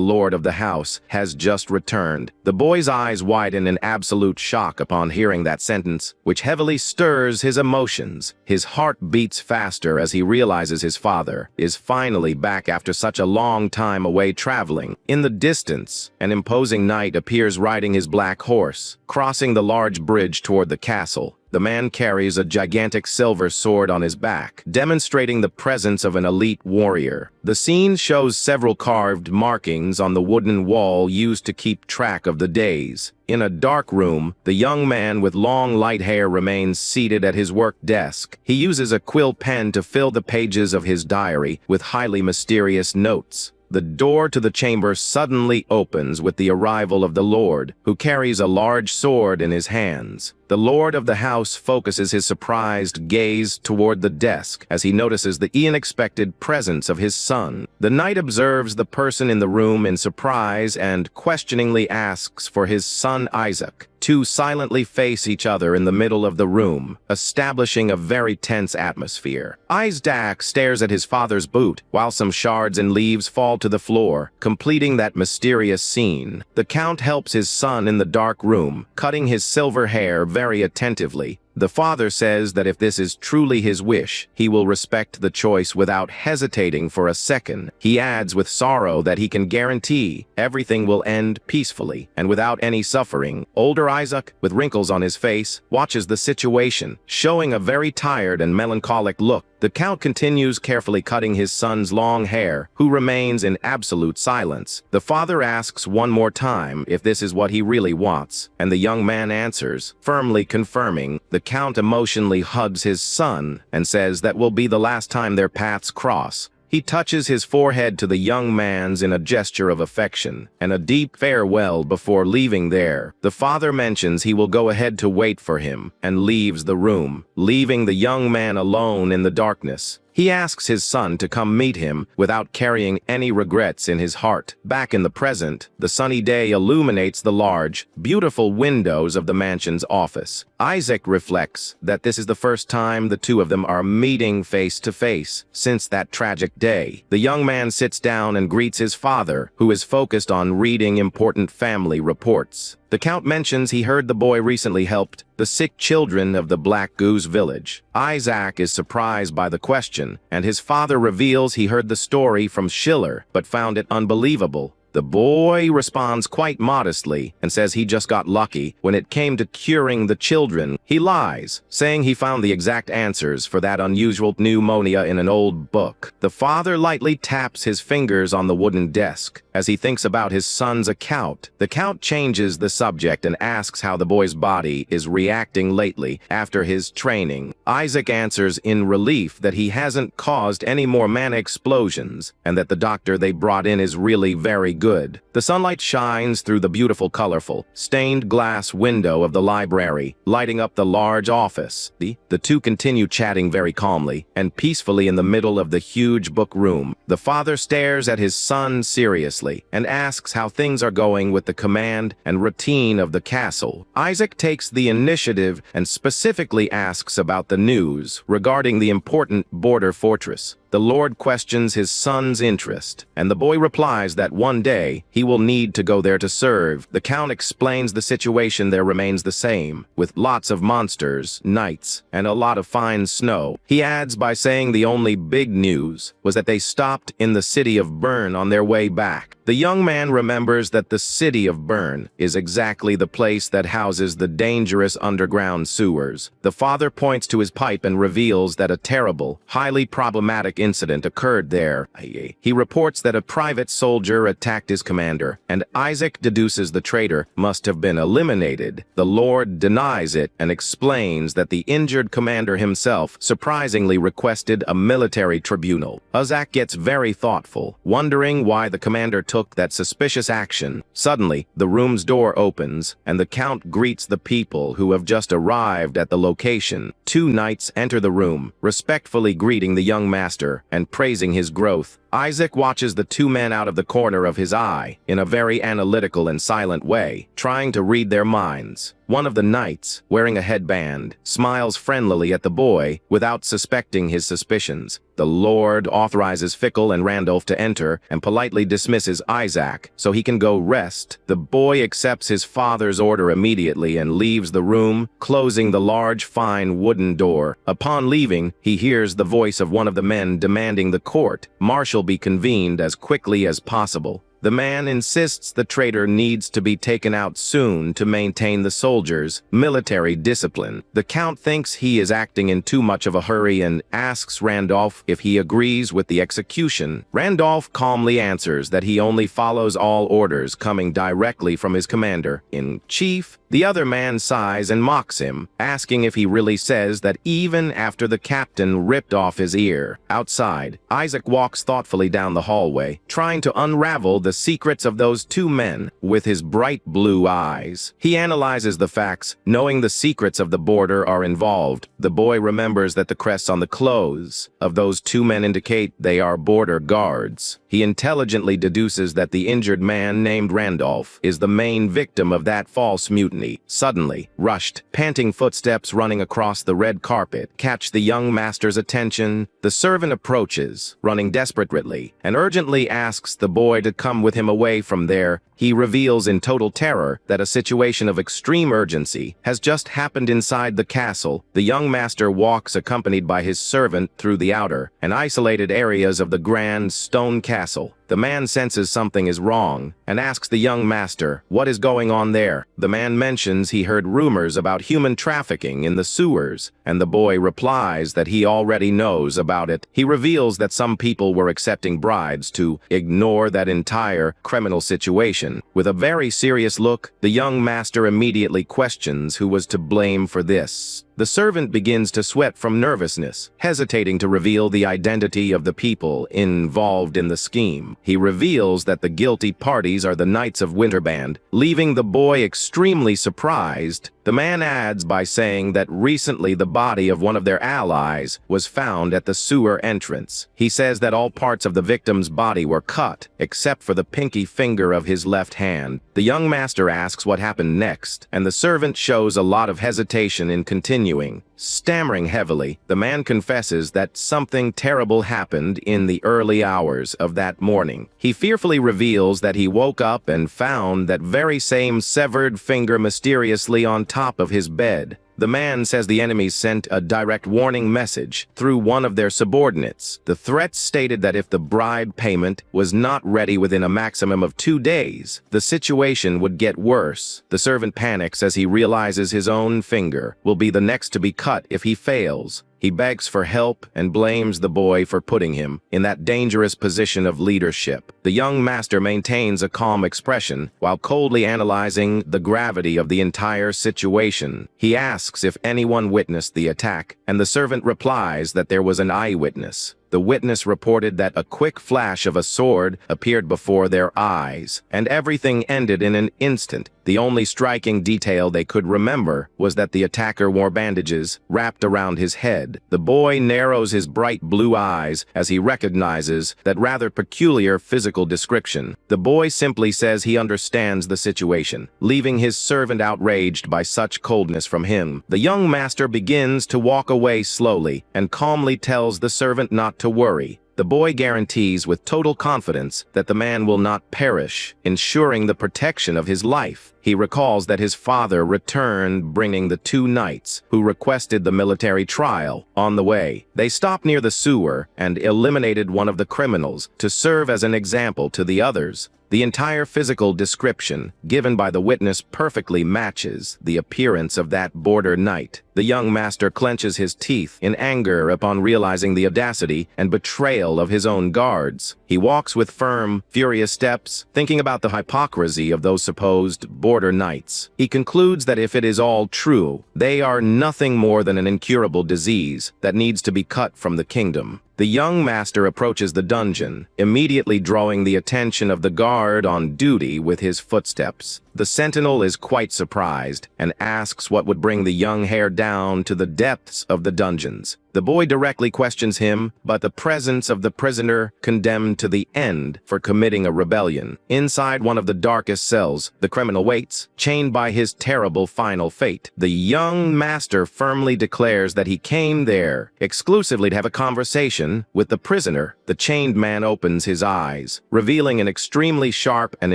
lord of the house has just returned. The boy's eyes widen in absolute shock upon hearing that sentence, which heavily stirs his emotions. His heart beats faster as he realizes his father is finally back after such a long time away traveling. In the distance, an imposing knight appears riding his black horse, crossing the large bridge toward the castle. The man carries a gigantic silver sword on his back, demonstrating the presence of an elite warrior. The scene shows several carved markings on the wooden wall used to keep track of the days. In a dark room, the young man with long light hair remains seated at his work desk. He uses a quill pen to fill the pages of his diary with highly mysterious notes. The door to the chamber suddenly opens with the arrival of the lord, who carries a large sword in his hands. The lord of the house focuses his surprised gaze toward the desk as he notices the unexpected presence of his son. The knight observes the person in the room in surprise and questioningly asks for his son Isaac. Two silently face each other in the middle of the room, establishing a very tense atmosphere. Isaac stares at his father's boot, while some shards and leaves fall to the floor, completing that mysterious scene. The count helps his son in the dark room, cutting his silver hair very attentively. The father says that if this is truly his wish, he will respect the choice without hesitating for a second. He adds with sorrow that he can guarantee everything will end peacefully and without any suffering. Older Isaac, with wrinkles on his face, watches the situation, showing a very tired and melancholic look. The count continues carefully cutting his son's long hair, who remains in absolute silence. The father asks one more time if this is what he really wants, and the young man answers, firmly confirming. The count emotionally hugs his son and says that will be the last time their paths cross. He touches his forehead to the young man's in a gesture of affection and a deep farewell before leaving there. The father mentions he will go ahead to wait for him and leaves the room, leaving the young man alone in the darkness. He asks his son to come meet him without carrying any regrets in his heart. Back in the present, the sunny day illuminates the large, beautiful windows of the mansion's office. Isaac reflects that this is the first time the two of them are meeting face to face since that tragic day. The young man sits down and greets his father, who is focused on reading important family reports. The count mentions he heard the boy recently helped the sick children of the Black Goose village. Isaac is surprised by the question, and his father reveals he heard the story from Schiller but found it unbelievable. The boy responds quite modestly and says he just got lucky when it came to curing the children. He lies, saying he found the exact answers for that unusual pneumonia in an old book. The father lightly taps his fingers on the wooden desk as he thinks about his son's account. The count changes the subject and asks how the boy's body is reacting lately after his training. Isaac answers in relief that he hasn't caused any more mana explosions and that the doctor they brought in is really very good. The sunlight shines through the beautiful, colorful, stained glass window of the library, lighting up the large office. The two continue chatting very calmly and peacefully in the middle of the huge book room. The father stares at his son seriously and asks how things are going with the command and routine of the castle. Isaac takes the initiative and specifically asks about the news regarding the important border fortress. The Lord questions his son's interest, and the boy replies that one day he will need to go there to serve. The Count explains the situation there remains the same, with lots of monsters, knights, and a lot of fine snow. He adds by saying the only big news was that they stopped in the city of Bern on their way back. The young man remembers that the city of Bern is exactly the place that houses the dangerous underground sewers. The father points to his pipe and reveals that a terrible, highly problematic incident occurred there. He reports that a private soldier attacked his commander, and Isaac deduces the traitor must have been eliminated. The Lord denies it and explains that the injured commander himself surprisingly requested a military tribunal. Isaac gets very thoughtful, wondering why the commander took that suspicious action. Suddenly, the room's door opens, and the Count greets the people who have just arrived at the location. Two knights enter the room, respectfully greeting the young master and praising his growth. Isaac watches the two men out of the corner of his eye in a very analytical and silent way, trying to read their minds. One of the knights, wearing a headband, smiles friendlily at the boy without suspecting his suspicions. The Lord authorizes Fickle and Randolph to enter and politely dismisses Isaac so he can go rest. The boy accepts his father's order immediately and leaves the room, closing the large, fine wooden door. Upon leaving, he hears the voice of one of the men demanding the court martial be convened as quickly as possible. The man insists the traitor needs to be taken out soon to maintain the soldiers' military discipline. The Count thinks he is acting in too much of a hurry and asks Randolph if he agrees with the execution. Randolph calmly answers that he only follows all orders coming directly from his commander-in-chief. The other man sighs and mocks him, asking if he really says that even after the captain ripped off his ear. Outside, Isaac walks thoughtfully down the hallway, trying to unravel the secrets of those two men with his bright blue eyes. He analyzes the facts, knowing the secrets of the border are involved. The boy remembers that the crests on the clothes of those two men indicate they are border guards. He intelligently deduces that the injured man named Randolph is the main victim of that false mutiny. Suddenly, rushed, panting footsteps running across the red carpet catch the young master's attention. The servant approaches, running desperately, and urgently asks the boy to come with him away from there. He reveals in total terror that a situation of extreme urgency has just happened inside the castle. The young master walks accompanied by his servant through the outer and isolated areas of the grand stone castle. The man senses something is wrong and asks the young master what is going on there. The man mentions he heard rumors about human trafficking in the sewers, and the boy replies that he already knows about it. He reveals that some people were accepting bribes to ignore that entire criminal situation. With a very serious look, the young master immediately questions who was to blame for this. The servant begins to sweat from nervousness, hesitating to reveal the identity of the people involved in the scheme. He reveals that the guilty parties are the Knights of Winterband, leaving the boy extremely surprised. The man adds by saying that recently the body of one of their allies was found at the sewer entrance. He says that all parts of the victim's body were cut, except for the pinky finger of his left hand. The young master asks what happened next, and the servant shows a lot of hesitation in continuing. Stammering heavily, the man confesses that something terrible happened in the early hours of that morning. He fearfully reveals that he woke up and found that very same severed finger mysteriously on top of his bed. The man says the enemies sent a direct warning message through one of their subordinates. The threat stated that if the bribe payment was not ready within a maximum of 2 days, the situation would get worse. The servant panics as he realizes his own finger will be the next to be cut if he fails. He begs for help and blames the boy for putting him in that dangerous position of leadership. The young master maintains a calm expression while coldly analyzing the gravity of the entire situation. He asks if anyone witnessed the attack, and the servant replies that there was an eyewitness. The witness reported that a quick flash of a sword appeared before their eyes, and everything ended in an instant. The only striking detail they could remember was that the attacker wore bandages wrapped around his head. The boy narrows his bright blue eyes as he recognizes that rather peculiar physical description. The boy simply says he understands the situation, leaving his servant outraged by such coldness from him. The young master begins to walk away slowly and calmly tells the servant not to worry. The boy guarantees with total confidence that the man will not perish, ensuring the protection of his life. He recalls that his father returned bringing the 2 knights who requested the military trial. On the way, they stopped near the sewer and eliminated one of the criminals to serve as an example to the others. The entire physical description given by the witness perfectly matches the appearance of that border knight. The young master clenches his teeth in anger upon realizing the audacity and betrayal of his own guards. He walks with firm, furious steps, thinking about the hypocrisy of those supposed border knights. He concludes that if it is all true, they are nothing more than an incurable disease that needs to be cut from the kingdom. The young master approaches the dungeon, immediately drawing the attention of the guard on duty with his footsteps. The sentinel is quite surprised and asks what would bring the young hare down to the depths of the dungeons. The boy directly questions him, but the presence of the prisoner condemned to the end for committing a rebellion. Inside one of the darkest cells, the criminal waits, chained by his terrible final fate. The young master firmly declares that he came there exclusively to have a conversation with the prisoner. The chained man opens his eyes, revealing an extremely sharp and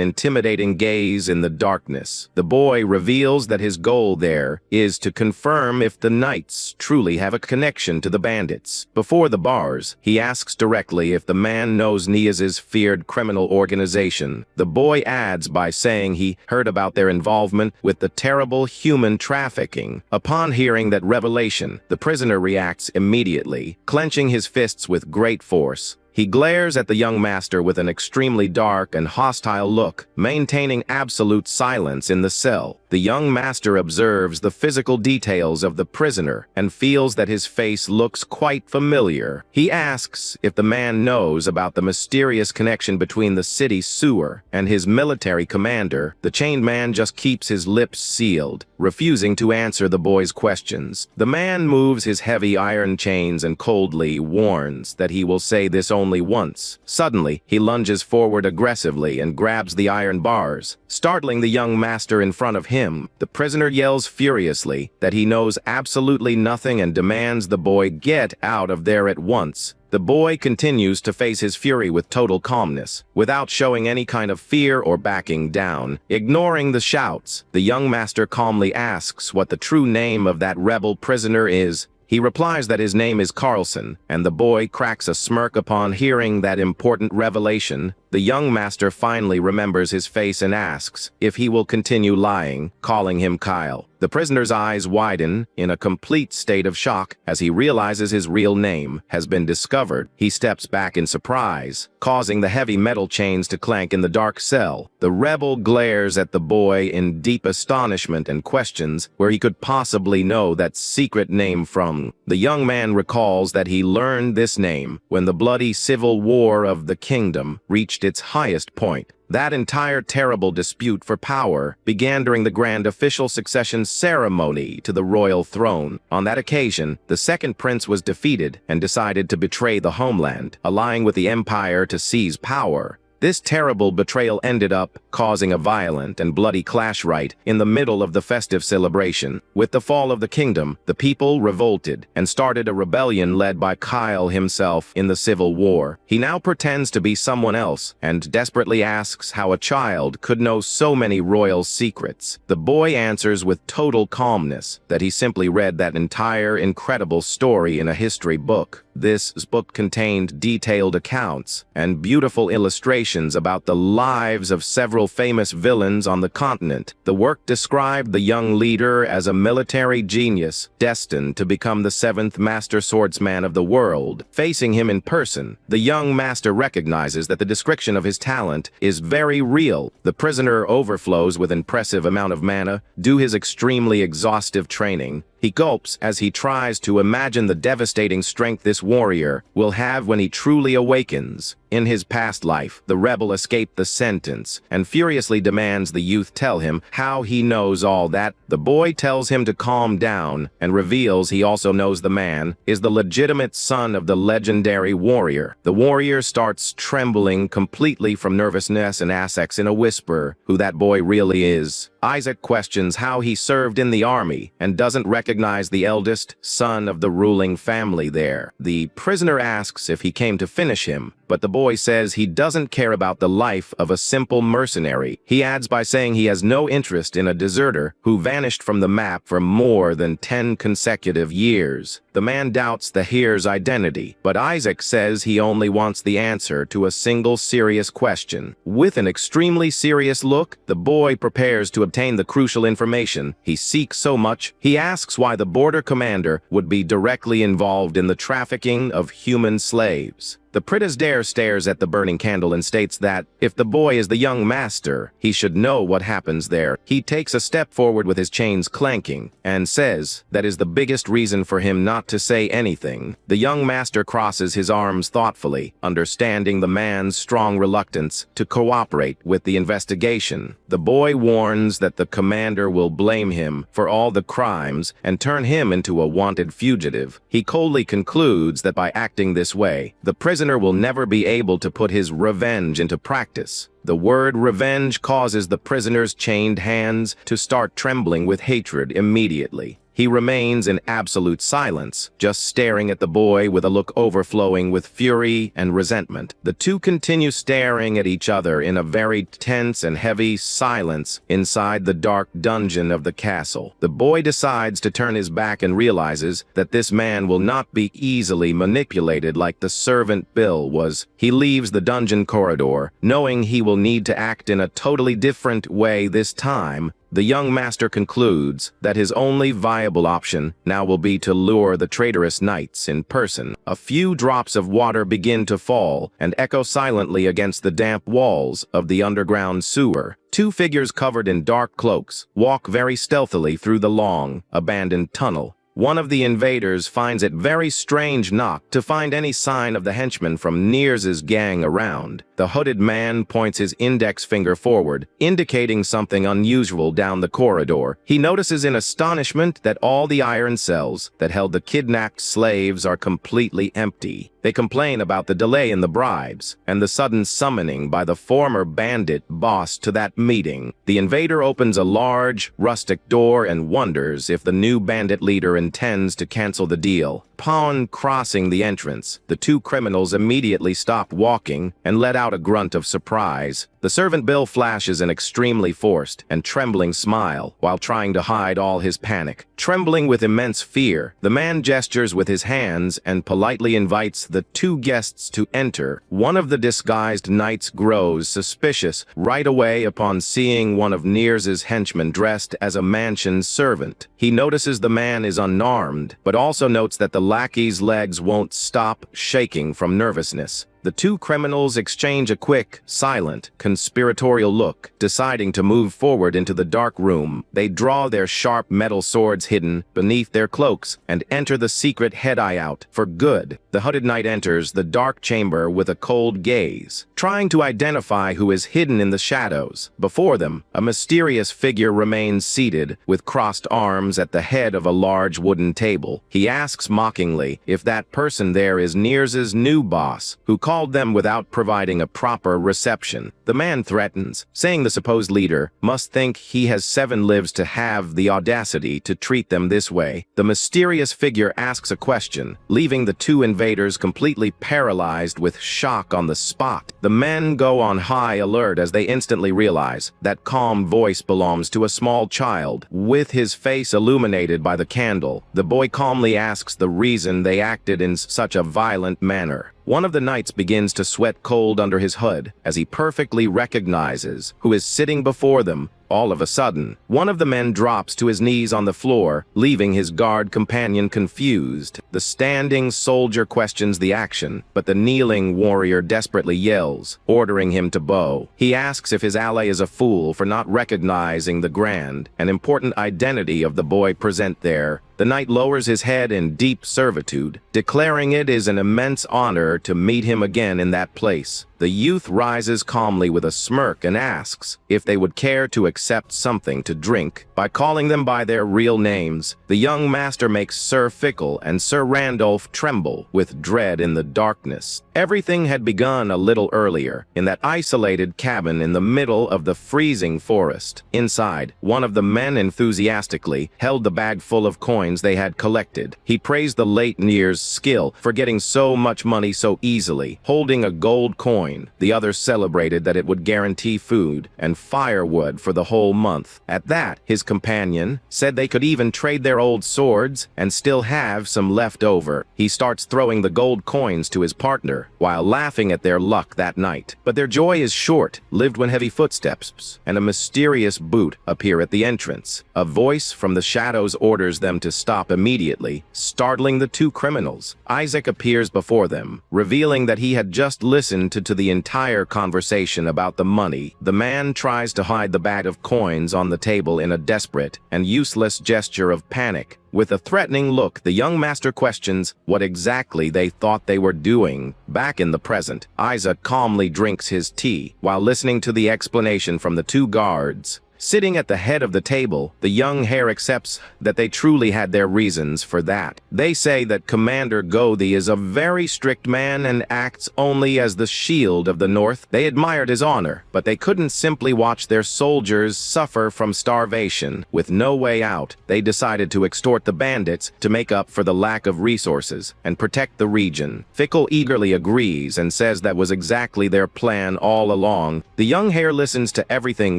intimidating gaze in the darkness. The boy reveals that his goal there is to confirm if the knights truly have a connection to the bandits. Before the bars, he asks directly if the man knows Niaz's feared criminal organization. The boy adds by saying he heard about their involvement with the terrible human trafficking. Upon hearing that revelation, the prisoner reacts immediately, clenching his fists with great force. He glares at the young master with an extremely dark and hostile look, maintaining absolute silence in the cell. The young master observes the physical details of the prisoner and feels that his face looks quite familiar. He asks if the man knows about the mysterious connection between the city sewer and his military commander. The chained man just keeps his lips sealed, refusing to answer the boy's questions. The man moves his heavy iron chains and coldly warns that he will say this only once. Suddenly, he lunges forward aggressively and grabs the iron bars, startling the young master in front of him. The prisoner yells furiously that he knows absolutely nothing and demands the boy get out of there at once. The boy continues to face his fury with total calmness, without showing any kind of fear or backing down. Ignoring the shouts, the young master calmly asks what the true name of that rebel prisoner is. He replies that his name is Carlson, and the boy cracks a smirk upon hearing that important revelation. The young master finally remembers his face and asks if he will continue lying, calling him Kyle. The prisoner's eyes widen in a complete state of shock as he realizes his real name has been discovered. He steps back in surprise, causing the heavy metal chains to clank in the dark cell. The rebel glares at the boy in deep astonishment and questions where he could possibly know that secret name from. The young man recalls that he learned this name when the bloody civil war of the kingdom reached its highest point. That entire terrible dispute for power began during the grand official succession ceremony to the royal throne. On that occasion, the second prince was defeated and decided to betray the homeland, allying with the empire to seize power. This terrible betrayal ended up causing a violent and bloody clash right in the middle of the festive celebration. With the fall of the kingdom, the people revolted and started a rebellion led by Kyle himself in the Civil War. He now pretends to be someone else and desperately asks how a child could know so many royal secrets. The boy answers with total calmness that he simply read that entire incredible story in a history book. This book contained detailed accounts and beautiful illustrations about the lives of several famous villains on the continent. The work described the young leader as a military genius destined to become the 7th master swordsman of the world. Facing him in person, the young master recognizes that the description of his talent is very real. The prisoner overflows with impressive amount of mana due his extremely exhaustive training. He gulps as he tries to imagine the devastating strength this warrior will have when he truly awakens. In his past life, the rebel escaped the sentence and furiously demands the youth tell him how he knows all that. The boy tells him to calm down and reveals he also knows the man is the legitimate son of the legendary warrior. The warrior starts trembling completely from nervousness and asks in a whisper who that boy really is. Isaac questions how he served in the army and doesn't recognize the eldest son of the ruling family there. The prisoner asks if he came to finish him, but the boy says he doesn't care about the life of a simple mercenary. He adds by saying he has no interest in a deserter who vanished from the map for more than 10 consecutive years. The man doubts the heir's identity, but Isaac says he only wants the answer to a single serious question. With an extremely serious look, the boy prepares to obtain the crucial information he seeks so much. He asks why the border commander would be directly involved in the trafficking of human slaves. The prisoner stares at the burning candle and states that, if the boy is the young master, he should know what happens there. He takes a step forward with his chains clanking, and says that is the biggest reason for him not to say anything. The young master crosses his arms thoughtfully, understanding the man's strong reluctance to cooperate with the investigation. The boy warns that the commander will blame him for all the crimes and turn him into a wanted fugitive. He coldly concludes that by acting this way, the prisoner will never be able to put his revenge into practice. The word revenge causes the prisoner's chained hands to start trembling with hatred immediately. He remains in absolute silence, just staring at the boy with a look overflowing with fury and resentment. The two continue staring at each other in a very tense and heavy silence inside the dark dungeon of the castle. The boy decides to turn his back and realizes that this man will not be easily manipulated like the servant Bill was. He leaves the dungeon corridor, knowing he will need to act in a totally different way this time. The young master concludes that his only viable option now will be to lure the traitorous knights in person. A few drops of water begin to fall and echo silently against the damp walls of the underground sewer. Two figures covered in dark cloaks walk very stealthily through the long, abandoned tunnel. One of the invaders finds it very strange not to find any sign of the henchmen from Nears's gang around. The hooded man points his index finger forward, indicating something unusual down the corridor. He notices in astonishment that all the iron cells that held the kidnapped slaves are completely empty. They complain about the delay in the bribes and the sudden summoning by the former bandit boss to that meeting. The invader opens a large, rustic door and wonders if the new bandit leader intends to cancel the deal. Upon crossing the entrance, the two criminals immediately stop walking and let out a grunt of surprise. The servant Bill flashes an extremely forced and trembling smile while trying to hide all his panic. Trembling with immense fear, the man gestures with his hands and politely invites the two guests to enter. One of the disguised knights grows suspicious right away upon seeing one of Nears's henchmen dressed as a mansion servant. He notices the man is unarmed, but also notes that the lackey's legs won't stop shaking from nervousness. The two criminals exchange a quick, silent, conspiratorial look, deciding to move forward into the dark room. They draw their sharp metal swords hidden beneath their cloaks and enter the secret head-eye out for good. The the hooded knight enters the dark chamber with a cold gaze, trying to identify who is hidden in the shadows. Before them, a mysterious figure remains seated, with crossed arms at the head of a large wooden table. He asks mockingly if that person there is Nears's new boss, who called them without providing a proper reception. The man threatens, saying the supposed leader must think he has 7 lives to have the audacity to treat them this way. The mysterious figure asks a question, leaving the 2 invaders completely paralyzed with shock on the spot. The men go on high alert as they instantly realize that calm voice belongs to a small child. With his face illuminated by the candle, the boy calmly asks the reason they acted in such a violent manner. One of the knights begins to sweat cold under his hood as he perfectly recognizes who is sitting before them. All of a sudden, one of the men drops to his knees on the floor, leaving his guard companion confused. The standing soldier questions the action, but the kneeling warrior desperately yells, ordering him to bow. He asks if his ally is a fool for not recognizing the grand and important identity of the boy present there. The knight lowers his head in deep servitude, declaring it is an immense honor to meet him again in that place. The youth rises calmly with a smirk and asks if they would care to accept something to drink by calling them by their real names. The young master makes Sir Fickle and Sir Randolph tremble with dread in the darkness. Everything had begun a little earlier, in that isolated cabin in the middle of the freezing forest. Inside, one of the men enthusiastically held the bag full of coins they had collected. He praised the late Near's skill for getting so much money so easily. Holding a gold coin, the others celebrated that it would guarantee food and firewood for the whole month. At that, his companion said they could even trade their old swords and still have some left over. He starts throwing the gold coins to his partner while laughing at their luck that night. But their joy is short-lived when heavy footsteps and a mysterious boot appear at the entrance. A voice from the shadows orders them to stop immediately, startling the 2 criminals. Isaac appears before them, revealing that he had just listened to the entire conversation about the money. The man tries to hide the bag of coins on the table in a desperate and useless gesture of panic. With a threatening look, the young master questions what exactly they thought they were doing. Back in the present, Isaac calmly drinks his tea while listening to the explanation from the 2 guards. Sitting at the head of the table, the young heir accepts that they truly had their reasons for that. They say that Commander Gothi is a very strict man and acts only as the shield of the North. They admired his honor, but they couldn't simply watch their soldiers suffer from starvation. With no way out, they decided to extort the bandits to make up for the lack of resources and protect the region. Fickle eagerly agrees and says that was exactly their plan all along. The young heir listens to everything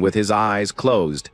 with his eyes closed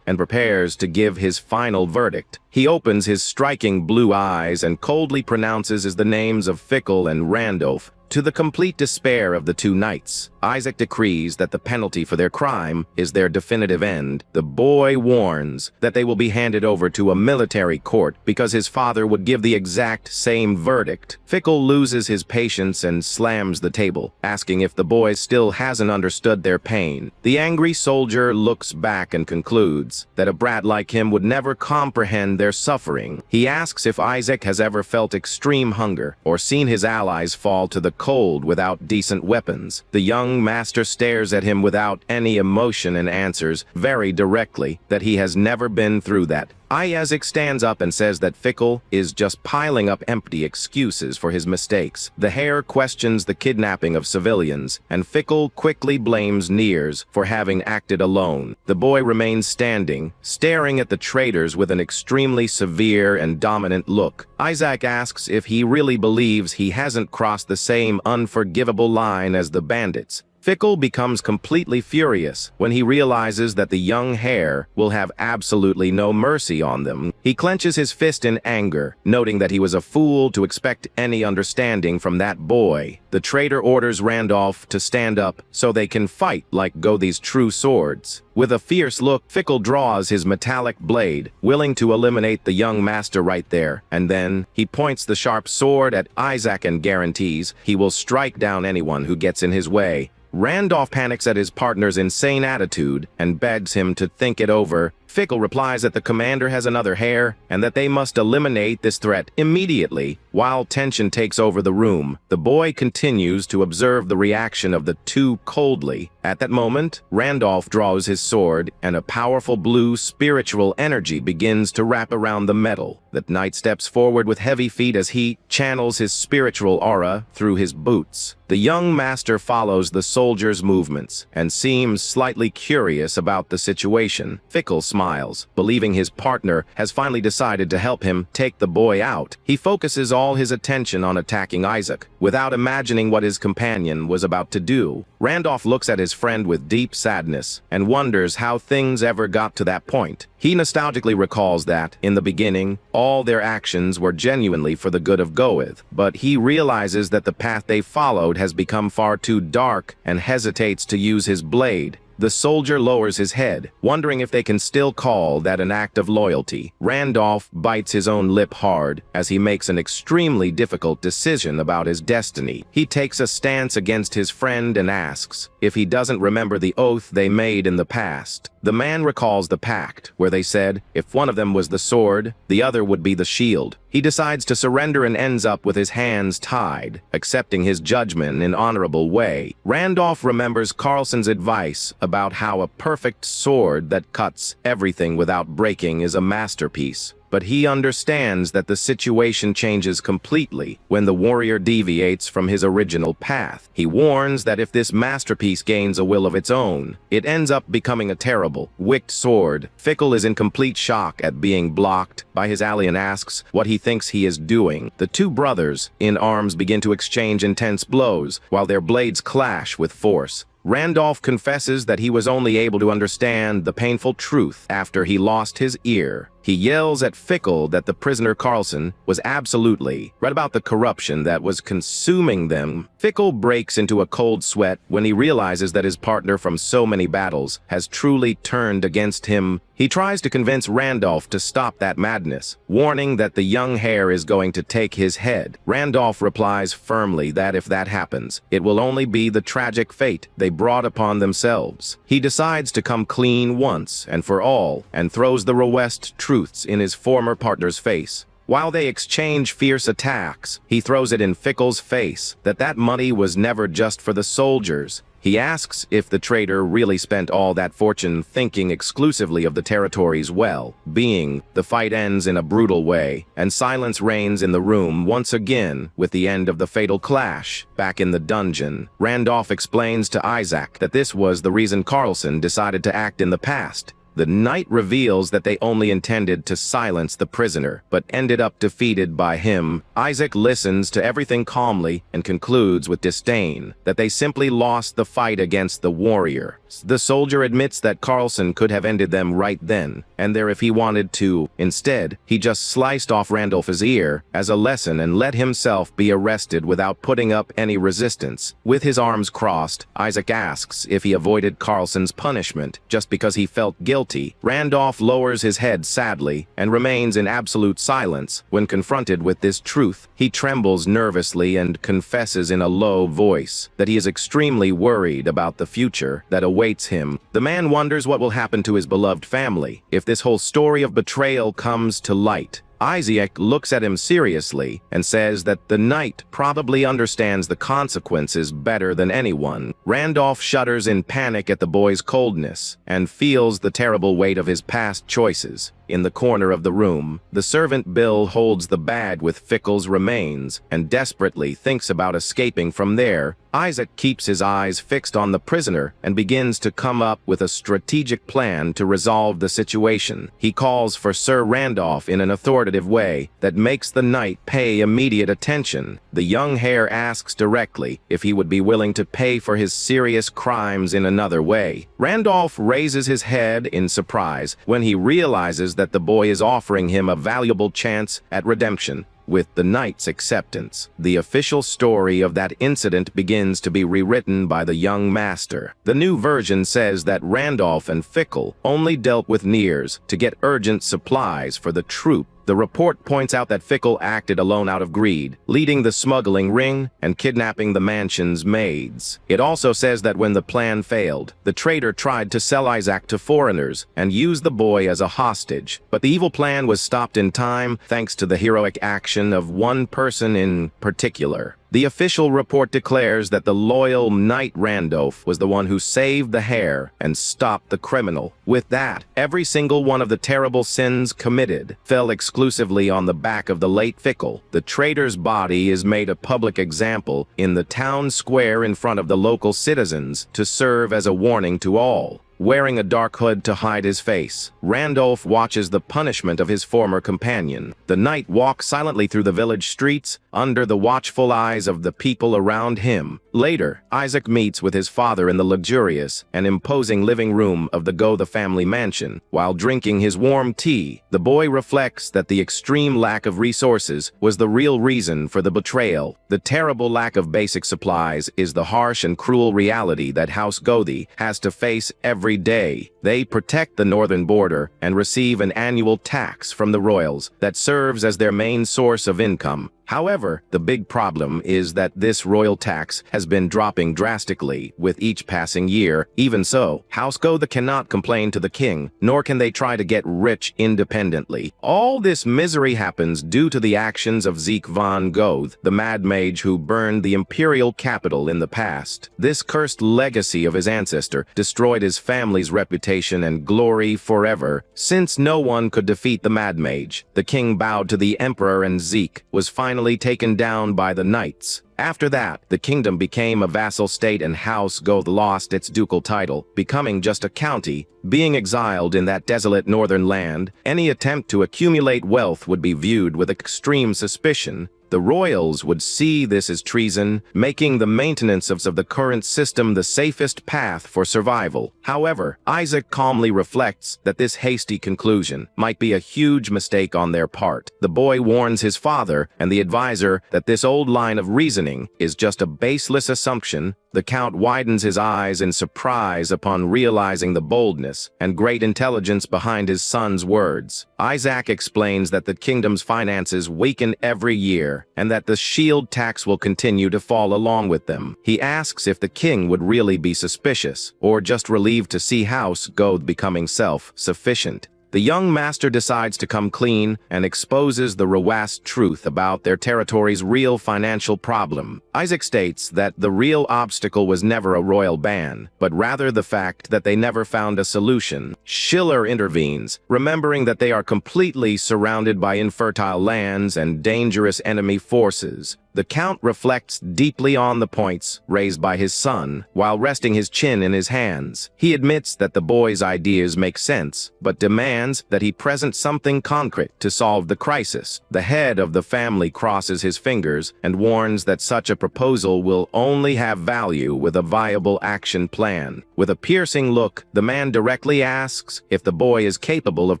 and prepares to give his final verdict. He opens his striking blue eyes and coldly pronounces the names of Fickle and Randolph. To the complete despair of the 2 knights, Isaac decrees that the penalty for their crime is their definitive end. The boy warns that they will be handed over to a military court because his father would give the exact same verdict. Fickle loses his patience and slams the table, asking if the boy still hasn't understood their pain. The angry soldier looks back and concludes that a brat like him would never comprehend their suffering. He asks if Isaac has ever felt extreme hunger or seen his allies fall to the cold without decent weapons. The young master stares at him without any emotion and answers very directly that he has never been through that. Isaac stands up and says that Fickle is just piling up empty excuses for his mistakes. The heir questions the kidnapping of civilians, and Fickle quickly blames Nears for having acted alone. The boy remains standing, staring at the traitors with an extremely severe and dominant look. Isaac asks if he really believes he hasn't crossed the same unforgivable line as the bandits. Fickle becomes completely furious when he realizes that the young heir will have absolutely no mercy on them. He clenches his fist in anger, noting that he was a fool to expect any understanding from that boy. The traitor orders Randolph to stand up so they can fight like Gothi's true swords. With a fierce look, Fickle draws his metallic blade, willing to eliminate the young master right there, and then he points the sharp sword at Isaac and guarantees he will strike down anyone who gets in his way. Randolph panics at his partner's insane attitude and begs him to think it over. Fickle replies that the commander has another hair and that they must eliminate this threat immediately. While tension takes over the room, the boy continues to observe the reaction of the two coldly. At that moment, Randolph draws his sword and a powerful blue spiritual energy begins to wrap around the metal. The knight steps forward with heavy feet as he channels his spiritual aura through his boots. The young master follows the soldier's movements and seems slightly curious about the situation. Fickle smiles, believing his partner has finally decided to help him take the boy out. He focuses all his attention on attacking Isaac, without imagining what his companion was about to do. Randolph looks at his friend with deep sadness and wonders how things ever got to that point. He nostalgically recalls that, in the beginning, all their actions were genuinely for the good of Goeth, but he realizes that the path they followed has become far too dark and hesitates to use his blade. The soldier lowers his head, wondering if they can still call that an act of loyalty. Randolph bites his own lip hard as he makes an extremely difficult decision about his destiny. He takes a stance against his friend and asks if he doesn't remember the oath they made in the past. The man recalls the pact, where they said if one of them was the sword, the other would be the shield. He decides to surrender and ends up with his hands tied, accepting his judgment in an honorable way. Randolph remembers Carlson's advice about how a perfect sword that cuts everything without breaking is a masterpiece. But he understands that the situation changes completely when the warrior deviates from his original path. He warns that if this masterpiece gains a will of its own, it ends up becoming a terrible, wicked sword. Fickle is in complete shock at being blocked by his ally and asks what he thinks he is doing. The two brothers, in arms, begin to exchange intense blows while their blades clash with force. Randolph confesses that he was only able to understand the painful truth after he lost his ear. He yells at Fickle that the prisoner Carlson was absolutely right about the corruption that was consuming them. Fickle breaks into a cold sweat when he realizes that his partner from so many battles has truly turned against him. He tries to convince Randolph to stop that madness, warning that the young hare is going to take his head. Randolph replies firmly that if that happens, it will only be the tragic fate they brought upon themselves. He decides to come clean once and for all and throws the rewest truths in his former partner's face. While they exchange fierce attacks, he throws it in Fickle's face that money was never just for the soldiers. He asks if the traitor really spent all that fortune thinking exclusively of the territory's well-being. The fight ends in a brutal way, and silence reigns in the room once again with the end of the fatal clash. Back in the dungeon, Randolph explains to Isaac that this was the reason Carlson decided to act in the past. The knight reveals that they only intended to silence the prisoner, but ended up defeated by him. Isaac listens to everything calmly and concludes with disdain that they simply lost the fight against the warrior. The soldier admits that Carlson could have ended them right then and there if he wanted to. Instead, he just sliced off Randolph's ear as a lesson and let himself be arrested without putting up any resistance. With his arms crossed, Isaac asks if he avoided Carlson's punishment just because he felt guilty. Randolph lowers his head sadly and remains in absolute silence. When confronted with this truth, he trembles nervously and confesses in a low voice that he is extremely worried about the future that awaits him. The man wonders what will happen to his beloved family if this whole story of betrayal comes to light. Isaac looks at him seriously and says that the knight probably understands the consequences better than anyone. Randolph shudders in panic at the boy's coldness and feels the terrible weight of his past choices. In the corner of the room, the servant Bill holds the bag with Fickle's remains and desperately thinks about escaping from there. Isaac keeps his eyes fixed on the prisoner and begins to come up with a strategic plan to resolve the situation. He calls for Sir Randolph in an authoritative way that makes the knight pay immediate attention. The young hare asks directly if he would be willing to pay for his serious crimes in another way. Randolph raises his head in surprise when he realizes that the boy is offering him a valuable chance at redemption. With the knight's acceptance, the official story of that incident begins to be rewritten by the young master. The new version says that Randolph and Fickle only dealt with Nears to get urgent supplies for the troop The report points out that Fickle acted alone out of greed, leading the smuggling ring and kidnapping the mansion's maids. It also says that when the plan failed, the traitor tried to sell Isaac to foreigners and use the boy as a hostage. But the evil plan was stopped in time thanks to the heroic action of one person in particular. The official report declares that the loyal Knight Randolph was the one who saved the heir and stopped the criminal. With that, every single one of the terrible sins committed fell exclusively on the back of the late Fickle. The traitor's body is made a public example in the town square in front of the local citizens to serve as a warning to all. Wearing a dark hood to hide his face, Randolph watches the punishment of his former companion. The knight walks silently through the village streets, under the watchful eyes of the people around him. Later, Isaac meets with his father in the luxurious and imposing living room of the family mansion. While drinking his warm tea, the boy reflects that the extreme lack of resources was the real reason for the betrayal. The terrible lack of basic supplies is the harsh and cruel reality that House Gothi has to face every day. They protect the northern border and receive an annual tax from the royals that serves as their main source of income. However, the big problem is that this royal tax has been dropping drastically with each passing year. Even so, House Gothi cannot complain to the king, nor can they try to get rich independently. All this misery happens due to the actions of Zeke von Goth, the mad mage who burned the imperial capital in the past. This cursed legacy of his ancestor destroyed his family's reputation and glory forever. Since no one could defeat the mad mage, the king bowed to the emperor and Zeke was finally taken down by the knights. After that, the kingdom became a vassal state and House Goth lost its ducal title, becoming just a county. Being exiled in that desolate northern land, any attempt to accumulate wealth would be viewed with extreme suspicion. The royals would see this as treason, making the maintenance of the current system the safest path for survival. However, Isaac calmly reflects that this hasty conclusion might be a huge mistake on their part. The boy warns his father and the advisor that this old line of reasoning is just a baseless assumption. The count widens his eyes in surprise upon realizing the boldness and great intelligence behind his son's words. Isaac explains that the kingdom's finances weaken every year, and that the shield tax will continue to fall along with them. He asks if the king would really be suspicious, or just relieved to see House Goth becoming self-sufficient. The young master decides to come clean and exposes the Rawast truth about their territory's real financial problem. Isaac states that the real obstacle was never a royal ban, but rather the fact that they never found a solution. Schiller intervenes, remembering that they are completely surrounded by infertile lands and dangerous enemy forces. The Count reflects deeply on the points raised by his son, while resting his chin in his hands. He admits that the boy's ideas make sense, but demands that he present something concrete to solve the crisis. The head of the family crosses his fingers and warns that such a proposal will only have value with a viable action plan. With a piercing look, the man directly asks if the boy is capable of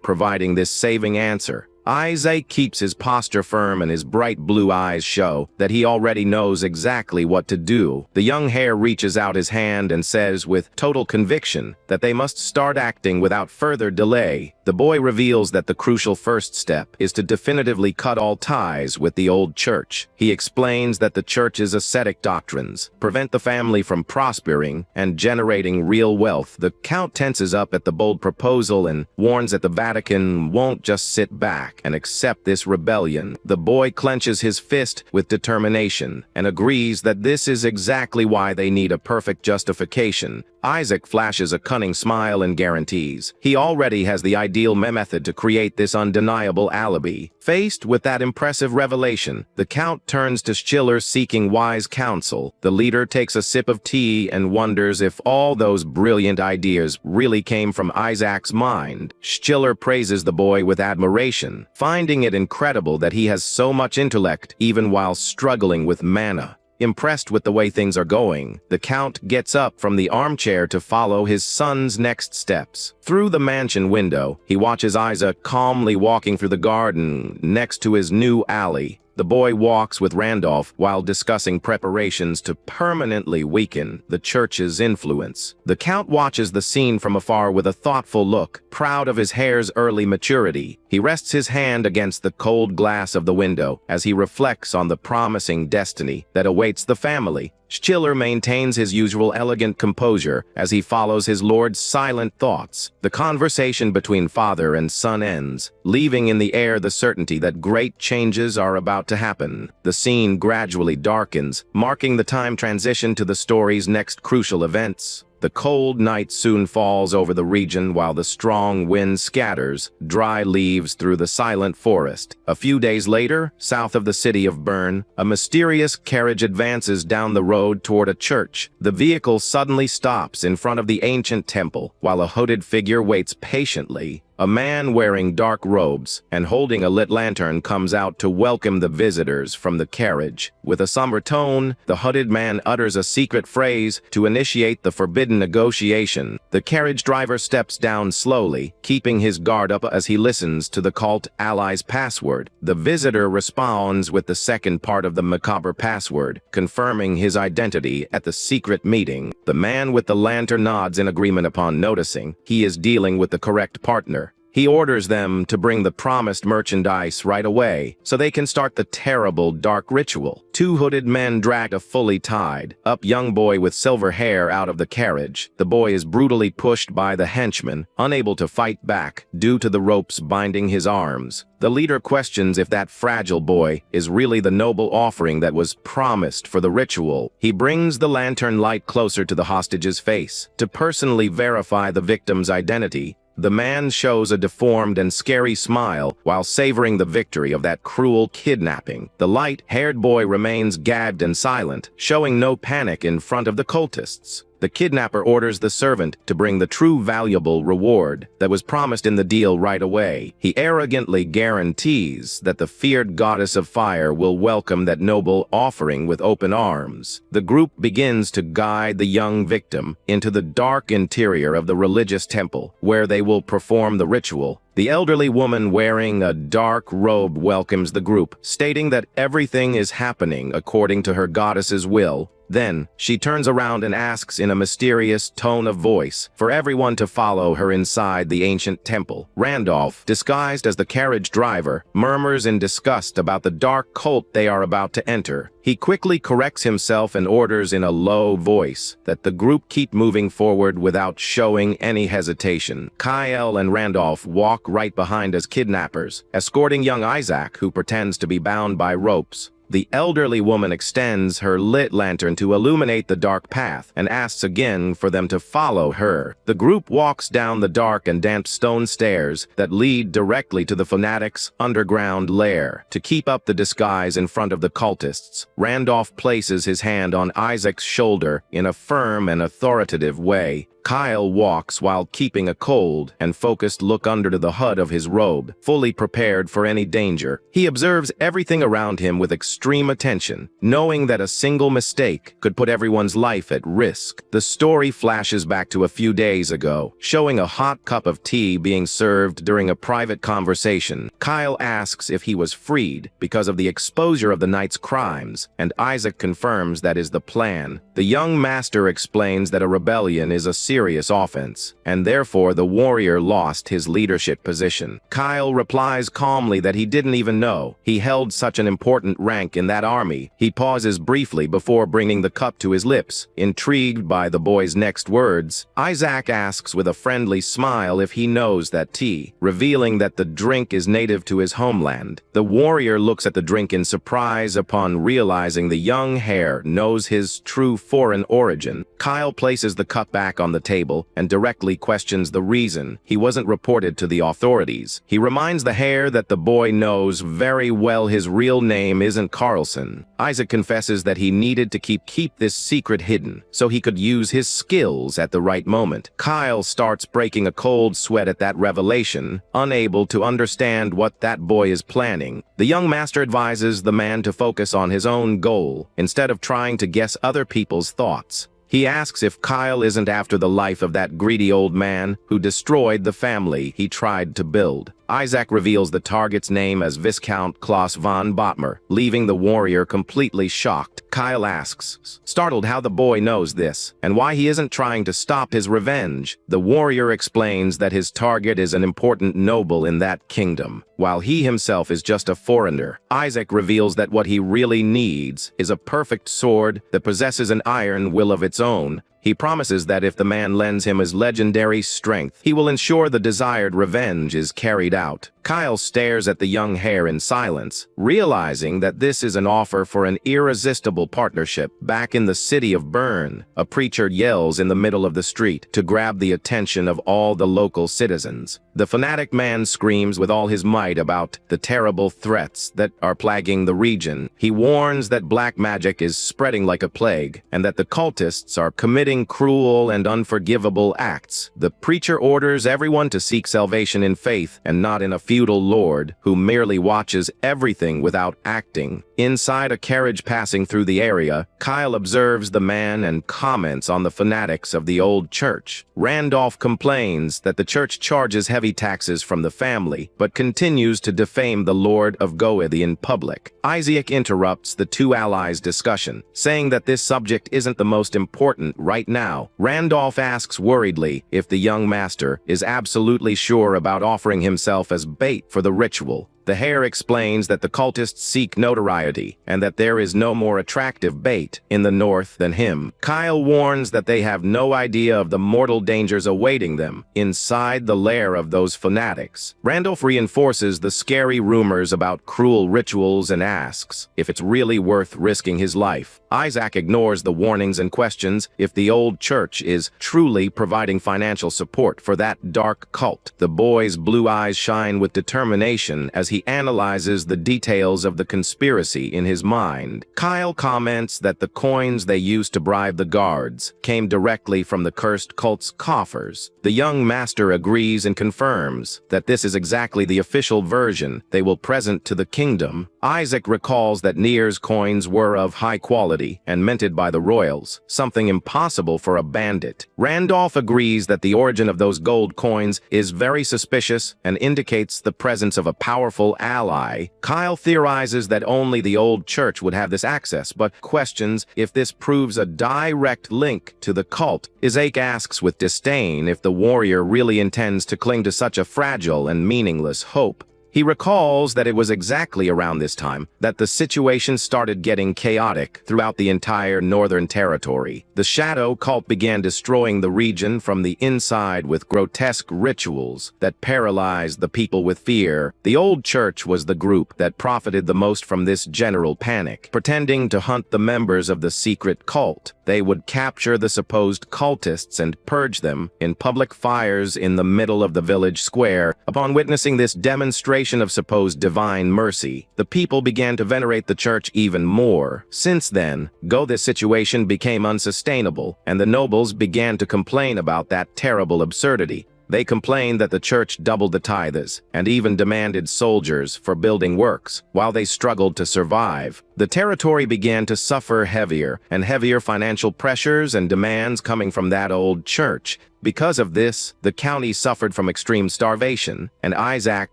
providing this saving answer. Isaac keeps his posture firm and his bright blue eyes show that he already knows exactly what to do. The young hare reaches out his hand and says with total conviction that they must start acting without further delay. The boy reveals that the crucial first step is to definitively cut all ties with the old church. He explains that the church's ascetic doctrines prevent the family from prospering and generating real wealth. The Count tenses up at the bold proposal and warns that the Vatican won't just sit back and accept this rebellion. The boy clenches his fist with determination and agrees that this is exactly why they need a perfect justification. Isaac flashes a cunning smile and guarantees he already has the ideal method to create this undeniable alibi. Faced with that impressive revelation, the Count turns to Schiller seeking wise counsel. The leader takes a sip of tea and wonders if all those brilliant ideas really came from Isaac's mind. Schiller praises the boy with admiration, finding it incredible that he has so much intellect even while struggling with mana. Impressed with the way things are going, the Count gets up from the armchair to follow his son's next steps. Through the mansion window, he watches Isaac calmly walking through the garden next to his new alley. The boy walks with Randolph while discussing preparations to permanently weaken the church's influence. The Count watches the scene from afar with a thoughtful look, proud of his hair's early maturity. He rests his hand against the cold glass of the window as he reflects on the promising destiny that awaits the family. Schiller maintains his usual elegant composure as he follows his lord's silent thoughts. The conversation between father and son ends, leaving in the air the certainty that great changes are about to happen. The scene gradually darkens, marking the time transition to the story's next crucial events. The cold night soon falls over the region while the strong wind scatters dry leaves through the silent forest. A few days later, south of the city of Bern, a mysterious carriage advances down the road toward a church. The vehicle suddenly stops in front of the ancient temple, while a hooded figure waits patiently. A man wearing dark robes and holding a lit lantern comes out to welcome the visitors from the carriage. With a somber tone, the hooded man utters a secret phrase to initiate the forbidden negotiation. The carriage driver steps down slowly, keeping his guard up as he listens to the cult ally's password. The visitor responds with the second part of the macabre password, confirming his identity at the secret meeting. The man with the lantern nods in agreement upon noticing he is dealing with the correct partner. He orders them to bring the promised merchandise right away, so they can start the terrible dark ritual. Two hooded men drag a fully tied up young boy with silver hair out of the carriage. The boy is brutally pushed by the henchmen, unable to fight back due to the ropes binding his arms. The leader questions if that fragile boy is really the noble offering that was promised for the ritual. He brings the lantern light closer to the hostage's face to personally verify the victim's identity. The man shows a deformed and scary smile while savoring the victory of that cruel kidnapping. The light-haired boy remains gagged and silent, showing no panic in front of the cultists. The kidnapper orders the servant to bring the true valuable reward that was promised in the deal right away. He arrogantly guarantees that the feared goddess of fire will welcome that noble offering with open arms. The group begins to guide the young victim into the dark interior of the religious temple, where they will perform the ritual. The elderly woman wearing a dark robe welcomes the group, stating that everything is happening according to her goddess's will. Then, she turns around and asks in a mysterious tone of voice for everyone to follow her inside the ancient temple. Randolph, disguised as the carriage driver, murmurs in disgust about the dark cult they are about to enter. He quickly corrects himself and orders in a low voice that the group keep moving forward without showing any hesitation. Kyle and Randolph walk right behind as kidnappers, escorting young Isaac, who pretends to be bound by ropes. The elderly woman extends her lit lantern to illuminate the dark path and asks again for them to follow her. The group walks down the dark and damp stone stairs that lead directly to the fanatic's underground lair. To keep up the disguise in front of the cultists, Randolph places his hand on Isaac's shoulder in a firm and authoritative way. Kyle walks while keeping a cold and focused look under the hood of his robe, fully prepared for any danger. He observes everything around him with extreme attention, knowing that a single mistake could put everyone's life at risk. The story flashes back to a few days ago, showing a hot cup of tea being served during a private conversation. Kyle asks if he was freed because of the exposure of the night's crimes, and Isaac confirms that is the plan. The young master explains that a rebellion is a serious offense, and therefore the warrior lost his leadership position. Kyle replies calmly that he didn't even know he held such an important rank in that army. He pauses briefly before bringing the cup to his lips. Intrigued by the boy's next words, Isaac asks with a friendly smile if he knows that tea, revealing that the drink is native to his homeland. The warrior looks at the drink in surprise upon realizing the young heir knows his true foreign origin. Kyle places the cup back on the table and directly questions the reason he wasn't reported to the authorities. He reminds the heir that the boy knows very well his real name isn't Carlson. Isaac confesses that he needed to keep this secret hidden so he could use his skills at the right moment. Kyle starts breaking a cold sweat at that revelation, unable to understand what that boy is planning. The young master advises the man to focus on his own goal instead of trying to guess other people's thoughts. He asks if Kyle isn't after the life of that greedy old man who destroyed the family he tried to build. Isaac reveals the target's name as Viscount Klaus von Bottmer, leaving the warrior completely shocked. Kyle asks, startled, how the boy knows this, and why he isn't trying to stop his revenge. The warrior explains that his target is an important noble in that kingdom, while he himself is just a foreigner. Isaac reveals that what he really needs is a perfect sword that possesses an iron will of its own. He promises that if the man lends him his legendary strength, he will ensure the desired revenge is carried out. Kyle stares at the young hare in silence, realizing that this is an offer for an irresistible partnership. Back in the city of Bern, a preacher yells in the middle of the street to grab the attention of all the local citizens. The fanatic man screams with all his might about the terrible threats that are plaguing the region. He warns that black magic is spreading like a plague, and that the cultists are committing cruel and unforgivable acts. The preacher orders everyone to seek salvation in faith and not in a feudal lord who merely watches everything without acting. Inside a carriage passing through the area, Kyle observes the man and comments on the fanatics of the old church. Randolph complains that the church charges heavy taxes from the family, but continues to defame the Lord of Goeth in public. Isaac interrupts the two allies' discussion, saying that this subject isn't the most important right now. Randolph asks worriedly if the young master is absolutely sure about offering himself as bait for the ritual. The hare explains that the cultists seek notoriety and that there is no more attractive bait in the north than him. Kyle warns that they have no idea of the mortal dangers awaiting them inside the lair of those fanatics. Randolph reinforces the scary rumors about cruel rituals and asks if it's really worth risking his life. Isaac ignores the warnings and questions if the old church is truly providing financial support for that dark cult. The boy's blue eyes shine with determination as he analyzes the details of the conspiracy in his mind. Kyle comments that the coins they used to bribe the guards came directly from the cursed cult's coffers. The young master agrees and confirms that this is exactly the official version they will present to the kingdom. Isaac recalls that Nier's coins were of high quality and minted by the royals, something impossible for a bandit. Randolph agrees that the origin of those gold coins is very suspicious and indicates the presence of a powerful ally. Kyle theorizes that only the old church would have this access, but questions if this proves a direct link to the cult. Isaac asks with disdain if the warrior really intends to cling to such a fragile and meaningless hope. He recalls that it was exactly around this time that the situation started getting chaotic throughout the entire Northern Territory. The Shadow Cult began destroying the region from the inside with grotesque rituals that paralyzed the people with fear. The old church was the group that profited the most from this general panic. Pretending to hunt the members of the secret cult, they would capture the supposed cultists and purge them in public fires in the middle of the village square. Upon witnessing this demonstration of supposed divine mercy, the people began to venerate the church even more. Since then, this situation became unsustainable, and the nobles began to complain about that terrible absurdity. They complained that the church doubled the tithes and even demanded soldiers for building works while they struggled to survive. The territory began to suffer heavier and heavier financial pressures and demands coming from that old church. Because of this, the county suffered from extreme starvation, and Isaac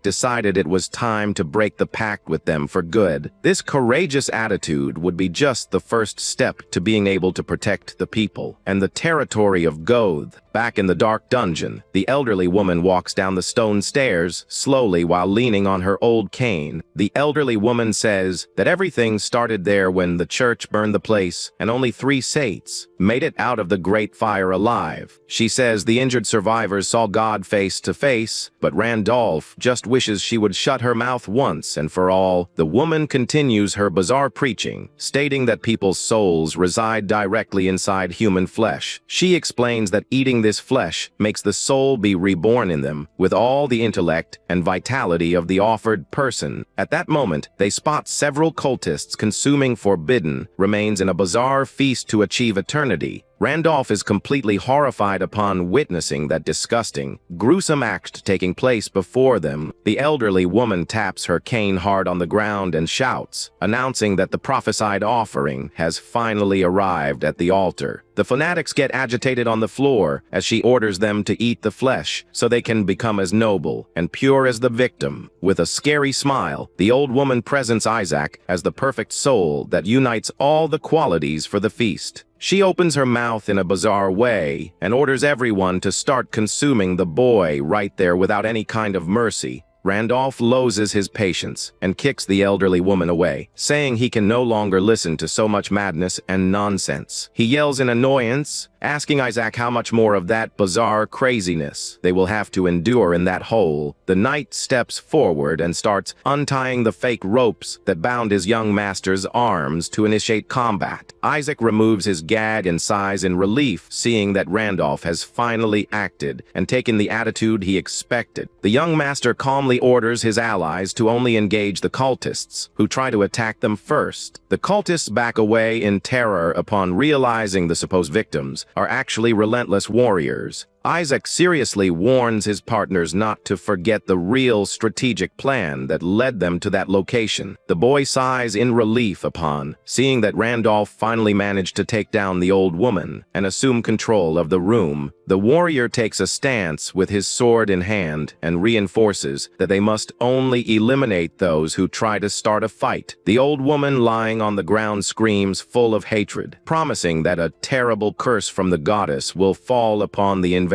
decided it was time to break the pact with them for good. This courageous attitude would be just the first step to being able to protect the people and the territory of Goeth. Back in the dark dungeon, the elderly woman walks down the stone stairs slowly while leaning on her old cane. The elderly woman says that everything started there when the church burned the place and only 3 saints made it out of the great fire alive. She says the injured survivors saw God face to face, but Randolph just wishes she would shut her mouth once and for all. The woman continues her bizarre preaching, stating that people's souls reside directly inside human flesh. She explains that eating this flesh makes the soul be reborn in them with all the intellect and vitality of the offered person. At that moment, they spot several cultists consuming forbidden remains in a bizarre feast to achieve eternity. Randolph is completely horrified upon witnessing that disgusting, gruesome act taking place before them. The elderly woman taps her cane hard on the ground and shouts, announcing that the prophesied offering has finally arrived at the altar. The fanatics get agitated on the floor as she orders them to eat the flesh so they can become as noble and pure as the victim. With a scary smile, the old woman presents Isaac as the perfect soul that unites all the qualities for the feast. She opens her mouth in a bizarre way and orders everyone to start consuming the boy right there without any kind of mercy. Randolph loses his patience and kicks the elderly woman away, saying he can no longer listen to so much madness and nonsense. He yells in annoyance, asking Isaac how much more of that bizarre craziness they will have to endure in that hole. The knight steps forward and starts untying the fake ropes that bound his young master's arms to initiate combat. Isaac removes his gag and sighs in relief, seeing that Randolph has finally acted and taken the attitude he expected. The young master calmly orders his allies to only engage the cultists, who try to attack them first. The cultists back away in terror upon realizing the supposed victims are actually relentless warriors. Isaac seriously warns his partners not to forget the real strategic plan that led them to that location. The boy sighs in relief upon seeing that Randolph finally managed to take down the old woman and assume control of the room. The warrior takes a stance with his sword in hand and reinforces that they must only eliminate those who try to start a fight. The old woman lying on the ground screams full of hatred, promising that a terrible curse from the goddess will fall upon the invaders.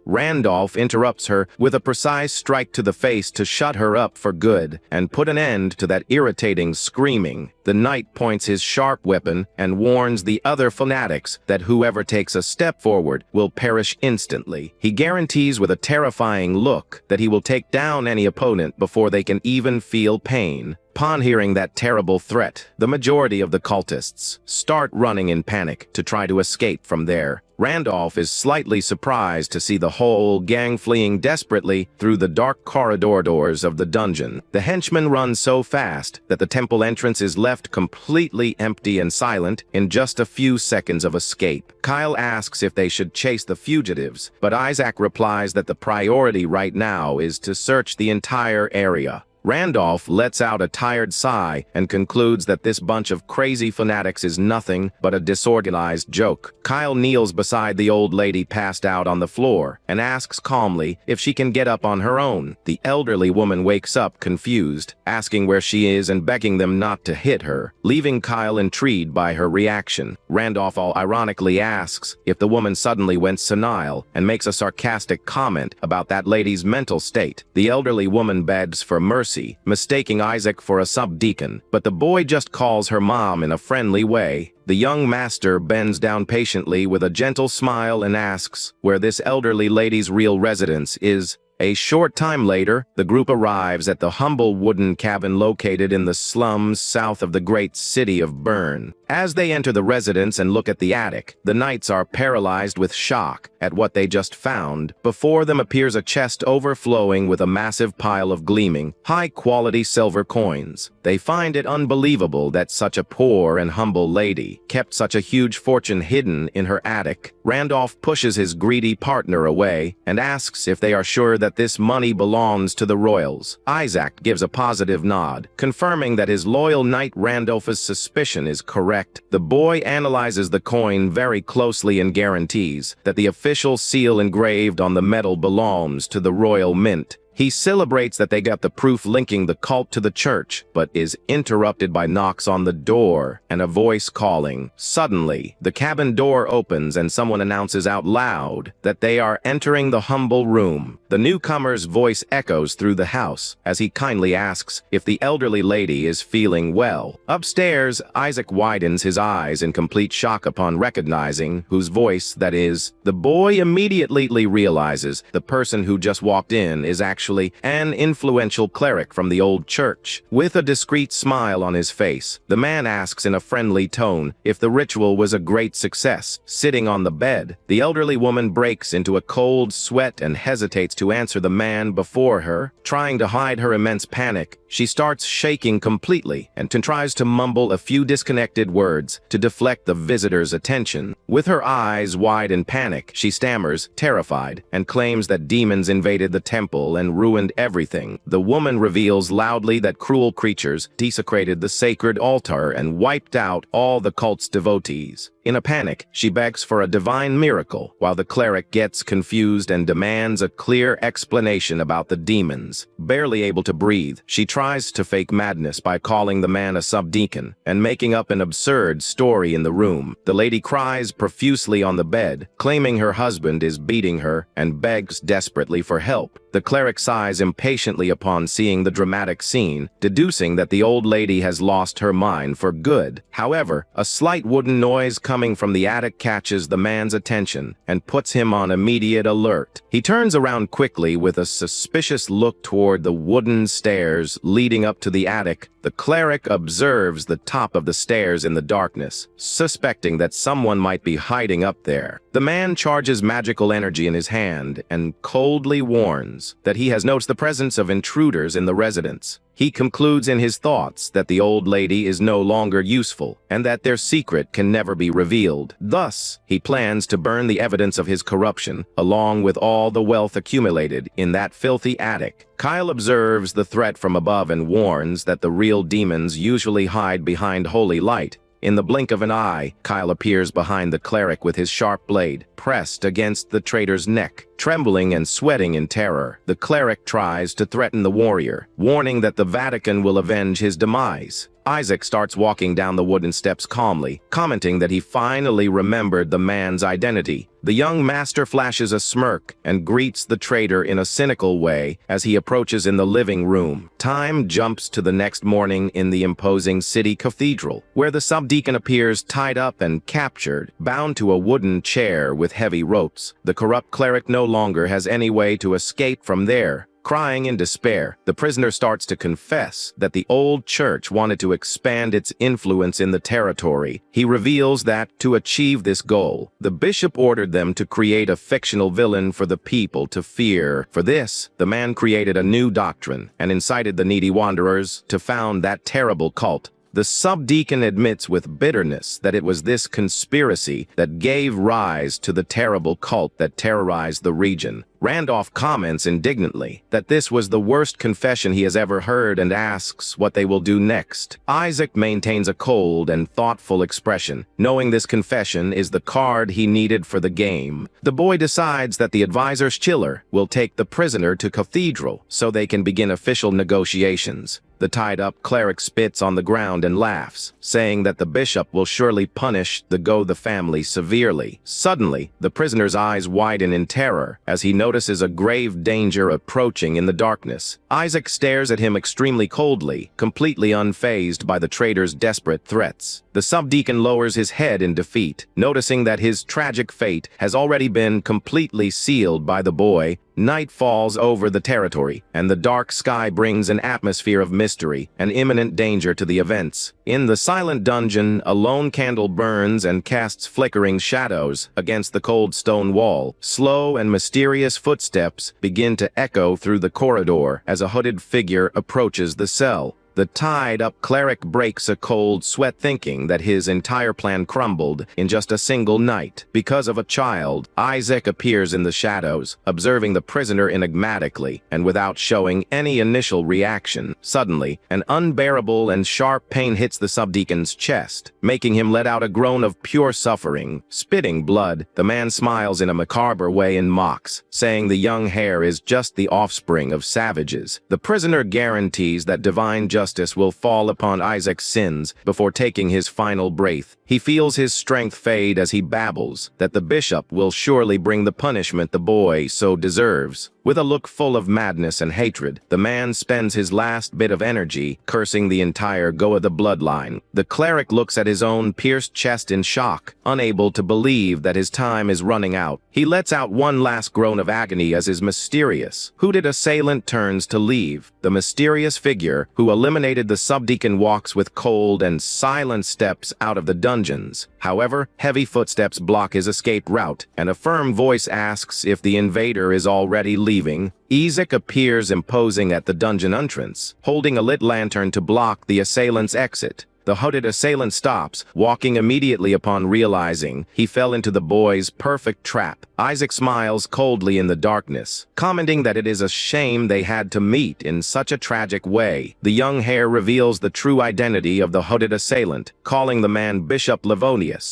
Randolph interrupts her with a precise strike to the face to shut her up for good and put an end to that irritating screaming. The knight points his sharp weapon and warns the other fanatics that whoever takes a step forward will perish instantly. He guarantees with a terrifying look that he will take down any opponent before they can even feel pain. Upon hearing that terrible threat, the majority of the cultists start running in panic to try to escape from there. Randolph is slightly surprised to see the whole gang fleeing desperately through the dark corridor doors of the dungeon. The henchmen run so fast that the temple entrance is left completely empty and silent in just a few seconds of escape. Kyle asks if they should chase the fugitives, but Isaac replies that the priority right now is to search the entire area. Randolph lets out a tired sigh and concludes that this bunch of crazy fanatics is nothing but a disorganized joke. Kyle kneels beside the old lady passed out on the floor and asks calmly if she can get up on her own. The elderly woman wakes up confused, asking where she is and begging them not to hit her, leaving Kyle intrigued by her reaction. Randolph all ironically asks if the woman suddenly went senile and makes a sarcastic comment about that lady's mental state. The elderly woman begs for mercy, mistaking Isaac for a subdeacon, but the boy just calls her mom in a friendly way. The young master bends down patiently with a gentle smile and asks where this elderly lady's real residence is. A short time later, the group arrives at the humble wooden cabin located in the slums south of the great city of Bern. As they enter the residence and look at the attic, the knights are paralyzed with shock at what they just found. Before them appears a chest overflowing with a massive pile of gleaming, high-quality silver coins. They find it unbelievable that such a poor and humble lady kept such a huge fortune hidden in her attic. Randolph pushes his greedy partner away and asks if they are sure that this money belongs to the royals. Isaac gives a positive nod, confirming that his loyal knight Randolph's suspicion is correct. The boy analyzes the coin very closely and guarantees that the official seal engraved on the metal belongs to the royal mint. He celebrates that they got the proof linking the cult to the church, but is interrupted by knocks on the door and a voice calling. Suddenly, the cabin door opens and someone announces out loud that they are entering the humble room. The newcomer's voice echoes through the house as he kindly asks if the elderly lady is feeling well. Upstairs, Isaac widens his eyes in complete shock upon recognizing whose voice that is. The boy immediately realizes the person who just walked in is actually an influential cleric from the old church. With a discreet smile on his face, the man asks in a friendly tone if the ritual was a great success. Sitting on the bed, the elderly woman breaks into a cold sweat and hesitates to answer the man before her. Trying to hide her immense panic, she starts shaking completely and tries to mumble a few disconnected words to deflect the visitor's attention. With her eyes wide in panic, she stammers, terrified, and claims that demons invaded the temple and ruined everything. The woman reveals loudly that cruel creatures desecrated the sacred altar and wiped out all the cult's devotees. In a panic, she begs for a divine miracle, while the cleric gets confused and demands a clear explanation about the demons. Barely able to breathe, she tries to fake madness by calling the man a subdeacon and making up an absurd story in the room. The lady cries profusely on the bed, claiming her husband is beating her, and begs desperately for help. The cleric sighs impatiently upon seeing the dramatic scene, deducing that the old lady has lost her mind for good. However, a slight wooden noise coming from the attic catches the man's attention and puts him on immediate alert. He turns around quickly with a suspicious look toward the wooden stairs leading up to the attic. The cleric observes the top of the stairs in the darkness, suspecting that someone might be hiding up there. The man charges magical energy in his hand and coldly warns that he has noticed the presence of intruders in the residence. He concludes in his thoughts that the old lady is no longer useful and that their secret can never be revealed. Thus, he plans to burn the evidence of his corruption, along with all the wealth accumulated in that filthy attic. Kyle observes the threat from above and warns that the real demons usually hide behind holy light. In the blink of an eye, Kyle appears behind the cleric with his sharp blade pressed against the traitor's neck. Trembling and sweating in terror, the cleric tries to threaten the warrior, warning that the Vatican will avenge his demise. Isaac starts walking down the wooden steps calmly, commenting that he finally remembered the man's identity. The young master flashes a smirk and greets the traitor in a cynical way as he approaches in the living room. Time jumps to the next morning in the imposing city cathedral, where the subdeacon appears tied up and captured, bound to a wooden chair with heavy ropes. The corrupt cleric no longer has any way to escape from there. Crying in despair, the prisoner starts to confess that the old church wanted to expand its influence in the territory. He reveals that, to achieve this goal, the bishop ordered them to create a fictional villain for the people to fear. For this, the man created a new doctrine and incited the needy wanderers to found that terrible cult. The subdeacon admits with bitterness that it was this conspiracy that gave rise to the terrible cult that terrorized the region. Randolph comments indignantly that this was the worst confession he has ever heard and asks what they will do next. Isaac maintains a cold and thoughtful expression, knowing this confession is the card he needed for the game. The boy decides that the advisor's chiller will take the prisoner to cathedral so they can begin official negotiations. The tied-up cleric spits on the ground and laughs, saying that the bishop will surely punish the Goethe family severely. Suddenly, the prisoner's eyes widen in terror as he notices a grave danger approaching in the darkness. Isaac stares at him extremely coldly, completely unfazed by the traitor's desperate threats. The subdeacon lowers his head in defeat, noticing that his tragic fate has already been completely sealed by the boy. Night falls over the territory, and the dark sky brings an atmosphere of mystery and imminent danger to the events. In the silent dungeon, a lone candle burns and casts flickering shadows against the cold stone wall. Slow and mysterious footsteps begin to echo through the corridor as a hooded figure approaches the cell. The tied-up cleric breaks a cold sweat, thinking that his entire plan crumbled in just a single night. Because of a child, Isaac appears in the shadows, observing the prisoner enigmatically and without showing any initial reaction. Suddenly, an unbearable and sharp pain hits the subdeacon's chest, making him let out a groan of pure suffering. Spitting blood, the man smiles in a macabre way and mocks, saying the young hare is just the offspring of savages. The prisoner guarantees that divine justice will fall upon Isaac's sins before taking his final breath. He feels his strength fade as he babbles that the bishop will surely bring the punishment the boy so deserves. With a look full of madness and hatred, the man spends his last bit of energy cursing the entire Goethe bloodline. The cleric looks at his own pierced chest in shock, unable to believe that his time is running out. He lets out one last groan of agony as his mysterious, hooded assailant turns to leave. The mysterious figure, who eliminates eliminated, the subdeacon walks with cold and silent steps out of the dungeons. However, heavy footsteps block his escape route, and a firm voice asks if the invader is already leaving. Isaac appears imposing at the dungeon entrance, holding a lit lantern to block the assailant's exit. The hooded assailant stops, walking immediately upon realizing he fell into the boy's perfect trap. Isaac smiles coldly in the darkness, commenting that it is a shame they had to meet in such a tragic way. The young hare reveals the true identity of the hooded assailant, calling the man Bishop Livonius.